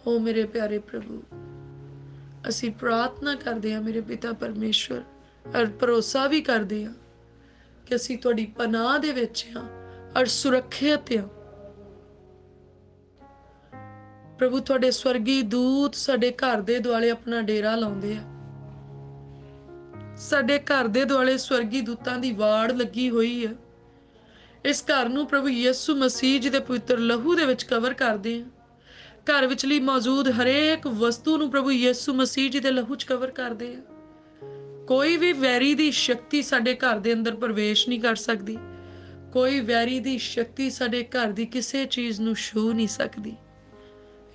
ਹੋ ਮੇਰੇ ਪਿਆਰੇ ਪ੍ਰਭੂ, ਅਸੀਂ ਪ੍ਰਾਰਥਨਾ ਕਰਦੇ ਹਾਂ ਮੇਰੇ ਪਿਤਾ ਪਰਮੇਸ਼ਵਰ, ਔਰ ਭਰੋਸਾ ਵੀ ਕਰਦੇ ਹਾਂ ਕਿ ਅਸੀਂ ਤੁਹਾਡੀ ਪਨਾਹ ਦੇ ਵਿੱਚ ਹਾਂ ਔਰ ਸੁਰੱਖਿਅਤ ਹਾਂ ਪ੍ਰਭੂ। ਤੁਹਾਡੇ ਸਵਰਗੀ ਦੂਤ ਸਾਡੇ ਘਰ ਦੇ ਦੁਆਲੇ ਆਪਣਾ ਡੇਰਾ ਲਾਉਂਦੇ ਆ। ਸਾਡੇ ਘਰ ਦੇ ਦੁਆਲੇ ਸਵਰਗੀ ਦੂਤਾਂ ਦੀ ਵਾੜ ਲੱਗੀ ਹੋਈ ਹੈ। ਇਸ ਘਰ ਨੂੰ ਪ੍ਰਭੂ ਯਿਸੂ ਮਸੀਹ ਜੀ ਦੇ ਪਵਿੱਤਰ ਲਹੂ ਦੇ ਵਿੱਚ ਕਵਰ ਕਰਦੇ ਹਾਂ। ਘਰ ਵਿਚਲੀ ਮੌਜੂਦ ਹਰੇਕ ਵਸਤੂ ਨੂੰ ਪ੍ਰਭੂ ਯਿਸੂ ਮਸੀਹ ਜੀ ਦੇ ਲਹੂ 'ਚ ਕਵਰ ਕਰਦੇ ਆ। ਕੋਈ ਵੀ ਵੈਰੀ ਦੀ ਸ਼ਕਤੀ ਸਾਡੇ ਘਰ ਦੇ ਅੰਦਰ ਪ੍ਰਵੇਸ਼ ਨਹੀਂ ਕਰ ਸਕਦੀ। ਕੋਈ ਵੈਰੀ ਦੀ ਸ਼ਕਤੀ ਸਾਡੇ ਘਰ ਦੀ ਕਿਸੇ ਚੀਜ਼ ਨੂੰ ਛੂਹ ਨਹੀਂ ਸਕਦੀ।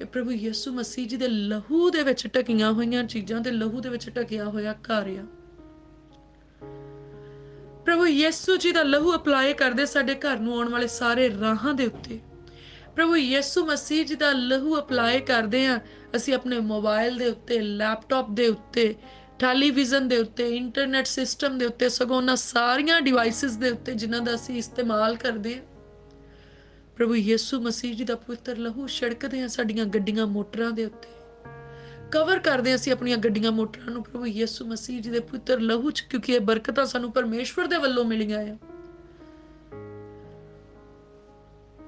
ਇਹ ਪ੍ਰਭੂ ਯਿਸੂ ਮਸੀਹ ਜੀ ਦੇ ਲਹੂ ਦੇ ਵਿੱਚ ਢਕੀਆਂ ਹੋਈਆਂ ਚੀਜ਼ਾਂ ਤੇ ਲਹੂ ਦੇ ਵਿੱਚ ਢਕਿਆ ਹੋਇਆ ਘਰ ਆ ਪ੍ਰਭੂ। ਯਿਸੂ ਜੀ ਦਾ ਲਹੂ ਅਪਲਾਈ ਕਰਦੇ ਸਾਡੇ ਘਰ ਨੂੰ ਆਉਣ ਵਾਲੇ ਸਾਰੇ ਰਾਹਾਂ ਦੇ ਉੱਤੇ। ਪ੍ਰਭੂ ਯਿਸੂ ਮਸੀਹ ਜੀ ਦਾ ਲਹੂ ਅਪਲਾਈ ਕਰਦੇ ਆ ਅਸੀਂ ਆਪਣੇ ਮੋਬਾਈਲ ਦੇ ਉੱਤੇ, ਲੈਪਟਾਪ ਦੇ ਉੱਤੇ, ਟੈਲੀਵਿਜ਼ਨ ਦੇ ਉੱਤੇ, ਇੰਟਰਨੈਟ ਸਿਸਟਮ ਦੇ ਉੱਤੇ, ਸਗੋਂ ਉਹਨਾਂ ਸਾਰੀਆਂ ਡਿਵਾਈਸਿਸ ਦੇ ਉੱਤੇ ਜਿਨ੍ਹਾਂ ਦਾ ਅਸੀਂ ਇਸਤੇਮਾਲ ਕਰਦੇ ਆ। ਪ੍ਰਭੂ ਯਿਸੂ ਮਸੀਹ ਜੀ ਦਾ ਪਵਿੱਤਰ ਲਹੂ ਛਿੜਕਦੇ ਆ ਸਾਡੀਆਂ ਗੱਡੀਆਂ ਮੋਟਰਾਂ ਦੇ ਉੱਤੇ। ਕਵਰ ਕਰਦੇ ਅਸੀਂ ਆਪਣੀਆਂ ਗੱਡੀਆਂ ਮੋਟਰਾਂ ਨੂੰ ਪ੍ਰਭੂ ਯਿਸੂ ਮਸੀਹ ਜੀ ਦੇ ਪਵਿੱਤਰ ਲਹੂ 'ਚ, ਕਿਉਂਕਿ ਇਹ ਬਰਕਤਾਂ ਸਾਨੂੰ ਪਰਮੇਸ਼ਵਰ ਦੇ ਵੱਲੋਂ ਮਿਲੀਆਂ ਆ।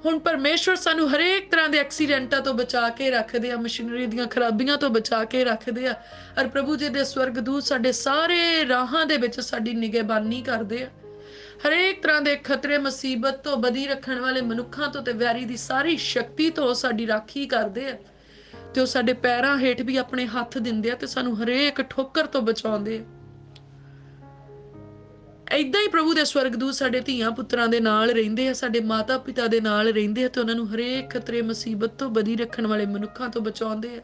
ਹੁਣ ਪਰਮੇਸ਼ਵਰ ਸਾਨੂੰ ਹਰੇਕ ਤਰ੍ਹਾਂ ਦੇ ਐਕਸੀਡੈਂਟਾਂ ਤੋਂ ਬਚਾ ਕੇ ਰੱਖਦੇ ਆ, ਮਸ਼ੀਨਰੀ ਦੀਆਂ ਖਰਾਬੀਆਂ ਤੋਂ ਬਚਾ ਕੇ ਰੱਖਦੇ ਆ। ਔਰ ਪ੍ਰਭੂ ਜੀ ਦੇ ਸਵਰਗਦੂਤ ਸਾਡੇ ਸਾਰੇ ਰਾਹਾਂ ਦੇ ਵਿੱਚ ਸਾਡੀ ਨਿਗਹਿਬਾਨੀ ਕਰਦੇ ਆ। ਹਰੇਕ ਤਰ੍ਹਾਂ ਦੇ ਖਤਰੇ, ਮੁਸੀਬਤ ਤੋਂ, ਬਦੀ ਰੱਖਣ ਵਾਲੇ ਮਨੁੱਖਾਂ ਤੋਂ ਤੇ ਵੈਰੀ ਦੀ ਸਾਰੀ ਸ਼ਕਤੀ ਤੋਂ ਸਾਡੀ ਰਾਖੀ ਕਰਦੇ ਆ। ਤੇ ਉਹ ਸਾਡੇ ਪੈਰਾਂ ਹੇਠ ਵੀ ਆਪਣੇ ਹੱਥ ਦਿੰਦੇ ਆ ਤੇ ਸਾਨੂੰ ਹਰੇਕ ਠੋਕਰ ਤੋਂ ਬਚਾਉਂਦੇ ਆ। ਏਦਾਂ ਹੀ ਪ੍ਰਭੂ ਦੇ ਸਵਰਗਦੂਤ ਸਾਡੇ ਧੀਆਂ ਪੁੱਤਰਾਂ ਦੇ ਨਾਲ ਰਹਿੰਦੇ ਆ, ਸਾਡੇ ਮਾਤਾ ਪਿਤਾ ਦੇ ਨਾਲ ਰਹਿੰਦੇ ਆ ਤੇ ਉਹਨਾਂ ਨੂੰ ਹਰੇਕ ਖਤਰੇ, ਮੁਸੀਬਤ ਤੋਂ, ਬਦੀ ਰੱਖਣ ਵਾਲੇ ਮਨੁੱਖਾਂ ਤੋਂ ਬਚਾਉਂਦੇ ਆ।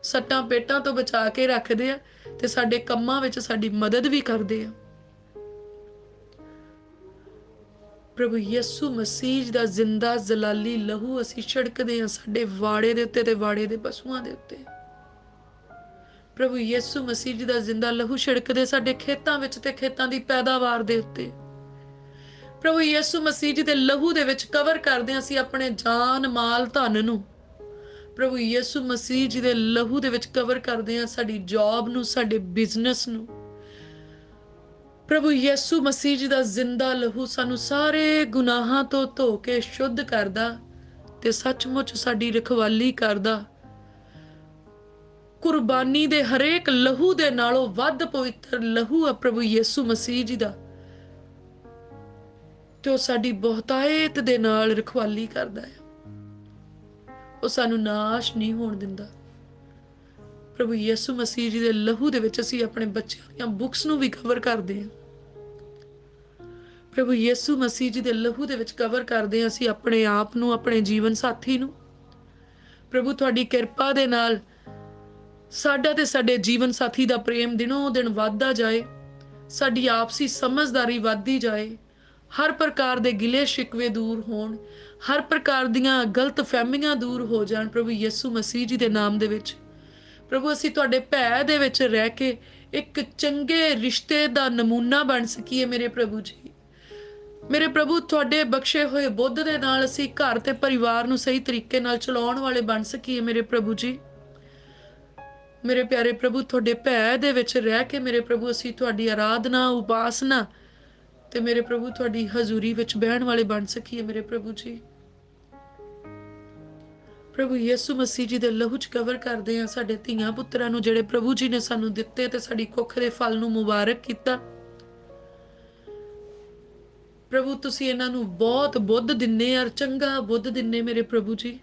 ਸੱਟਾਂ ਪੇਟਾਂ ਤੋਂ ਬਚਾ ਕੇ ਰੱਖਦੇ ਆ ਤੇ ਸਾਡੇ ਕੰਮਾਂ ਵਿੱਚ ਸਾਡੀ ਮਦਦ ਵੀ ਕਰਦੇ ਆ। ਪ੍ਰਭੂ ਯਿਸੂ ਮਸੀਹ ਦਾ ਜ਼ਿੰਦਾ ਜ਼ਲਾਲੀ ਲਹੂ ਅਸੀਂ ਛਿੜਕਦੇ ਹਾਂ ਸਾਡੇ ਵਾੜੇ ਦੇ ਉੱਤੇ ਤੇ ਵਾੜੇ ਦੇ ਪਸ਼ੂਆਂ ਦੇ ਉੱਤੇ। ਪ੍ਰਭੂ ਯਿਸੂ ਮਸੀਹ ਜੀ ਦਾ ਜ਼ਿੰਦਾ ਲਹੂ ਛਿੜਕਦੇ ਸਾਡੇ ਖੇਤਾਂ ਵਿੱਚ ਤੇ ਖੇਤਾਂ ਦੀ ਪੈਦਾਵਾਰ ਦੇ ਉੱਤੇ। ਪ੍ਰਭੂ ਯਿਸੂ ਮਸੀਹ ਜੀ ਦੇ ਲਹੂ ਦੇ ਵਿੱਚ ਕਵਰ ਕਰਦੇ ਅਸੀਂ ਆਪਣੇ ਜਾਨ, ਮਾਲ, ਧਨ ਨੂੰ। ਪ੍ਰਭੂ ਯਿਸੂ ਮਸੀਹ ਜੀ ਦੇ ਲਹੂ ਦੇ ਵਿੱਚ ਕਵਰ ਕਰਦੇ ਹਾਂ ਸਾਡੀ ਜੌਬ ਨੂੰ, ਸਾਡੇ ਬਿਜ਼ਨਸ ਨੂੰ। ਪ੍ਰਭੂ ਯਿਸੂ ਮਸੀਹ ਜੀ ਦਾ ਜ਼ਿੰਦਾ ਲਹੂ ਸਾਨੂੰ ਸਾਰੇ ਗੁਨਾਹਾਂ ਤੋਂ ਧੋ ਕੇ ਸ਼ੁੱਧ ਕਰਦਾ ਤੇ ਸੱਚਮੁੱਚ ਸਾਡੀ ਰਖਵਾਲੀ ਕਰਦਾ। ਕੁਰਬਾਨੀ ਦੇ ਹਰੇਕ ਲਹੂ ਦੇ ਨਾਲੋਂ ਵੱਧ ਪਵਿੱਤਰ ਲਹੂ ਆ ਪ੍ਰਭੂ ਯਿਸੂ ਮਸੀਹ ਜੀ ਦਾ, ਤੇ ਉਹ ਸਾਡੀ ਬਹੁਤਾਇਤ ਦੇ ਨਾਲ ਰਖਵਾਲੀ ਕਰਦਾ ਹੈ। ਉਹ ਸਾਨੂੰ ਨਾਸ਼ ਨਹੀਂ ਹੋਣ ਦਿੰਦਾ। ਪ੍ਰਭੂ ਯਿਸੂ ਮਸੀਹ ਜੀ ਦੇ ਲਹੂ ਦੇ ਵਿੱਚ ਅਸੀਂ ਆਪਣੇ ਬੱਚਿਆਂ ਦੀਆਂ ਬੁੱਕਸ ਨੂੰ ਵੀ ਕਵਰ ਕਰਦੇ ਹਾਂ। ਪ੍ਰਭੂ ਯਿਸੂ ਮਸੀਹ ਜੀ ਦੇ ਲਹੂ ਦੇ ਵਿੱਚ ਕਵਰ ਕਰਦੇ ਹਾਂ ਅਸੀਂ ਆਪਣੇ ਆਪ ਨੂੰ, ਆਪਣੇ ਜੀਵਨ ਸਾਥੀ ਨੂੰ। ਪ੍ਰਭੂ ਤੁਹਾਡੀ ਕਿਰਪਾ ਦੇ ਨਾਲ ਸਾਡਾ ਤੇ ਸਾਡੇ ਜੀਵਨ ਸਾਥੀ ਦਾ ਪ੍ਰੇਮ ਦਿਨੋਂ ਦਿਨ ਵੱਧਦਾ ਜਾਏ, ਸਾਡੀ ਆਪਸੀ ਸਮਝਦਾਰੀ ਵੱਧਦੀ ਜਾਏ, ਹਰ ਪ੍ਰਕਾਰ ਦੇ ਗਿਲੇ ਸ਼ਿਕਵੇ ਦੂਰ ਹੋਣ, ਹਰ ਪ੍ਰਕਾਰ ਦੀਆਂ ਗਲਤ ਫਹਿਮੀਆਂ ਦੂਰ ਹੋ ਜਾਣ ਪ੍ਰਭੂ ਯਿਸੂ ਮਸੀਹ ਜੀ ਦੇ ਨਾਮ ਦੇ ਵਿੱਚ। ਪ੍ਰਭੂ ਅਸੀਂ ਤੁਹਾਡੇ ਭੈ ਦੇ ਵਿੱਚ ਰਹਿ ਕੇ ਇੱਕ ਚੰਗੇ ਰਿਸ਼ਤੇ ਦਾ ਨਮੂਨਾ ਬਣ ਸਕੀਏ ਮੇਰੇ ਪ੍ਰਭੂ ਜੀ। ਮੇਰੇ ਪ੍ਰਭੂ ਤੁਹਾਡੇ ਬਖਸ਼ੇ ਹੋਏ ਬੁੱਧ ਦੇ ਨਾਲ ਅਸੀਂ ਘਰ ਤੇ ਪਰਿਵਾਰ ਨੂੰ ਸਹੀ ਤਰੀਕੇ ਨਾਲ ਚਲਾਉਣ ਵਾਲੇ ਬਣ ਸਕੀਏ ਮੇਰੇ ਪ੍ਰਭੂ ਜੀ। ਮੇਰੇ ਪਿਆਰੇ ਪ੍ਰਭੂ ਤੁਹਾਡੇ ਭੈ ਦੇ ਵਿੱਚ ਰਹਿ ਕੇ ਮੇਰੇ ਪ੍ਰਭੂ ਅਸੀਂ ਤੁਹਾਡੀ ਆਰਾਧਨਾ, ਉਪਾਸਨਾ ਤੇ ਮੇਰੇ ਪ੍ਰਭੂ ਤੁਹਾਡੀ ਹਜ਼ੂਰੀ ਵਿੱਚ ਬਹਿਣ ਵਾਲੇ ਬਣ ਸਕੀਏ ਮੇਰੇ ਪ੍ਰਭੂ ਜੀ। ਪ੍ਰਭੂ ਯਿਸੂ ਮਸੀਹ ਜੀ ਦੇ ਲਹੂ ਚ ਕਵਰ ਕਰਦੇ ਹਾਂ ਸਾਡੇ ਧੀਆਂ ਪੁੱਤਰਾਂ ਨੂੰ ਜਿਹੜੇ ਪ੍ਰਭੂ ਜੀ ਨੇ ਸਾਨੂੰ ਦਿੱਤੇ ਤੇ ਸਾਡੀ ਕੁੱਖ ਦੇ ਫਲ ਨੂੰ ਮੁਬਾਰਕ ਕੀਤਾ। ਪ੍ਰਭੂ ਤੁਸੀਂ ਇਹਨਾਂ ਨੂੰ ਬਹੁਤ ਬੁੱਧ ਦਿੰਨੇ ਔਰ ਚੰਗਾ ਬੁੱਧ ਦਿੰਨੇ ਮੇਰੇ ਪ੍ਰਭੂ ਜੀ।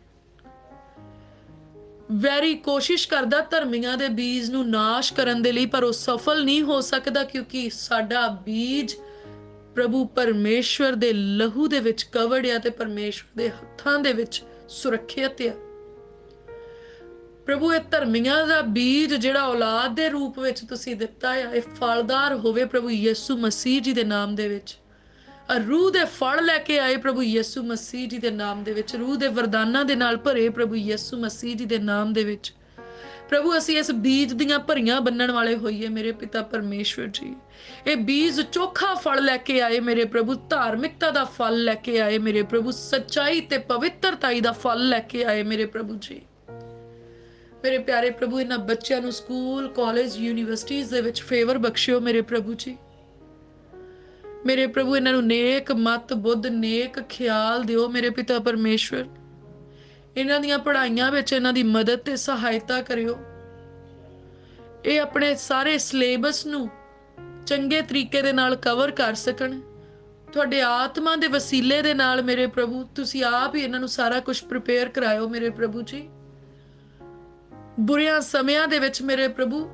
ਵੈਰੀ ਕੋਸ਼ਿਸ਼ ਕਰਦਾ ਧਰਮੀਆਂ ਦੇ ਬੀਜ ਨੂੰ ਨਾਸ਼ ਕਰਨ ਦੇ ਲਈ, ਪਰ ਉਹ ਸਫਲ ਨਹੀਂ ਹੋ ਸਕਦਾ ਕਿਉਂਕਿ ਸਾਡਾ ਬੀਜ ਪ੍ਰਭੂ ਪਰਮੇਸ਼ਵਰ ਦੇ ਲਹੂ ਦੇ ਵਿੱਚ ਕਵਰਡ ਆ ਤੇ ਪਰਮੇਸ਼ਵਰ ਦੇ ਹੱਥਾਂ ਦੇ ਵਿੱਚ ਸੁਰੱਖਿਅਤ ਆ। ਪ੍ਰਭੂ ਇਹ ਧਰਮੀਆਂ ਦਾ ਬੀਜ ਜਿਹੜਾ ਔਲਾਦ ਦੇ ਰੂਪ ਵਿੱਚ ਤੁਸੀਂ ਦਿੱਤਾ ਆ, ਇਹ ਫਲਦਾਰ ਹੋਵੇ ਪ੍ਰਭੂ ਯਿਸੂ ਮਸੀਹ ਜੀ ਦੇ ਨਾਮ ਦੇ ਵਿੱਚ। ਰੂਹ ਦੇ ਫਲ ਲੈ ਕੇ ਆਏ ਪ੍ਰਭੂ ਯਿਸੂ ਮਸੀਹ ਜੀ ਦੇ ਨਾਮ ਦੇ ਵਿੱਚ, ਰੂਹ ਦੇ ਵਰਦਾਨਾਂ ਦੇ ਨਾਲ ਭਰੇ ਪ੍ਰਭੂ ਯਿਸੂ ਮਸੀਹ ਜੀ ਦੇ ਨਾਮ ਦੇ ਵਿੱਚ। ਪ੍ਰਭੂ ਅਸੀਂ ਇਸ ਬੀਜ ਦੀਆਂ ਭਰੀਆਂ ਬੰਨਣ ਵਾਲੇ ਹੋਈਏ ਮੇਰੇ ਪਿਤਾ ਪਰਮੇਸ਼ਵਰ ਜੀ। ਇਹ ਬੀਜ ਚੋਖਾ ਫਲ ਲੈ ਕੇ ਆਏ ਮੇਰੇ ਪ੍ਰਭੂ, ਧਾਰਮਿਕਤਾ ਦਾ ਫਲ ਲੈ ਕੇ ਆਏ ਮੇਰੇ ਪ੍ਰਭੂ, ਸੱਚਾਈ ਤੇ ਪਵਿੱਤਰਤਾਈ ਦਾ ਫਲ ਲੈ ਕੇ ਆਏ ਮੇਰੇ ਪ੍ਰਭੂ ਜੀ। ਮੇਰੇ ਪਿਆਰੇ ਪ੍ਰਭੂ ਇਹਨਾਂ ਬੱਚਿਆਂ ਨੂੰ ਸਕੂਲ, ਕਾਲਜ, ਯੂਨੀਵਰਸਿਟੀਜ਼ ਦੇ ਵਿੱਚ ਫੇਵਰ ਬਖਸ਼ਿਓ ਮੇਰੇ ਪ੍ਰਭੂ ਜੀ। ਮੇਰੇ ਪ੍ਰਭੂ ਇਹਨਾਂ ਨੂੰ ਨੇਕ ਮਤ ਬੁੱਧ, ਨੇਕ ਖਿਆਲ ਦਿਓ ਮੇਰੇ ਪਿਤਾ ਪਰਮੇਸ਼ਵਰ। ਇਹਨਾਂ ਦੀਆਂ ਪੜ੍ਹਾਈਆਂ ਵਿੱਚ ਇਹਨਾਂ ਦੀ ਮਦਦ ਤੇ ਸਹਾਇਤਾ ਕਰਿਓ। ਇਹ ਆਪਣੇ ਸਾਰੇ ਸਿਲੇਬਸ ਨੂੰ ਚੰਗੇ ਤਰੀਕੇ ਦੇ ਨਾਲ ਕਵਰ ਕਰ ਸਕਣ। ਤੁਹਾਡੇ ਆਤਮਾ ਦੇ ਵਸੀਲੇ ਦੇ ਨਾਲ ਮੇਰੇ ਪ੍ਰਭੂ ਤੁਸੀਂ ਆਪ ਹੀ ਇਹਨਾਂ ਨੂੰ ਸਾਰਾ ਕੁਝ ਪ੍ਰਿਪੇਅਰ ਕਰਾਇਓ ਮੇਰੇ ਪ੍ਰਭੂ ਜੀ। ਬੁਰਿਆਂ ਸਮਿਆਂ ਦੇ ਵਿੱਚ ਮੇਰੇ ਪ੍ਰਭੂ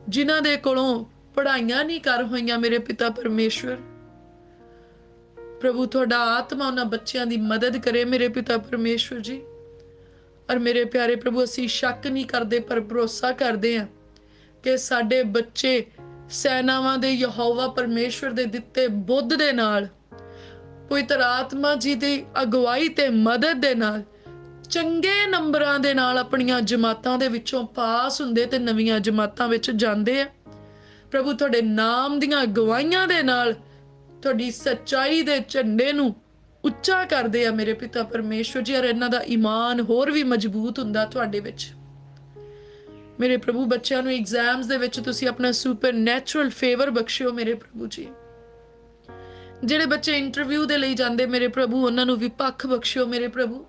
ਜਿਨ੍ਹਾਂ ਦੇ ਕੋਲੋਂ ਪੜ੍ਹਾਈਆਂ ਨਹੀਂ ਕਰ ਹੋਈਆਂ ਮੇਰੇ ਪਿਤਾ ਪਰਮੇਸ਼ਵਰ, ਪ੍ਰਭੂ ਤੁਹਾਡਾ ਆਤਮਾ ਉਹਨਾਂ ਬੱਚਿਆਂ ਦੀ ਮਦਦ ਕਰੇ ਮੇਰੇ ਪਿਤਾ ਪਰਮੇਸ਼ਵਰ ਜੀ। ਔਰ ਮੇਰੇ ਪਿਆਰੇ ਪ੍ਰਭੂ ਅਸੀਂ ਸ਼ੱਕ ਨਹੀਂ ਕਰਦੇ ਪਰ ਭਰੋਸਾ ਕਰਦੇ ਹਾਂ ਕਿ ਸਾਡੇ ਬੱਚੇ ਸੈਨਾਵਾਂ ਦੇ ਯਹੋਵਾ ਪਰਮੇਸ਼ਵਰ ਦੇ ਦਿੱਤੇ ਬੁੱਧ ਦੇ ਨਾਲ, ਪਵਿੱਤਰ ਆਤਮਾ ਜੀ ਦੀ ਅਗਵਾਈ ਤੇ ਮਦਦ ਦੇ ਨਾਲ ਚੰਗੇ ਨੰਬਰਾਂ ਦੇ ਨਾਲ ਆਪਣੀਆਂ ਜਮਾਤਾਂ ਦੇ ਵਿੱਚੋਂ ਪਾਸ ਹੁੰਦੇ ਤੇ ਨਵੀਆਂ ਜਮਾਤਾਂ ਵਿੱਚ ਜਾਂਦੇ ਆ। ਪ੍ਰਭੂ ਤੁਹਾਡੇ ਨਾਮ ਦੀਆਂ ਗਵਾਹੀਆਂ ਦੇ ਨਾਲ ਤੁਹਾਡੀ ਸੱਚਾਈ ਦੇ ਝੰਡੇ ਨੂੰ ਉੱਚਾ ਕਰਦੇ ਆ ਮੇਰੇ ਪਿਤਾ ਪਰਮੇਸ਼ਵਰ ਜੀ। ਔਰ ਇਹਨਾਂ ਦਾ ਈਮਾਨ ਹੋਰ ਵੀ ਮਜ਼ਬੂਤ ਹੁੰਦਾ ਤੁਹਾਡੇ ਵਿੱਚ। ਮੇਰੇ ਪ੍ਰਭੂ ਬੱਚਿਆਂ ਨੂੰ ਐਗਜ਼ਾਮਸ ਦੇ ਵਿੱਚ ਤੁਸੀਂ ਆਪਣਾ ਸੁਪਰ ਨੈਚੁਰਲ ਫੇਵਰ ਬਖਸ਼ਿਓ ਮੇਰੇ ਪ੍ਰਭੂ ਜੀ। ਜਿਹੜੇ ਬੱਚੇ ਇੰਟਰਵਿਊ ਦੇ ਲਈ ਜਾਂਦੇ ਮੇਰੇ ਪ੍ਰਭੂ ਉਹਨਾਂ ਨੂੰ ਵੀ ਪੱਖ ਬਖਸ਼ਿਓ ਮੇਰੇ ਪ੍ਰਭੂ।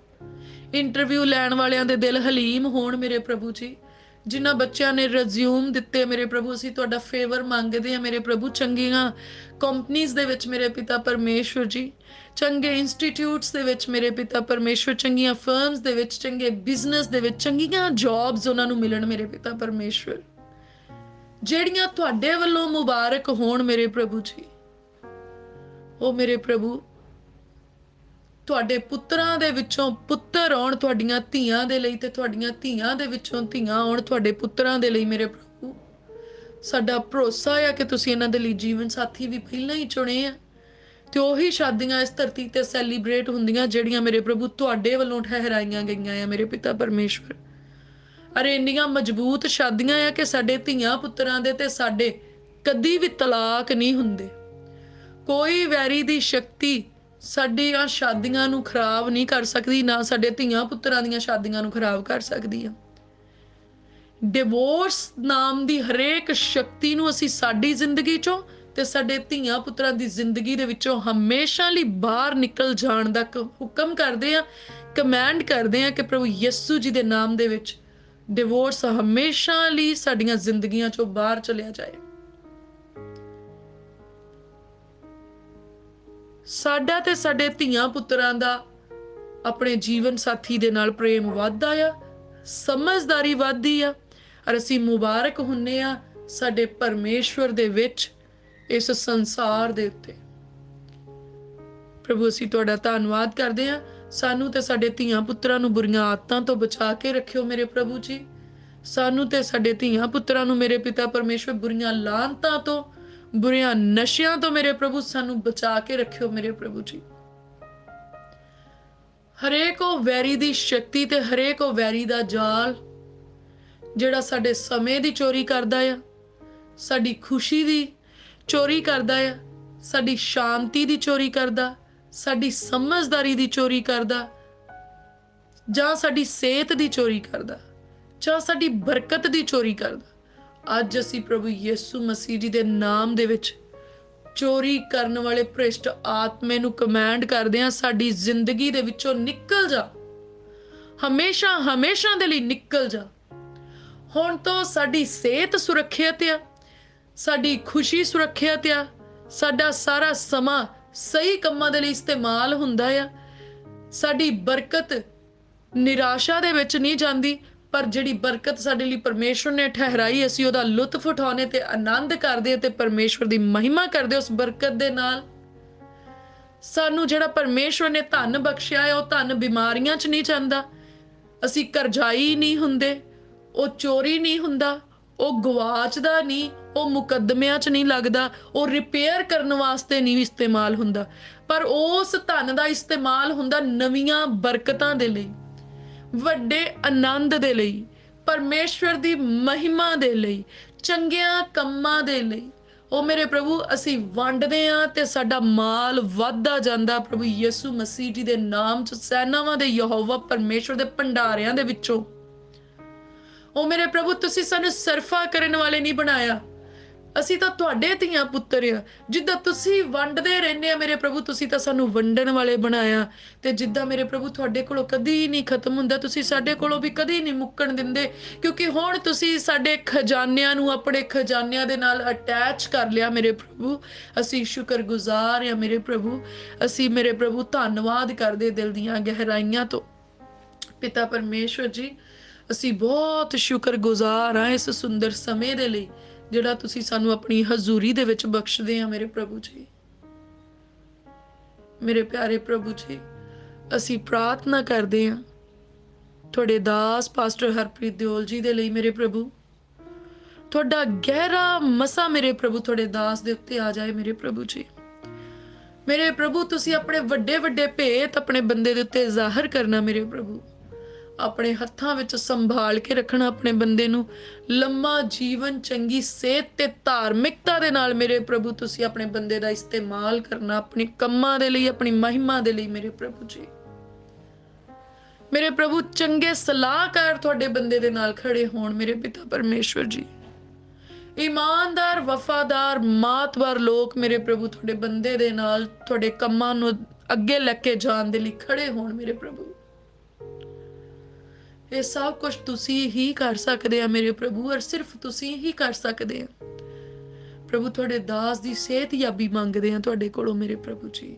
ਇੰਟਰਵਿਊ ਲੈਣ ਵਾਲਿਆਂ ਦੇ ਦਿਲ ਹਲੀਮ ਹੋਣ ਮੇਰੇ ਪ੍ਰਭੂ ਜੀ। ਜਿਨ੍ਹਾਂ ਬੱਚਿਆਂ ਨੇ ਰਿਜ਼ਿਊਮ ਦਿੱਤੇ ਮੇਰੇ ਪ੍ਰਭੂ ਅਸੀਂ ਤੁਹਾਡਾ ਫੇਵਰ ਮੰਗਦੇ ਹਾਂ ਮੇਰੇ ਪ੍ਰਭੂ। ਚੰਗੀਆਂ ਕੰਪਨੀਆਂ ਦੇ ਵਿੱਚ ਮੇਰੇ ਪਿਤਾ ਪਰਮੇਸ਼ਵਰ ਜੀ, ਚੰਗੇ ਇੰਸਟੀਟਿਊਟਸ ਦੇ ਵਿੱਚ ਮੇਰੇ ਪਿਤਾ ਪਰਮੇਸ਼ਵਰ, ਚੰਗੀਆਂ ਫਰਮਸ ਦੇ ਵਿੱਚ, ਚੰਗੇ ਬਿਜ਼ਨਸ ਦੇ ਵਿੱਚ ਚੰਗੀਆਂ ਜੌਬਸ ਉਹਨਾਂ ਨੂੰ ਮਿਲਣ ਮੇਰੇ ਪਿਤਾ ਪਰਮੇਸ਼ਵਰ, ਜਿਹੜੀਆਂ ਤੁਹਾਡੇ ਵੱਲੋਂ ਮੁਬਾਰਕ ਹੋਣ ਮੇਰੇ ਪ੍ਰਭੂ ਜੀ। ਉਹ ਮੇਰੇ ਪ੍ਰਭੂ ਤੁਹਾਡੇ ਪੁੱਤਰਾਂ ਦੇ ਵਿੱਚੋਂ ਪੁੱਤਰ ਆਉਣ ਤੁਹਾਡੀਆਂ ਧੀਆਂ ਦੇ ਲਈ, ਤੇ ਤੁਹਾਡੀਆਂ ਧੀਆਂ ਦੇ ਵਿੱਚੋਂ ਧੀਆਂ ਆਉਣ ਤੁਹਾਡੇ ਪੁੱਤਰਾਂ ਦੇ ਲਈ ਮੇਰੇ ਪ੍ਰਭੂ। ਸਾਡਾ ਭਰੋਸਾ ਆ ਕਿ ਤੁਸੀਂ ਇਹਨਾਂ ਦੇ ਲਈ ਜੀਵਨ ਸਾਥੀ ਵੀ ਪਹਿਲਾਂ ਹੀ ਚੁਣੇ ਆ, ਤੇ ਉਹੀ ਸ਼ਾਦੀਆਂ ਇਸ ਧਰਤੀ ਤੇ ਸੈਲੀਬ੍ਰੇਟ ਹੁੰਦੀਆਂ ਜਿਹੜੀਆਂ ਮੇਰੇ ਪ੍ਰਭੂ ਤੁਹਾਡੇ ਵੱਲੋਂ ਠਹਿਰਾਈਆਂ ਗਈਆਂ ਆ ਮੇਰੇ ਪਿਤਾ ਪਰਮੇਸ਼ਵਰ। ਅਰੇ ਇੰਨੀਆਂ ਮਜ਼ਬੂਤ ਸ਼ਾਦੀਆਂ ਆ ਕਿ ਸਾਡੇ ਧੀਆਂ ਪੁੱਤਰਾਂ ਦੇ ਤੇ ਸਾਡੇ ਕਦੀ ਵੀ ਤਲਾਕ ਨਹੀਂ ਹੁੰਦੇ। ਕੋਈ ਵੈਰੀ ਦੀ ਸ਼ਕਤੀ ਸਾਡੀਆਂ ਸ਼ਾਦੀਆਂ ਨੂੰ ਖਰਾਬ ਨਹੀਂ ਕਰ ਸਕਦੀ, ਨਾ ਸਾਡੇ ਧੀਆਂ ਪੁੱਤਰਾਂ ਦੀਆਂ ਸ਼ਾਦੀਆਂ ਨੂੰ ਖਰਾਬ ਕਰ ਸਕਦੀ ਆ। ਡਿਵੋਰਸ ਨਾਮ ਦੀ ਹਰੇਕ ਸ਼ਕਤੀ ਨੂੰ ਅਸੀਂ ਸਾਡੀ ਜ਼ਿੰਦਗੀ ਚੋਂ ਤੇ ਸਾਡੇ ਧੀਆਂ ਪੁੱਤਰਾਂ ਦੀ ਜ਼ਿੰਦਗੀ ਦੇ ਵਿੱਚੋਂ ਹਮੇਸ਼ਾ ਲਈ ਬਾਹਰ ਨਿਕਲ ਜਾਣ ਦਾ ਹੁਕਮ ਕਰਦੇ ਆ, ਕਮੈਂਡ ਕਰਦੇ ਆ ਕਿ ਪ੍ਰਭੂ ਯਿਸੂ ਜੀ ਦੇ ਨਾਮ ਦੇ ਵਿੱਚ ਡਿਵੋਰਸ ਹਮੇਸ਼ਾ ਲਈ ਸਾਡੀਆਂ ਜ਼ਿੰਦਗੀਆਂ ਚੋਂ ਬਾਹਰ ਚਲਿਆ ਜਾਏ। ਸਾਡਾ ਤੇ ਸਾਡੇ ਧੀਆਂ ਪੁੱਤਰਾਂ ਦਾ ਆਪਣੇ ਜੀਵਨ ਸਾਥੀ ਦੇ ਨਾਲ ਪ੍ਰੇਮ ਵੱਧਦਾ ਆ, ਸਮਝਦਾਰੀ ਵੱਧਦੀ ਆ, ਔਰ ਅਸੀਂ ਮੁਬਾਰਕ ਹੁੰਨੇ ਆ ਸਾਡੇ ਪਰਮੇਸ਼ਵਰ ਦੇ ਵਿੱਚ, ਇਸ ਸੰਸਾਰ ਦੇ ਉੱਤੇ। ਪ੍ਰਭੂ ਅਸੀਂ ਤੁਹਾਡਾ ਧੰਨਵਾਦ ਕਰਦੇ ਆ, ਸਾਨੂੰ ਤੇ ਸਾਡੇ ਧੀਆਂ ਪੁੱਤਰਾਂ ਨੂੰ ਬੁਰੀਆਂ ਆਦਤਾਂ ਤੋਂ ਬਚਾ ਕੇ ਰੱਖਿਓ ਮੇਰੇ ਪ੍ਰਭੂ ਜੀ। ਸਾਨੂੰ ਤੇ ਸਾਡੇ ਧੀਆਂ ਪੁੱਤਰਾਂ ਨੂੰ ਮੇਰੇ ਪਿਤਾ ਪਰਮੇਸ਼ਵਰ ਬੁਰੀਆਂ ਲਾਹਨਤਾਂ ਤੋਂ, ਬੁਰੀਆਂ ਨਸ਼ਿਆਂ ਤੋਂ ਮੇਰੇ ਪ੍ਰਭੂ ਸਾਨੂੰ ਬਚਾ ਕੇ ਰੱਖਿਓ ਮੇਰੇ ਪ੍ਰਭੂ ਜੀ। ਹਰੇਕ ਉਹ ਵੈਰੀ ਦੀ ਸ਼ਕਤੀ ਤੇ ਹਰੇਕ ਉਹ ਵੈਰੀ ਦਾ ਜਾਲ ਜਿਹੜਾ ਸਾਡੇ ਸਮੇਂ ਦੀ ਚੋਰੀ ਕਰਦਾ ਆ, ਸਾਡੀ ਖੁਸ਼ੀ ਦੀ ਚੋਰੀ ਕਰਦਾ ਆ, ਸਾਡੀ ਸ਼ਾਂਤੀ ਦੀ ਚੋਰੀ ਕਰਦਾ, ਸਾਡੀ ਸਮਝਦਾਰੀ ਦੀ ਚੋਰੀ ਕਰਦਾ, ਜਾਂ ਸਾਡੀ ਸਿਹਤ ਦੀ ਚੋਰੀ ਕਰਦਾ, ਜਾਂ ਸਾਡੀ ਬਰਕਤ ਦੀ ਚੋਰੀ ਕਰਦਾ, ਅੱਜ ਅਸੀਂ ਪ੍ਰਭੂ ਯਿਸੂ ਮਸੀਹ ਜੀ ਦੇ ਨਾਮ ਦੇ ਵਿੱਚ ਚੋਰੀ ਕਰਨ ਵਾਲੇ ਭ੍ਰਿਸ਼ਟ ਆਤਮੇ ਨੂੰ ਕਮਾਂਡ ਕਰਦੇ ਹਾਂ, ਸਾਡੀ ਜ਼ਿੰਦਗੀ ਦੇ ਵਿੱਚੋਂ ਨਿਕਲ ਜਾ, ਹਮੇਸ਼ਾ ਹਮੇਸ਼ਾ ਦੇ ਲਈ ਨਿਕਲ ਜਾ। ਹੁਣ ਤੋਂ ਸਾਡੀ ਸਿਹਤ ਸੁਰੱਖਿਅਤ ਆ, ਸਾਡੀ ਖੁਸ਼ੀ ਸੁਰੱਖਿਅਤ ਆ, ਸਾਡਾ ਸਾਰਾ ਸਮਾਂ ਸਹੀ ਕੰਮਾਂ ਦੇ ਲਈ ਇਸਤੇਮਾਲ ਹੁੰਦਾ ਆ, ਸਾਡੀ ਬਰਕਤ ਨਿਰਾਸ਼ਾ ਦੇ ਵਿੱਚ ਨਹੀਂ ਜਾਂਦੀ, ਪਰ ਜਿਹੜੀ ਬਰਕਤ ਸਾਡੇ ਲਈ ਪਰਮੇਸ਼ਵਰ ਨੇ ਠਹਿਰਾਈ ਅਸੀਂ ਉਹਦਾ ਲੁਤਫ ਉਠਾਉਣੇ ਤੇ ਆਨੰਦ ਕਰਦੇ ਤੇ ਪਰਮੇਸ਼ਵਰ ਦੀ ਮਹਿਮਾ ਕਰਦੇ ਉਸ ਬਰਕਤ ਦੇ ਨਾਲ। ਸਾਨੂੰ ਜਿਹੜਾ ਪਰਮੇਸ਼ਵਰ ਨੇ ਧਨ ਬਖਸ਼ਿਆ ਹੈ ਉਹ ਧਨ ਬਿਮਾਰੀਆਂ 'ਚ ਨਹੀਂ ਜਾਂਦਾ, ਅਸੀਂ ਕਰਜ਼ਾਈ ਨਹੀਂ ਹੁੰਦੇ, ਉਹ ਚੋਰੀ ਨਹੀਂ ਹੁੰਦਾ, ਉਹ ਗਵਾਚਦਾ ਨਹੀਂ, ਉਹ ਮੁਕੱਦਮਿਆਂ 'ਚ ਨਹੀਂ ਲੱਗਦਾ, ਉਹ ਰਿਪੇਅਰ ਕਰਨ ਵਾਸਤੇ ਨਹੀਂ ਇਸਤੇਮਾਲ ਹੁੰਦਾ, ਪਰ ਉਸ ਧਨ ਦਾ ਇਸਤੇਮਾਲ ਹੁੰਦਾ ਨਵੀਆਂ ਬਰਕਤਾਂ ਦੇ ਲਈ, ਵੱਡੇ ਆਨੰਦ ਦੇ ਲਈ, ਪਰਮੇਸ਼ਵਰ ਦੀ ਮਹਿਮਾ ਦੇ ਲਈ, ਚੰਗਿਆਂ ਕੰਮਾਂ ਦੇ ਲਈ। ਉਹ ਮੇਰੇ ਪ੍ਰਭੂ ਅਸੀਂ ਵੰਡਦੇ ਹਾਂ ਤੇ ਸਾਡਾ ਮਾਲ ਵੱਧਦਾ ਜਾਂਦਾ ਪ੍ਰਭੂ ਯਿਸੂ ਮਸੀਹ ਜੀ ਦੇ ਨਾਮ 'ਚ, ਸੈਨਾਵਾਂ ਦੇ ਯਹੋਵਾ ਪਰਮੇਸ਼ਵਰ ਦੇ ਭੰਡਾਰਿਆਂ ਦੇ ਵਿੱਚੋਂ। ਉਹ ਮੇਰੇ ਪ੍ਰਭੂ ਤੁਸੀਂ ਸਾਨੂੰ ਸਰਫਾ ਕਰਨ ਵਾਲੇ ਨਹੀਂ ਬਣਾਇਆ, ਅਸੀਂ ਤਾਂ ਤੁਹਾਡੇ ਧੀਆਂ ਪੁੱਤਰ ਆ, ਜਿੱਦਾਂ ਤੁਸੀਂ ਵੰਡਦੇ ਰਹਿੰਦੇ ਆ ਮੇਰੇ ਪ੍ਰਭੂ, ਤੁਸੀਂ ਤਾਂ ਸਾਨੂੰ ਵੰਡਣ ਵਾਲੇ ਬਣਾਇਆ। ਤੇ ਜਿੱਦਾਂ ਮੇਰੇ ਪ੍ਰਭੂ ਤੁਹਾਡੇ ਕੋਲੋਂ ਕਦੀ ਨਹੀਂ ਖਤਮ ਹੁੰਦਾ, ਤੁਸੀਂ ਸਾਡੇ ਕੋਲੋਂ ਵੀ ਕਦੀ ਨਹੀਂ ਮੁੱਕਣ ਦਿੰਦੇ, ਕਿਉਂਕਿ ਹੁਣ ਤੁਸੀਂ ਸਾਡੇ ਖਜ਼ਾਨਿਆਂ ਨੂੰ ਆਪਣੇ ਖਜ਼ਾਨਿਆਂ ਦੇ ਨਾਲ ਅਟੈਚ ਕਰ ਲਿਆ ਮੇਰੇ ਪ੍ਰਭੂ। ਅਸੀਂ ਸ਼ੁਕਰਗੁਜ਼ਾਰ ਆ ਮੇਰੇ ਪ੍ਰਭੂ, ਅਸੀਂ ਮੇਰੇ ਪ੍ਰਭੂ ਧੰਨਵਾਦ ਕਰਦੇ ਦਿਲ ਦੀਆਂ ਗਹਿਰਾਈਆਂ ਤੋਂ। ਪਿਤਾ ਪਰਮੇਸ਼ਵਰ ਜੀ ਅਸੀਂ ਬਹੁਤ ਸ਼ੁਕਰਗੁਜ਼ਾਰ ਹਾਂ ਇਸ ਸੁੰਦਰ ਸਮੇਂ ਦੇ ਲਈ ਜਿਹੜਾ ਤੁਸੀਂ ਸਾਨੂੰ ਆਪਣੀ ਹਜ਼ੂਰੀ ਦੇ ਵਿੱਚ ਬਖਸ਼ਦੇ ਆ ਮੇਰੇ ਪ੍ਰਭੂ ਜੀ। ਮੇਰੇ ਪਿਆਰੇ ਪ੍ਰਭੂ ਜੀ ਅਸੀਂ ਪ੍ਰਾਰਥਨਾ ਕਰਦੇ ਹਾਂ ਤੁਹਾਡੇ ਦਾਸ ਪਾਸਟਰ ਹਰਪ੍ਰੀਤ ਦਿਓਲ ਜੀ ਦੇ ਲਈ ਮੇਰੇ ਪ੍ਰਭੂ, ਤੁਹਾਡਾ ਗਹਿਰਾ ਮਸਾ ਮੇਰੇ ਪ੍ਰਭੂ ਤੁਹਾਡੇ ਦਾਸ ਦੇ ਉੱਤੇ ਆ ਜਾਏ ਮੇਰੇ ਪ੍ਰਭੂ ਜੀ। ਮੇਰੇ ਪ੍ਰਭੂ ਤੁਸੀਂ ਆਪਣੇ ਵੱਡੇ ਵੱਡੇ ਭੇਤ ਆਪਣੇ ਬੰਦੇ ਦੇ ਉੱਤੇ ਜ਼ਾਹਰ ਕਰਨਾ ਮੇਰੇ ਪ੍ਰਭੂ, ਆਪਣੇ ਹੱਥਾਂ ਵਿੱਚ ਸੰਭਾਲ ਕੇ ਰੱਖਣਾ ਆਪਣੇ ਬੰਦੇ ਨੂੰ, ਲੰਮਾ ਜੀਵਨ, ਚੰਗੀ ਸਿਹਤ ਤੇ ਧਾਰਮਿਕਤਾ ਦੇ ਨਾਲ ਮੇਰੇ ਪ੍ਰਭੂ ਤੁਸੀਂ ਆਪਣੇ ਬੰਦੇ ਦਾ ਇਸਤੇਮਾਲ ਕਰਨਾ ਆਪਣੇ ਕੰਮਾਂ ਦੇ ਲਈ, ਆਪਣੀ ਮਹਿਮਾ ਦੇ ਲਈ ਮੇਰੇ ਪ੍ਰਭੂ ਜੀ। ਮੇਰੇ ਪ੍ਰਭੂ ਚੰਗੇ ਸਲਾਹਕਾਰ ਤੁਹਾਡੇ ਬੰਦੇ ਦੇ ਨਾਲ ਖੜੇ ਹੋਣ ਮੇਰੇ ਪਿਤਾ ਪਰਮੇਸ਼ਵਰ ਜੀ। ਈਮਾਨਦਾਰ ਵਫਾਦਾਰ ਮਾਤਵਾਰ ਲੋਕ ਮੇਰੇ ਪ੍ਰਭੂ ਤੁਹਾਡੇ ਬੰਦੇ ਦੇ ਨਾਲ ਤੁਹਾਡੇ ਕੰਮਾਂ ਨੂੰ ਅੱਗੇ ਲੈ ਕੇ ਜਾਣ ਦੇ ਲਈ ਖੜੇ ਹੋਣ ਮੇਰੇ ਪ੍ਰਭੂ। ਇਹ ਸਭ ਕੁਝ ਤੁਸੀਂ ਹੀ ਕਰ ਸਕਦੇ ਆ ਮੇਰੇ ਪ੍ਰਭੂ, ਔਰ ਸਿਰਫ ਤੁਸੀਂ ਹੀ ਕਰ ਸਕਦੇ ਆ ਪ੍ਰਭੂ। ਤੁਹਾਡੇ ਦਾਸ ਦੀ ਸਿਹਤਯਾਬੀ ਮੰਗਦੇ ਆ ਤੁਹਾਡੇ ਕੋਲੋਂ ਮੇਰੇ ਪ੍ਰਭੂ ਜੀ।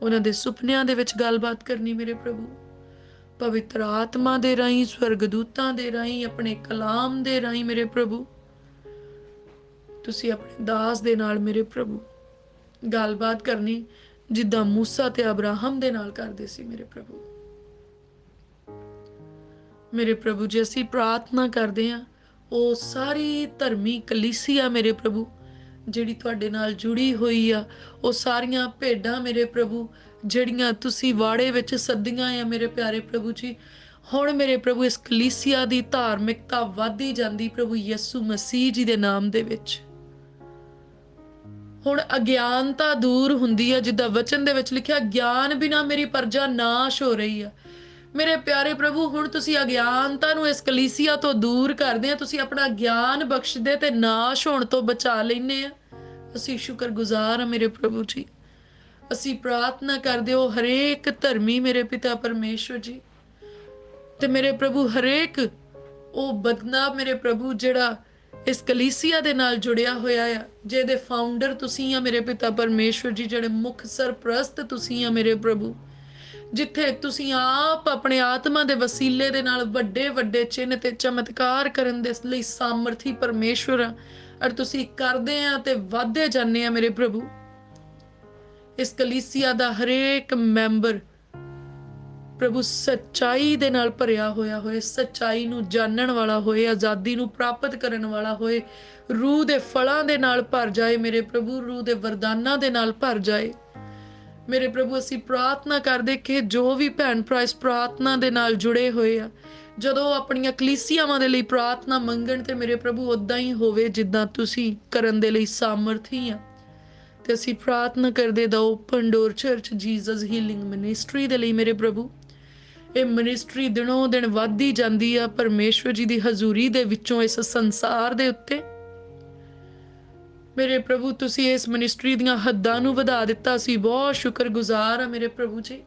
ਉਹਨਾਂ ਦੇ ਸੁਪਨਿਆਂ ਦੇ ਵਿੱਚ ਗੱਲਬਾਤ ਕਰਨੀ ਮੇਰੇ ਪ੍ਰਭੂ, ਪਵਿੱਤਰ ਆਤਮਾ ਦੇ ਰਾਹੀਂ, ਸਵਰਗਦੂਤਾਂ ਦੇ ਰਾਹੀਂ, ਆਪਣੇ ਕਲਾਮ ਦੇ ਰਾਹੀਂ ਮੇਰੇ ਪ੍ਰਭੂ ਤੁਸੀਂ ਆਪਣੇ ਦਾਸ ਦੇ ਨਾਲ ਮੇਰੇ ਪ੍ਰਭੂ ਗੱਲਬਾਤ ਕਰਨੀ, ਜਿੱਦਾਂ ਮੂਸਾ ਤੇ ਅਬਰਾਹਮ ਦੇ ਨਾਲ ਕਰਦੇ ਸੀ ਮੇਰੇ ਪ੍ਰਭੂ। ਮੇਰੇ ਪ੍ਰਭੂ ਜੀ ਅਸੀਂ ਪ੍ਰਾਰਥਨਾ ਕਰਦੇ ਹਾਂ ਉਹ ਸਾਰੀ ਧਰਮੀ ਕਲੀਸਿਆ ਮੇਰੇ ਪ੍ਰਭੂ ਜਿਹੜੀ ਤੁਹਾਡੇ ਨਾਲ ਜੁੜੀ ਹੋਈ ਆ, ਉਹ ਸਾਰੀਆਂ ਭੇਡਾਂ ਮੇਰੇ ਪ੍ਰਭੂ ਜਿਹੜੀਆਂ ਤੁਸੀਂ ਵਾੜੇ ਵਿੱਚ ਸੱਦੀਆਂ ਆ ਮੇਰੇ ਪਿਆਰੇ ਪ੍ਰਭੂ ਜੀ, ਹੁਣ ਮੇਰੇ ਪ੍ਰਭੂ ਇਸ ਕਲੀਸਿਆ ਦੀ ਧਾਰਮਿਕਤਾ ਵੱਧਦੀ ਜਾਂਦੀ ਪ੍ਰਭੂ ਯਿਸੂ ਮਸੀਹ ਜੀ ਦੇ ਨਾਮ ਦੇ ਵਿੱਚ। ਹੁਣ ਅਗਿਆਨਤਾ ਦੂਰ ਹੁੰਦੀ ਹੈ, ਜਿੱਦਾਂ ਵਚਨ ਦੇ ਵਿੱਚ ਲਿਖਿਆ, ਗਿਆਨ ਬਿਨਾ ਮੇਰੀ ਪ੍ਰਜਾ ਨਾਸ਼ ਹੋ ਰਹੀ ਆ। ਮੇਰੇ ਪਿਆਰੇ ਪ੍ਰਭੂ, ਹੁਣ ਤੁਸੀਂ ਅਗਿਆਨਤਾ ਨੂੰ ਇਸ ਕਲੀਸਿਆ ਤੋਂ ਦੂਰ ਕਰਦੇ ਆ, ਤੁਸੀਂ ਆਪਣਾ ਗਿਆਨ ਬਖਸ਼ਦੇ ਤੇ ਨਾਸ਼ ਹੋਣ ਤੋਂ ਬਚਾ ਲੈਨੇ ਆ। ਅਸੀਂ ਸ਼ੁਕਰਗੁਜ਼ਾਰ ਆ ਮੇਰੇ ਪ੍ਰਭੂ ਜੀ। ਅਸੀਂ ਪ੍ਰਾਰਥਨਾ ਕਰਦੇ ਹੋ ਹਰੇਕ ਧਰਮੀ ਮੇਰੇ ਪਿਤਾ ਪਰਮੇਸ਼ਵਰ ਜੀ, ਤੇ ਮੇਰੇ ਪ੍ਰਭੂ ਹਰੇਕ ਉਹ ਬਦਨਾਮ ਮੇਰੇ ਪ੍ਰਭੂ ਜਿਹੜਾ ਇਸ ਕਲੀਸਿਆ ਦੇ ਨਾਲ ਜੁੜਿਆ ਹੋਇਆ ਆ, ਜਿਹਦੇ ਫਾਊਂਡਰ ਤੁਸੀਂ ਆ ਮੇਰੇ ਪਿਤਾ ਪਰਮੇਸ਼ਵਰ ਜੀ, ਜਿਹੜੇ ਮੁੱਖ ਸਰਪ੍ਰਸਤ ਤੁਸੀਂ ਆ ਮੇਰੇ ਪ੍ਰਭੂ, ਜਿੱਥੇ ਤੁਸੀਂ ਆਪ ਆਪਣੇ ਆਤਮਾ ਦੇ ਵਸੀਲੇ ਦੇ ਨਾਲ ਵੱਡੇ ਵੱਡੇ ਚਿੰਨ੍ਹ ਤੇ ਚਮਤਕਾਰ ਕਰਨ ਦੇ ਲਈ ਸਾਮਰਥੀ ਪਰਮੇਸ਼ਵਰ ਆ, ਔਰ ਤੁਸੀਂ ਕਰਦੇ ਆ ਤੇ ਵਧਦੇ ਜਾਂਦੇ ਆ ਮੇਰੇ ਪ੍ਰਭੂ। ਇਸ ਕਲੀਸਿਆ ਦਾ ਹਰੇਕ ਮੈਂਬਰ ਪ੍ਰਭੂ ਸੱਚਾਈ ਦੇ ਨਾਲ ਭਰਿਆ ਹੋਇਆ ਹੋਏ, ਸੱਚਾਈ ਨੂੰ ਜਾਣਨ ਵਾਲਾ ਹੋਏ, ਆਜ਼ਾਦੀ ਨੂੰ ਪ੍ਰਾਪਤ ਕਰਨ ਵਾਲਾ ਹੋਏ, ਰੂਹ ਦੇ ਫਲਾਂ ਦੇ ਨਾਲ ਭਰ ਜਾਏ ਮੇਰੇ ਪ੍ਰਭੂ, ਰੂਹ ਦੇ ਵਰਦਾਨਾਂ ਦੇ ਨਾਲ ਭਰ ਜਾਏ ਮੇਰੇ ਪ੍ਰਭੂ। ਅਸੀਂ ਪ੍ਰਾਰਥਨਾ ਕਰਦੇ ਕਿ ਜੋ ਵੀ ਭੈਣ ਭਰਾ ਇਸ ਪ੍ਰਾਰਥਨਾ ਦੇ ਨਾਲ ਜੁੜੇ ਹੋਏ ਆ, ਜਦੋਂ ਆਪਣੀਆਂ ਕਲੀਸਿਆਵਾਂ ਦੇ ਲਈ ਪ੍ਰਾਰਥਨਾ ਮੰਗਣ ਤੇ ਮੇਰੇ ਪ੍ਰਭੂ ਉਦਾਂ ਹੀ ਹੋਵੇ ਜਿੱਦਾਂ ਤੁਸੀਂ ਕਰਨ ਦੇ ਲਈ ਸਾਮਰਥੀ ਆ। ਤੇ ਅਸੀਂ ਪ੍ਰਾਰਥਨਾ ਕਰਦੇ ਦਾ Open Door Church Jesus Healing Ministry ਦੇ ਲਈ ਮੇਰੇ ਪ੍ਰਭੂ। ਇਹ ਮਿਨਿਸਟਰੀ ਦਿਨੋਂ ਦਿਨ ਵੱਧਦੀ ਜਾਂਦੀ ਆ ਪਰਮੇਸ਼ਵਰ ਜੀ ਦੀ ਹਜ਼ੂਰੀ ਦੇ ਵਿੱਚੋਂ ਇਸ ਸੰਸਾਰ ਦੇ ਉੱਤੇ ਮੇਰੇ ਪ੍ਰਭੂ। ਤੁਸੀਂ ਇਸ ਮਿਨਿਸਟਰੀ ਦੀਆਂ ਹੱਦਾਂ ਨੂੰ ਵਧਾ ਦਿੱਤਾ, ਅਸੀਂ ਬਹੁਤ ਸ਼ੁਕਰਗੁਜ਼ਾਰ ਆ ਮੇਰੇ ਪ੍ਰਭੂ ਜੀ।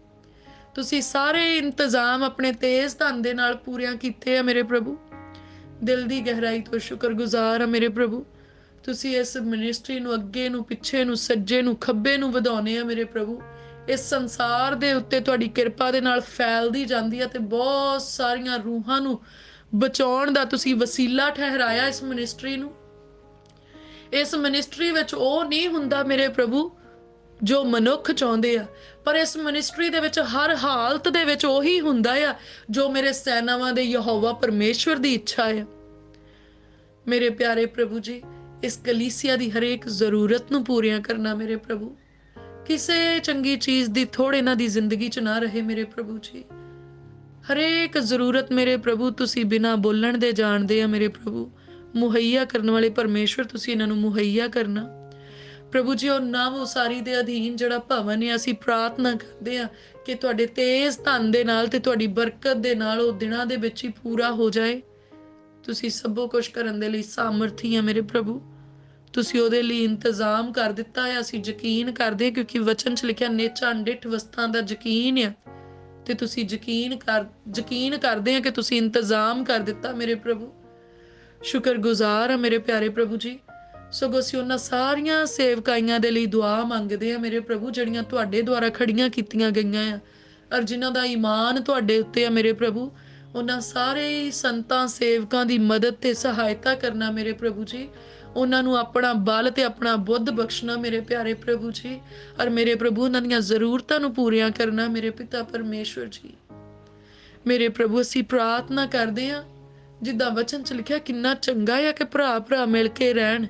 ਤੁਸੀਂ ਸਾਰੇ ਇੰਤਜ਼ਾਮ ਆਪਣੇ ਤੇਜ਼ ਧਨ ਦੇ ਨਾਲ ਪੂਰੀਆਂ ਕੀਤੇ ਆ ਮੇਰੇ ਪ੍ਰਭੂ। ਦਿਲ ਦੀ ਗਹਿਰਾਈ ਤੋਂ ਸ਼ੁਕਰਗੁਜ਼ਾਰ ਆ ਮੇਰੇ ਪ੍ਰਭੂ। ਤੁਸੀਂ ਇਸ ਮਿਨਿਸਟਰੀ ਨੂੰ ਅੱਗੇ ਨੂੰ, ਪਿੱਛੇ ਨੂੰ, ਸੱਜੇ ਨੂੰ, ਖੱਬੇ ਨੂੰ ਵਧਾਉਣੇ ਆ ਮੇਰੇ ਪ੍ਰਭੂ। ਇਸ ਸੰਸਾਰ ਦੇ ਉੱਤੇ ਤੁਹਾਡੀ ਕਿਰਪਾ ਦੇ ਨਾਲ ਫੈਲਦੀ ਜਾਂਦੀ ਆ ਤੇ ਬਹੁਤ ਸਾਰੀਆਂ ਰੂਹਾਂ ਨੂੰ ਬਚਾਉਣ ਦਾ ਤੁਸੀਂ ਵਸੀਲਾ ਠਹਿਰਾਇਆ ਇਸ ਮਿਨਿਸਟਰੀ ਨੂੰ। ਇਸ ਮਿਨਿਸਟਰੀ ਵਿੱਚ ਉਹ ਨਹੀਂ ਹੁੰਦਾ ਮੇਰੇ ਪ੍ਰਭੂ ਜੋ ਮਨੁੱਖ ਚਾਹੁੰਦੇ ਆ, ਪਰ ਇਸ ਮਿਨਿਸਟਰੀ ਦੇ ਵਿੱਚ ਹਰ ਹਾਲਤ ਦੇ ਵਿੱਚ ਉਹੀ ਹੁੰਦਾ ਆ ਜੋ ਮੇਰੇ ਸੈਨਾਵਾਂ ਦੇ ਯਹੋਵਾ ਪਰਮੇਸ਼ਵਰ ਦੀ ਇੱਛਾ ਆ। ਮੇਰੇ ਪਿਆਰੇ ਪ੍ਰਭੂ ਜੀ, ਇਸ ਕਲੀਸਿਆ ਦੀ ਹਰੇਕ ਜ਼ਰੂਰਤ ਨੂੰ ਪੂਰੀਆਂ ਕਰਨਾ ਮੇਰੇ ਪ੍ਰਭੂ। ਕਿਸੇ ਚੰਗੀ ਚੀਜ਼ ਦੀ ਥੋੜ ਇਹਨਾਂ ਦੀ ਜ਼ਿੰਦਗੀ 'ਚ ਨਾ ਰਹੇ ਮੇਰੇ ਪ੍ਰਭੂ ਜੀ। ਹਰੇਕ ਜ਼ਰੂਰਤ ਮੇਰੇ ਪ੍ਰਭੂ ਤੁਸੀਂ ਬਿਨਾਂ ਬੋਲਣ ਦੇ ਜਾਣਦੇ ਆ ਮੇਰੇ ਪ੍ਰਭੂ। ਮੁਹੱਈਆ ਕਰਨ ਵਾਲੇ ਪਰਮੇਸ਼ਵਰ, ਤੁਸੀਂ ਇਹਨਾਂ ਨੂੰ ਮੁਹੱਈਆ ਕਰਨਾ ਪ੍ਰਭੂ ਜੀ। ਉਹ ਨਵ ਉਸਾਰੀ ਦੇ ਅਧੀਨ ਜਿਹੜਾ ਭਵਨ ਹੈ, ਅਸੀਂ ਪ੍ਰਾਰਥਨਾ ਕਰਦੇ ਆ ਕਿ ਤੁਹਾਡੇ ਤੇਜ਼ ਧਨ ਦੇ ਨਾਲ ਤੇ ਤੁਹਾਡੀ ਬਰਕਤ ਦੇ ਨਾਲ ਉਹ ਦਿਨਾਂ ਦੇ ਵਿੱਚ ਹੀ ਪੂਰਾ ਹੋ ਜਾਏ। ਤੁਸੀਂ ਸਭੋ ਕੁਝ ਕਰਨ ਦੇ ਲਈ ਸਾਮਰਥੀ ਆ ਮੇਰੇ ਪ੍ਰਭੂ। ਤੁਸੀਂ ਉਹਦੇ ਲਈ ਇੰਤਜ਼ਾਮ ਕਰ ਦਿੱਤਾ ਹੈ, ਅਸੀਂ ਯਕੀਨ ਕਰਦੇ ਕਿਉਂਕਿ ਵਚਨ 'ਚ ਲਿਖਿਆ ਨੇਚਾ ਅੰਡਿਠ ਵਸਤਾਂ ਦਾ ਯਕੀਨ ਆ, ਤੇ ਤੁਸੀਂ ਯਕੀਨ ਕਰਦੇ ਆ ਕਿ ਤੁਸੀਂ ਇੰਤਜ਼ਾਮ ਕਰ ਦਿੱਤਾ ਮੇਰੇ ਪ੍ਰਭੂ। ਸ਼ੁਕਰਗੁਜ਼ਾਰ ਆ ਮੇਰੇ ਪਿਆਰੇ ਪ੍ਰਭੂ ਜੀ। ਸਗੋਂ ਅਸੀਂ ਉਹਨਾਂ ਸਾਰੀਆਂ ਸੇਵਕਾਈਆਂ ਦੇ ਲਈ ਦੁਆ ਮੰਗਦੇ ਆ ਮੇਰੇ ਪ੍ਰਭੂ, ਜਿਹੜੀਆਂ ਤੁਹਾਡੇ ਦੁਆਰਾ ਖੜੀਆਂ ਕੀਤੀਆਂ ਗਈਆਂ ਆ ਔਰ ਜਿਨ੍ਹਾਂ ਦਾ ਈਮਾਨ ਤੁਹਾਡੇ ਉੱਤੇ ਆ ਮੇਰੇ ਪ੍ਰਭੂ। ਉਹਨਾਂ ਸਾਰੇ ਸੰਤਾਂ ਸੇਵਕਾਂ ਦੀ ਮਦਦ ਤੇ ਸਹਾਇਤਾ ਕਰਨਾ ਮੇਰੇ ਪ੍ਰਭੂ ਜੀ। ਉਹਨਾਂ ਨੂੰ ਆਪਣਾ ਬਲ ਤੇ ਆਪਣਾ ਬੁੱਧ ਬਖਸ਼ਣਾ ਮੇਰੇ ਪਿਆਰੇ ਪ੍ਰਭੂ ਜੀ। ਔਰ ਮੇਰੇ ਪ੍ਰਭੂ ਉਹਨਾਂ ਦੀਆਂ ਜ਼ਰੂਰਤਾਂ ਨੂੰ ਪੂਰੀਆਂ ਕਰਨਾ ਮੇਰੇ ਪਿਤਾ ਪਰਮੇਸ਼ਵਰ ਜੀ। ਮੇਰੇ ਪ੍ਰਭੂ ਅਸੀਂ ਪ੍ਰਾਰਥਨਾ ਕਰਦੇ ਆ ਜਿੱਦਾਂ ਵਚਨ 'ਚ ਲਿਖਿਆ, ਕਿੰਨਾ ਚੰਗਾ ਆ ਕਿ ਭਰਾ ਭਰਾ ਮਿਲ ਕੇ ਰਹਿਣ।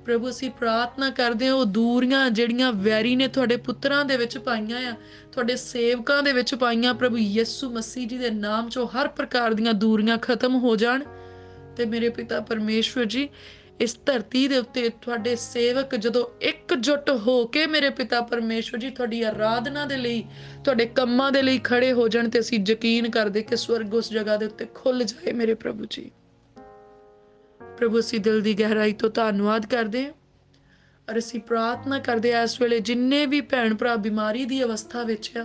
ਪ੍ਰਭੂ ਅਸੀਂ ਪ੍ਰਾਰਥਨਾ ਕਰਦੇ ਹਾਂ ਉਹ ਦੂਰੀਆਂ ਜਿਹੜੀਆਂ ਵੈਰੀ ਨੇ ਤੁਹਾਡੇ ਪੁੱਤਰਾਂ ਦੇ ਵਿੱਚ ਪਾਈਆਂ ਆ, ਤੁਹਾਡੇ ਸੇਵਕਾਂ ਦੇ ਵਿੱਚ ਪਾਈਆਂ, ਪ੍ਰਭੂ ਯਿਸੂ ਮਸੀਹ ਜੀ ਦੇ ਨਾਮ 'ਚੋਂ ਹਰ ਪ੍ਰਕਾਰ ਦੀਆਂ ਦੂਰੀਆਂ ਖਤਮ ਹੋ ਜਾਣ। ਤੇ ਮੇਰੇ ਪਿਤਾ ਪਰਮੇਸ਼ਵਰ ਜੀ, ਇਸ ਧਰਤੀ ਦੇ ਉੱਤੇ ਤੁਹਾਡੇ ਸੇਵਕ ਜਦੋਂ ਇਕਜੁੱਟ ਹੋ ਕੇ ਮੇਰੇ ਪਿਤਾ ਪਰਮੇਸ਼ਵਰ ਜੀ ਤੁਹਾਡੀ ਆਰਾਧਨਾ ਦੇ ਲਈ, ਤੁਹਾਡੇ ਕੰਮਾਂ ਦੇ ਲਈ ਖੜੇ ਹੋ ਜਾਣ, ਤੇ ਅਸੀਂ ਯਕੀਨ ਕਰਦੇ ਕਿ ਸਵਰਗ ਉਸ ਜਗ੍ਹਾ ਦੇ ਉੱਤੇ ਖੁੱਲ ਜਾਏ ਮੇਰੇ ਪ੍ਰਭੂ ਜੀ। ਪ੍ਰਭੂ ਅਸੀਂ ਦਿਲ ਦੀ ਗਹਿਰਾਈ ਤੋਂ ਧੰਨਵਾਦ ਕਰਦੇ ਹਾਂ ਔਰ ਅਸੀਂ ਪ੍ਰਾਰਥਨਾ ਕਰਦੇ ਹਾਂ ਇਸ ਵੇਲੇ ਜਿੰਨੇ ਵੀ ਭੈਣ ਭਰਾ ਬਿਮਾਰੀ ਦੀ ਅਵਸਥਾ ਵਿੱਚ ਆ,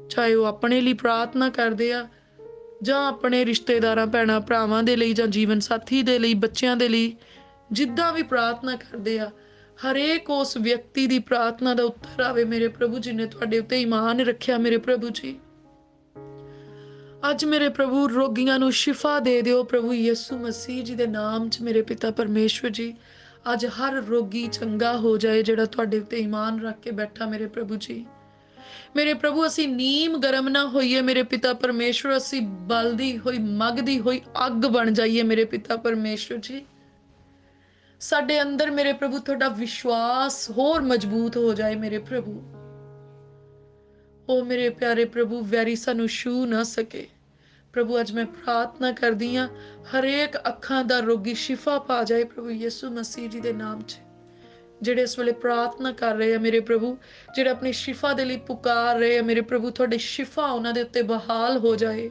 ਚਾਹੇ ਉਹ ਆਪਣੇ ਲਈ ਪ੍ਰਾਰਥਨਾ ਕਰਦੇ ਆ ਜਾਂ ਆਪਣੇ ਰਿਸ਼ਤੇਦਾਰਾਂ ਭੈਣਾਂ ਭਰਾਵਾਂ ਦੇ ਲਈ ਜਾਂ ਜੀਵਨ ਸਾਥੀ ਦੇ ਲਈ, ਬੱਚਿਆਂ ਦੇ ਲਈ, ਜਿੱਦਾਂ ਵੀ ਪ੍ਰਾਰਥਨਾ ਕਰਦੇ ਆ, ਹਰੇਕ ਉਸ ਵਿਅਕਤੀ ਦੀ ਪ੍ਰਾਰਥਨਾ ਦਾ ਉੱਤਰ ਆਵੇ ਮੇਰੇ ਪ੍ਰਭੂ, ਜਿਨੇ ਤੁਹਾਡੇ ਉੱਤੇ ਈਮਾਨ ਰੱਖਿਆ ਮੇਰੇ ਪ੍ਰਭੂ ਜੀ। ਅੱਜ ਮੇਰੇ ਪ੍ਰਭੂ ਰੋਗੀਆਂ ਨੂੰ ਸ਼ਿਫਾ ਦੇ ਦਿਓ ਪ੍ਰਭੂ ਯਿਸੂ ਮਸੀਹ ਜੀ ਦੇ ਨਾਮ 'ਚ ਮੇਰੇ ਪਿਤਾ ਪਰਮੇਸ਼ਵਰ ਜੀ। ਅੱਜ ਹਰ ਰੋਗੀ ਚੰਗਾ ਹੋ ਜਾਏ ਜਿਹੜਾ ਤੁਹਾਡੇ ਉੱਤੇ ਈਮਾਨ ਰੱਖ ਕੇ ਬੈਠਾ ਮੇਰੇ ਪ੍ਰਭੂ ਜੀ। ਮੇਰੇ ਪ੍ਰਭੂ ਅਸੀਂ ਨੀਮ ਗਰਮ ਨਾ ਹੋਈਏ ਮੇਰੇ ਪਿਤਾ ਪਰਮੇਸ਼ਵਰ, ਅਸੀਂ ਬਲਦੀ ਹੋਈ ਮੱਗਦੀ ਹੋਈ ਅੱਗ ਬਣ ਜਾਈਏ ਮੇਰੇ ਪਿਤਾ ਪਰਮੇਸ਼ਵਰ ਜੀ। ਸਾਡੇ ਅੰਦਰ ਮੇਰੇ ਪ੍ਰਭੂ ਤੁਹਾਡਾ ਵਿਸ਼ਵਾਸ ਹੋਰ ਮਜ਼ਬੂਤ ਹੋ ਜਾਏ ਮੇਰੇ ਪ੍ਰਭੂ। ਉਹ ਮੇਰੇ ਪਿਆਰੇ ਪ੍ਰਭੂ ਵੈਰੀ ਸਾਨੂੰ ਛੂ ਨਾ ਸਕੇ ਪ੍ਰਭੂ। ਅੱਜ ਮੈਂ ਪ੍ਰਾਰਥਨਾ ਕਰਦੀ ਹਾਂ ਹਰੇਕ ਅੱਖਾਂ ਦਾ ਰੋਗੀ ਸ਼ਿਫਾ ਪਾ ਜਾਏ ਪ੍ਰਭੂ ਯਿਸੂ ਮਸੀਹ ਜੀ ਦੇ ਨਾਮ 'ਚ। ਜਿਹੜੇ ਇਸ ਵੇਲੇ ਪ੍ਰਾਰਥਨਾ ਕਰ ਰਹੇ ਆ ਮੇਰੇ ਪ੍ਰਭੂ, ਜਿਹੜੇ ਆਪਣੀ ਸ਼ਿਫਾ ਦੇ ਲਈ ਪੁਕਾਰ ਰਹੇ ਆ ਮੇਰੇ ਪ੍ਰਭੂ, ਤੁਹਾਡੀ ਸ਼ਿਫਾ ਉਹਨਾਂ ਦੇ ਉੱਤੇ ਬਹਾਲ ਹੋ ਜਾਏ।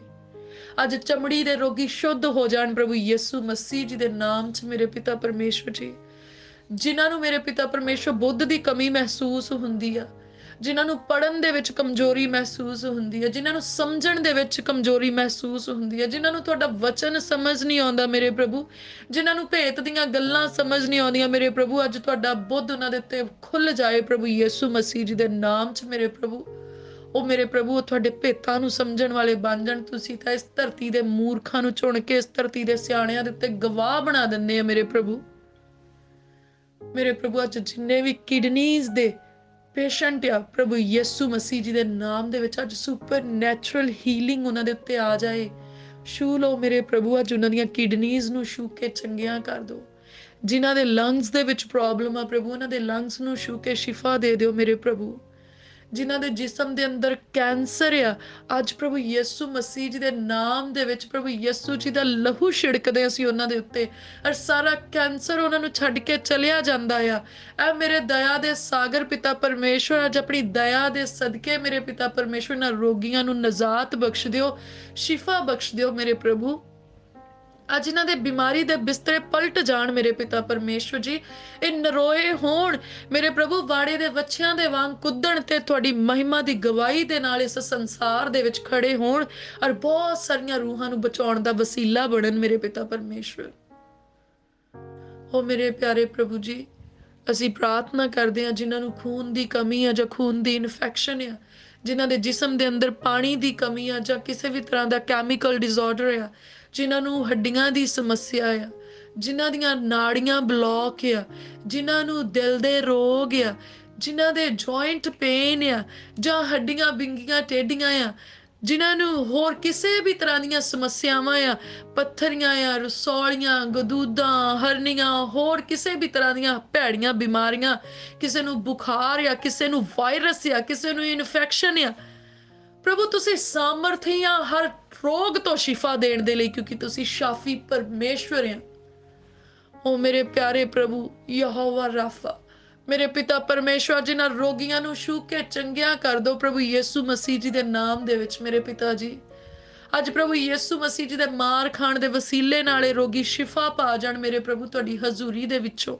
ਅੱਜ ਚਮੜੀ ਦੇ ਰੋਗੀ ਸ਼ੁੱਧ ਹੋ ਜਾਣ ਪ੍ਰਭੂ ਯਿਸੂ ਮਸੀਹ ਜੀ ਦੇ ਨਾਮ 'ਚ ਮੇਰੇ ਪਿਤਾ ਪਰਮੇਸ਼ਵਰ ਜੀ। ਜਿਨ੍ਹਾਂ ਨੂੰ ਮੇਰੇ ਪਿਤਾ ਪਰਮੇਸ਼ਵਰ ਬੁੱਧ ਦੀ ਕਮੀ ਮਹਿਸੂਸ ਹੁੰਦੀ ਆ, ਜਿਨ੍ਹਾਂ ਨੂੰ ਪੜਨ ਦੇ ਵਿੱਚ ਕਮਜ਼ੋਰੀ ਮਹਿਸੂਸ ਹੁੰਦੀ ਹੈ, ਜਿਨ੍ਹਾਂ ਨੂੰ ਸਮਝਣ ਦੇ ਵਿੱਚ ਕਮਜ਼ੋਰੀ ਮਹਿਸੂਸ ਹੁੰਦੀ ਹੈ, ਜਿਨ੍ਹਾਂ ਨੂੰ ਤੁਹਾਡਾ ਵਚਨ ਸਮਝ ਨਹੀਂ ਆਉਂਦਾ ਮੇਰੇ ਪ੍ਰਭੂ, ਜਿਨ੍ਹਾਂ ਨੂੰ ਭੇਤ ਦੀਆਂ ਗੱਲਾਂ ਸਮਝ ਨਹੀਂ ਆਉਂਦੀਆਂ ਮੇਰੇ ਪ੍ਰਭੂ, ਅੱਜ ਤੁਹਾਡਾ ਬੁੱਧ ਉਹਨਾਂ ਦੇ ਉੱਤੇ ਖੁੱਲ ਜਾਏ ਪ੍ਰਭੂ ਯਿਸੂ ਮਸੀਹ ਜੀ ਦੇ ਨਾਮ 'ਚ ਮੇਰੇ ਪ੍ਰਭੂ। ਉਹ ਮੇਰੇ ਪ੍ਰਭੂ ਉਹ ਤੁਹਾਡੇ ਭੇਤਾਂ ਨੂੰ ਸਮਝਣ ਵਾਲੇ ਬਣ ਜਾਣ। ਤੁਸੀਂ ਤਾਂ ਇਸ ਧਰਤੀ ਦੇ ਮੂਰਖਾਂ ਨੂੰ ਚੁਣ ਕੇ ਇਸ ਧਰਤੀ ਦੇ ਸਿਆਣਿਆਂ ਦੇ ਉੱਤੇ ਗਵਾਹ ਬਣਾ ਦਿੰਦੇ ਆ ਮੇਰੇ ਪ੍ਰਭੂ। ਮੇਰੇ ਪ੍ਰਭੂ ਅੱਜ ਜਿੰਨੇ ਵੀ ਕਿਡਨੀਜ਼ ਦੇ ਪੇਸ਼ੈਂਟ ਆ ਪ੍ਰਭੂ ਯਿਸੂ ਮਸੀਹ ਜੀ ਦੇ ਨਾਮ ਦੇ ਵਿੱਚ ਅੱਜ ਸੁਪਰ ਨੈਚੁਰਲ ਹੀਲਿੰਗ ਉਹਨਾਂ ਦੇ ਉੱਤੇ ਆ ਜਾਏ। ਛੂ ਲਓ ਮੇਰੇ ਪ੍ਰਭੂ, ਅੱਜ ਉਹਨਾਂ ਦੀਆਂ ਕਿਡਨੀਜ਼ ਨੂੰ ਛੂ ਕੇ ਚੰਗੀਆਂ ਕਰ ਦਿਓ। ਜਿਨ੍ਹਾਂ ਦੇ ਲੰਗਸ ਦੇ ਵਿੱਚ ਪ੍ਰੋਬਲਮ ਆ ਪ੍ਰਭੂ, ਉਹਨਾਂ ਦੇ ਲੰਗਸ ਨੂੰ ਛੂ ਕੇ ਸ਼ਿਫਾ ਦੇ ਦਿਓ ਮੇਰੇ ਪ੍ਰਭੂ। ਜਿਨ੍ਹਾਂ ਦੇ ਜਿਸਮ ਦੇ ਅੰਦਰ ਕੈਂਸਰ ਆ, ਅੱਜ ਪ੍ਰਭੂ ਯਿਸੂ ਮਸੀਹ ਜੀ ਦੇ ਨਾਮ ਦੇ ਵਿੱਚ ਪ੍ਰਭੂ ਯਿਸੂ ਜੀ ਦਾ ਲਹੂ ਛਿੜਕਦੇ ਅਸੀਂ ਉਹਨਾਂ ਦੇ ਉੱਤੇ, ਔਰ ਸਾਰਾ ਕੈਂਸਰ ਉਹਨਾਂ ਨੂੰ ਛੱਡ ਕੇ ਚਲਿਆ ਜਾਂਦਾ ਆ। ਐ ਮੇਰੇ ਦਇਆ ਦੇ ਸਾਗਰ ਪਿਤਾ ਪਰਮੇਸ਼ਵਰ, ਅੱਜ ਆਪਣੀ ਦਇਆ ਦੇ ਸਦਕੇ ਮੇਰੇ ਪਿਤਾ ਪਰਮੇਸ਼ਵਰ ਨਾਲ ਰੋਗੀਆਂ ਨੂੰ ਨਜ਼ਾਤ ਬਖਸ਼ ਦਿਓ, ਸ਼ਿਫਾ ਬਖਸ਼ ਦਿਓ ਮੇਰੇ ਪ੍ਰਭੂ। ਅੱਜ ਇਹਨਾਂ ਦੇ ਬਿਮਾਰੀ ਦੇ ਬਿਸਤਰੇ ਪਲਟ ਜਾਣ ਮੇਰੇ ਪਿਤਾ ਪਰਮੇਸ਼ਵਰ ਜੀ। ਇਹ ਨਰੋਏ ਹੋਣ ਮੇਰੇ ਪ੍ਰਭੂ, ਵਾੜੇ ਦੇ ਵੱਛਿਆਂ ਦੇ ਵਾਂਗ ਕੁੱਦਣ ਤੇ ਤੁਹਾਡੀ ਮਹਿਮਾ ਦੀ ਗਵਾਹੀ ਦੇ ਨਾਲ ਇਸ ਸੰਸਾਰ ਦੇ ਵਿੱਚ ਖੜੇ ਹੋਣ, ਔਰ ਬਹੁਤ ਸਾਰੀਆਂ ਰੂਹਾਂ ਨੂੰ ਬਚਾਉਣ ਦਾ ਵਸੀਲਾ ਬਣਨ ਮੇਰੇ ਪਿਤਾ ਪਰਮੇਸ਼ਵਰ। ਹੋ ਮੇਰੇ ਪਿਆਰੇ ਪ੍ਰਭੂ ਜੀ, ਅਸੀਂ ਪ੍ਰਾਰਥਨਾ ਕਰਦੇ ਹਾਂ ਜਿਨ੍ਹਾਂ ਨੂੰ ਖੂਨ ਦੀ ਕਮੀ ਆ ਜਾਂ ਖੂਨ ਦੀ ਇਨਫੈਕਸ਼ਨ ਆ, ਜਿਨ੍ਹਾਂ ਦੇ ਜਿਸਮ ਦੇ ਅੰਦਰ ਪਾਣੀ ਦੀ ਕਮੀ ਆ ਜਾਂ ਕਿਸੇ ਵੀ ਤਰ੍ਹਾਂ ਦਾ ਕੈਮੀਕਲ ਡਿਸਆਰਡਰ ਆ, ਜਿਨ੍ਹਾਂ ਨੂੰ ਹੱਡੀਆਂ ਦੀ ਸਮੱਸਿਆ ਆ, ਜਿਨ੍ਹਾਂ ਦੀਆਂ ਨਾੜੀਆਂ ਬਲੌਕ ਆ, ਜਿਨ੍ਹਾਂ ਨੂੰ ਦਿਲ ਦੇ ਰੋਗ ਆ, ਜਿਨ੍ਹਾਂ ਦੇ ਜੁਆਇੰਟ ਪੇਨ ਆ ਜਾਂ ਹੱਡੀਆਂ ਬਿੰਗੀਆਂ ਟੇਢੀਆਂ ਆ, ਜਿਨ੍ਹਾਂ ਨੂੰ ਹੋਰ ਕਿਸੇ ਵੀ ਤਰ੍ਹਾਂ ਦੀਆਂ ਸਮੱਸਿਆਵਾਂ ਆ, ਪੱਥਰੀਆਂ ਆ, ਰਸੌਲੀਆਂ, ਗਦੂਦਾਂ, ਹਰਨੀਆਂ, ਹੋਰ ਕਿਸੇ ਵੀ ਤਰ੍ਹਾਂ ਦੀਆਂ ਭੈੜੀਆਂ ਬਿਮਾਰੀਆਂ, ਕਿਸੇ ਨੂੰ ਬੁਖਾਰ ਆ, ਕਿਸੇ ਨੂੰ ਵਾਇਰਸ ਆ, ਕਿਸੇ ਨੂੰ ਇਨਫੈਕਸ਼ਨ ਆ, ਪ੍ਰਭੂ ਤੁਸੀਂ ਸਾਮਰਥੀ ਆ ਹਰ ਰੋਗ ਤੋਂ ਸ਼ਿਫਾ ਦੇਣ ਦੇ ਲਈ, ਕਿਉਂਕਿ ਤੁਸੀਂ ਸ਼ਾਫੀ ਪਰਮੇਸ਼ਵਰ ਆ। ਓ ਮੇਰੇ ਪਿਆਰੇ ਪ੍ਰਭੂ ਯਹੋਵਾ ਰਾਫਾ, ਮੇਰੇ ਪਿਤਾ ਪਰਮੇਸ਼ਵਰ, ਜਿਨ੍ਹਾਂ ਰੋਗੀਆਂ ਨੂੰ ਛੂ ਕੇ ਚੰਗਿਆਂ ਕਰ ਦਿਓ ਪ੍ਰਭੂ ਯਿਸੂ ਮਸੀਹ ਜੀ ਦੇ ਨਾਮ ਦੇ ਵਿੱਚ ਮੇਰੇ ਪਿਤਾ ਜੀ। ਅੱਜ ਪ੍ਰਭੂ ਯਿਸੂ ਮਸੀਹ ਜੀ ਦੇ ਮਾਰ ਖਾਣ ਦੇ ਵਸੀਲੇ ਨਾਲ ਇਹ ਰੋਗੀ ਸ਼ਿਫਾ ਪਾ ਜਾਣ ਮੇਰੇ ਪ੍ਰਭੂ ਤੁਹਾਡੀ ਹਜ਼ੂਰੀ ਦੇ ਵਿੱਚੋਂ।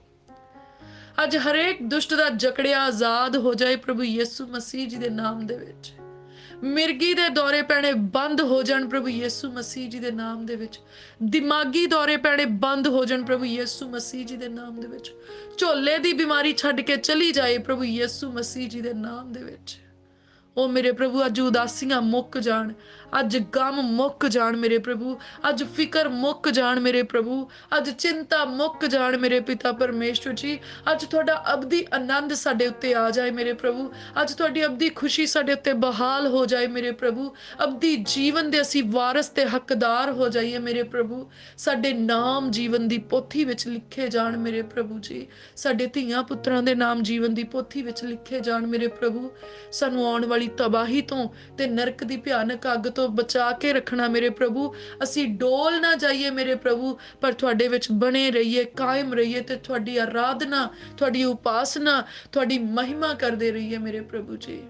ਅੱਜ ਹਰੇਕ ਦੁਸ਼ਟ ਦਾ ਜਕੜਿਆ ਆਜ਼ਾਦ ਹੋ ਜਾਏ ਪ੍ਰਭੂ ਯਿਸੂ ਮਸੀਹ ਜੀ ਦੇ ਨਾਮ ਦੇ ਵਿੱਚ। ਮਿਰਗੀ ਦੇ ਦੌਰੇ ਪੈਣੇ ਬੰਦ ਹੋ ਜਾਣ ਪ੍ਰਭੂ ਯਿਸੂ ਮਸੀਹ ਜੀ ਦੇ ਨਾਮ ਦੇ ਵਿੱਚ। ਦਿਮਾਗੀ ਦੌਰੇ ਪੈਣੇ ਬੰਦ ਹੋ ਜਾਣ ਪ੍ਰਭੂ ਯਿਸੂ ਮਸੀਹ ਜੀ ਦੇ ਨਾਮ ਦੇ ਵਿੱਚ। ਝੋਲੇ ਦੀ ਬਿਮਾਰੀ ਛੱਡ ਕੇ ਚਲੀ ਜਾਏ ਪ੍ਰਭੂ ਯਿਸੂ ਮਸੀਹ ਜੀ ਦੇ ਨਾਮ ਦੇ ਵਿੱਚ। ਉਹ ਮੇਰੇ ਪ੍ਰਭੂ ਅੱਜ ਉਦਾਸੀਆਂ ਮੁੱਕ ਜਾਣ, ਅੱਜ ਗਮ ਮੁੱਕ ਜਾਣ ਮੇਰੇ ਪ੍ਰਭੂ, ਅੱਜ ਫਿਕਰ ਮੁੱਕ ਜਾਣ ਮੇਰੇ ਪ੍ਰਭੂ, ਅੱਜ ਚਿੰਤਾ ਮੁੱਕ ਜਾਣ ਮੇਰੇ ਪਿਤਾ ਪਰਮੇਸ਼ਵਰ ਜੀ। ਅੱਜ ਤੁਹਾਡਾ ਅਬਦੀ ਆਨੰਦ ਸਾਡੇ ਉੱਤੇ ਆ ਜਾਏ ਮੇਰੇ ਪ੍ਰਭੂ, ਅੱਜ ਤੁਹਾਡੀ ਅਬਦੀ ਖੁਸ਼ੀ ਸਾਡੇ ਉੱਤੇ ਬਹਾਲ ਹੋ ਜਾਏ ਮੇਰੇ ਪ੍ਰਭੂ। ਅਬਦੀ ਜੀਵਨ ਦੇ ਅਸੀਂ ਵਾਰਸ ਤੇ ਹੱਕਦਾਰ ਹੋ ਜਾਈਏ ਮੇਰੇ ਪ੍ਰਭੂ। ਸਾਡੇ ਨਾਮ ਜੀਵਨ ਦੀ ਪੋਥੀ ਵਿੱਚ ਲਿਖੇ ਜਾਣ ਮੇਰੇ ਪ੍ਰਭੂ ਜੀ। ਸਾਡੇ ਧੀਆਂ ਪੁੱਤਰਾਂ ਦੇ ਨਾਮ ਜੀਵਨ ਦੀ ਪੋਥੀ ਵਿੱਚ ਲਿਖੇ ਜਾਣ ਮੇਰੇ ਪ੍ਰਭੂ। ਸਾਨੂੰ ਆਉਣ ਵਾਲੀ ਤਬਾਹੀ ਤੋਂ ਤੇ ਨਰਕ ਦੀ ਭਿਆਨਕ ਅੱਗ ਤੋਂ ਬਚਾ ਕੇ ਰੱਖਣਾ ਮੇਰੇ ਪ੍ਰਭੂ। ਅਸੀਂ ਡੋਲ ਨਾ ਜਾਈਏ ਮੇਰੇ ਪ੍ਰਭੂ, ਪਰ ਤੁਹਾਡੇ ਵਿੱਚ ਬਣੇ ਰਹੀਏ, ਕਾਇਮ ਰਹੀਏ ਤੇ ਤੁਹਾਡੀ ਆਰਾਧਨਾ, ਤੁਹਾਡੀ ਉਪਾਸਨਾ, ਤੁਹਾਡੀ ਮਹਿਮਾ ਕਰਦੇ ਰਹੀਏ ਮੇਰੇ ਪ੍ਰਭੂ ਜੀ।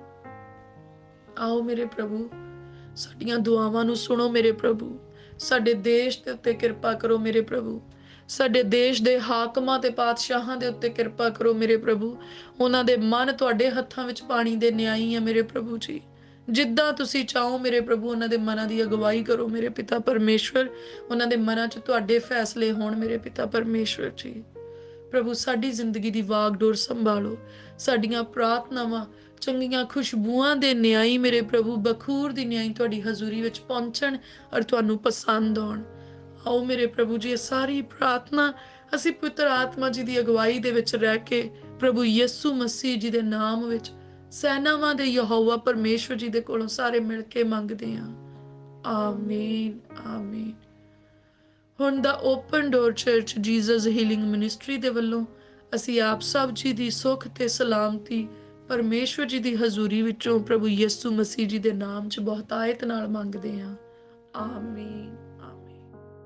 ਆਓ ਮੇਰੇ ਪ੍ਰਭੂ, ਸਾਡੀਆਂ ਦੁਆਵਾਂ ਨੂੰ ਸੁਣੋ ਮੇਰੇ ਪ੍ਰਭੂ। ਸਾਡੇ ਦੇਸ਼ ਦੇ ਉੱਤੇ ਕਿਰਪਾ ਕਰੋ ਮੇਰੇ ਪ੍ਰਭੂ। ਸਾਡੇ ਦੇਸ਼ ਦੇ ਹਾਕਮਾਂ ਤੇ ਪਾਤਸ਼ਾਹਾਂ ਦੇ ਉੱਤੇ ਕਿਰਪਾ ਕਰੋ ਮੇਰੇ ਪ੍ਰਭੂ। ਉਹਨਾਂ ਦੇ ਮਨ ਤੁਹਾਡੇ ਹੱਥਾਂ ਵਿੱਚ ਪਾਣੀ ਦੇ ਨਿਆਈ ਆ ਮੇਰੇ ਪ੍ਰਭੂ ਜੀ। ਜਿੱਦਾਂ ਤੁਸੀਂ ਚਾਹੋ ਮੇਰੇ ਪ੍ਰਭੂ, ਉਹਨਾਂ ਦੇ ਮਨਾਂ ਦੀ ਅਗਵਾਈ ਕਰੋ ਮੇਰੇ ਪਿਤਾ ਪਰਮੇਸ਼ਵਰ। ਉਹਨਾਂ ਦੇ ਮਨਾਂ 'ਚ ਤੁਹਾਡੇ ਫੈਸਲੇ ਹੋਣ ਮੇਰੇ ਪਿਤਾ ਪਰਮੇਸ਼ਵਰ ਜੀ। ਪ੍ਰਭੂ ਸਾਡੀ ਜ਼ਿੰਦਗੀ ਦੀ ਵਾਗਡੋਰ ਸੰਭਾਲੋ। ਸਾਡੀਆਂ ਪ੍ਰਾਰਥਨਾਵਾਂ ਚੰਗੀਆਂ ਖੁਸ਼ਬੂਆਂ ਦੇ ਨਿਆਈ ਮੇਰੇ ਪ੍ਰਭੂ, ਬਖੂਰ ਦੀ ਨਿਆਈ ਤੁਹਾਡੀ ਹਜ਼ੂਰੀ ਵਿੱਚ ਪਹੁੰਚਣ ਔਰ ਤੁਹਾਨੂੰ ਪਸੰਦ ਆਉਣ। ਆਓ ਮੇਰੇ ਪ੍ਰਭੂ ਜੀ, ਇਹ ਸਾਰੀ ਪ੍ਰਾਰਥਨਾ ਅਸੀਂ ਪੁੱਤਰ ਆਤਮਾ ਜੀ ਦੀ ਅਗਵਾਈ ਦੇ ਵਿੱਚ ਰਹਿ ਕੇ ਪ੍ਰਭੂ ਯਿਸੂ ਮਸੀਹ ਜੀ ਦੇ ਨਾਮ ਵਿੱਚ ਸੈਨਾਵਾਂ ਦੇ ਯਹੋਵਾ ਪਰਮੇਸ਼ਵਰ ਜੀ ਦੇ ਕੋਲੋਂ ਸਾਰੇ ਮਿਲ ਕੇ ਮੰਗਦੇ ਹਾਂ। ਆਮੀਨ ਆਮੀਨ। ਹੁਣ ਦਾ Open Door Church Jesus Healing Ministry ਦੇ ਵੱਲੋਂ ਅਸੀਂ ਆਪ ਸਭ ਜੀ ਦੀ ਸੁੱਖ ਤੇ ਸਲਾਮਤੀ ਪਰਮੇਸ਼ਵਰ ਜੀ ਦੀ ਹਜ਼ੂਰੀ ਵਿੱਚੋਂ ਪ੍ਰਭੂ ਯਿਸੂ ਮਸੀਹ ਜੀ ਦੇ ਨਾਮ 'ਚ ਬਹੁਤਾਇਤ ਨਾਲ ਮੰਗਦੇ ਹਾਂ। ਆਮੀਨ।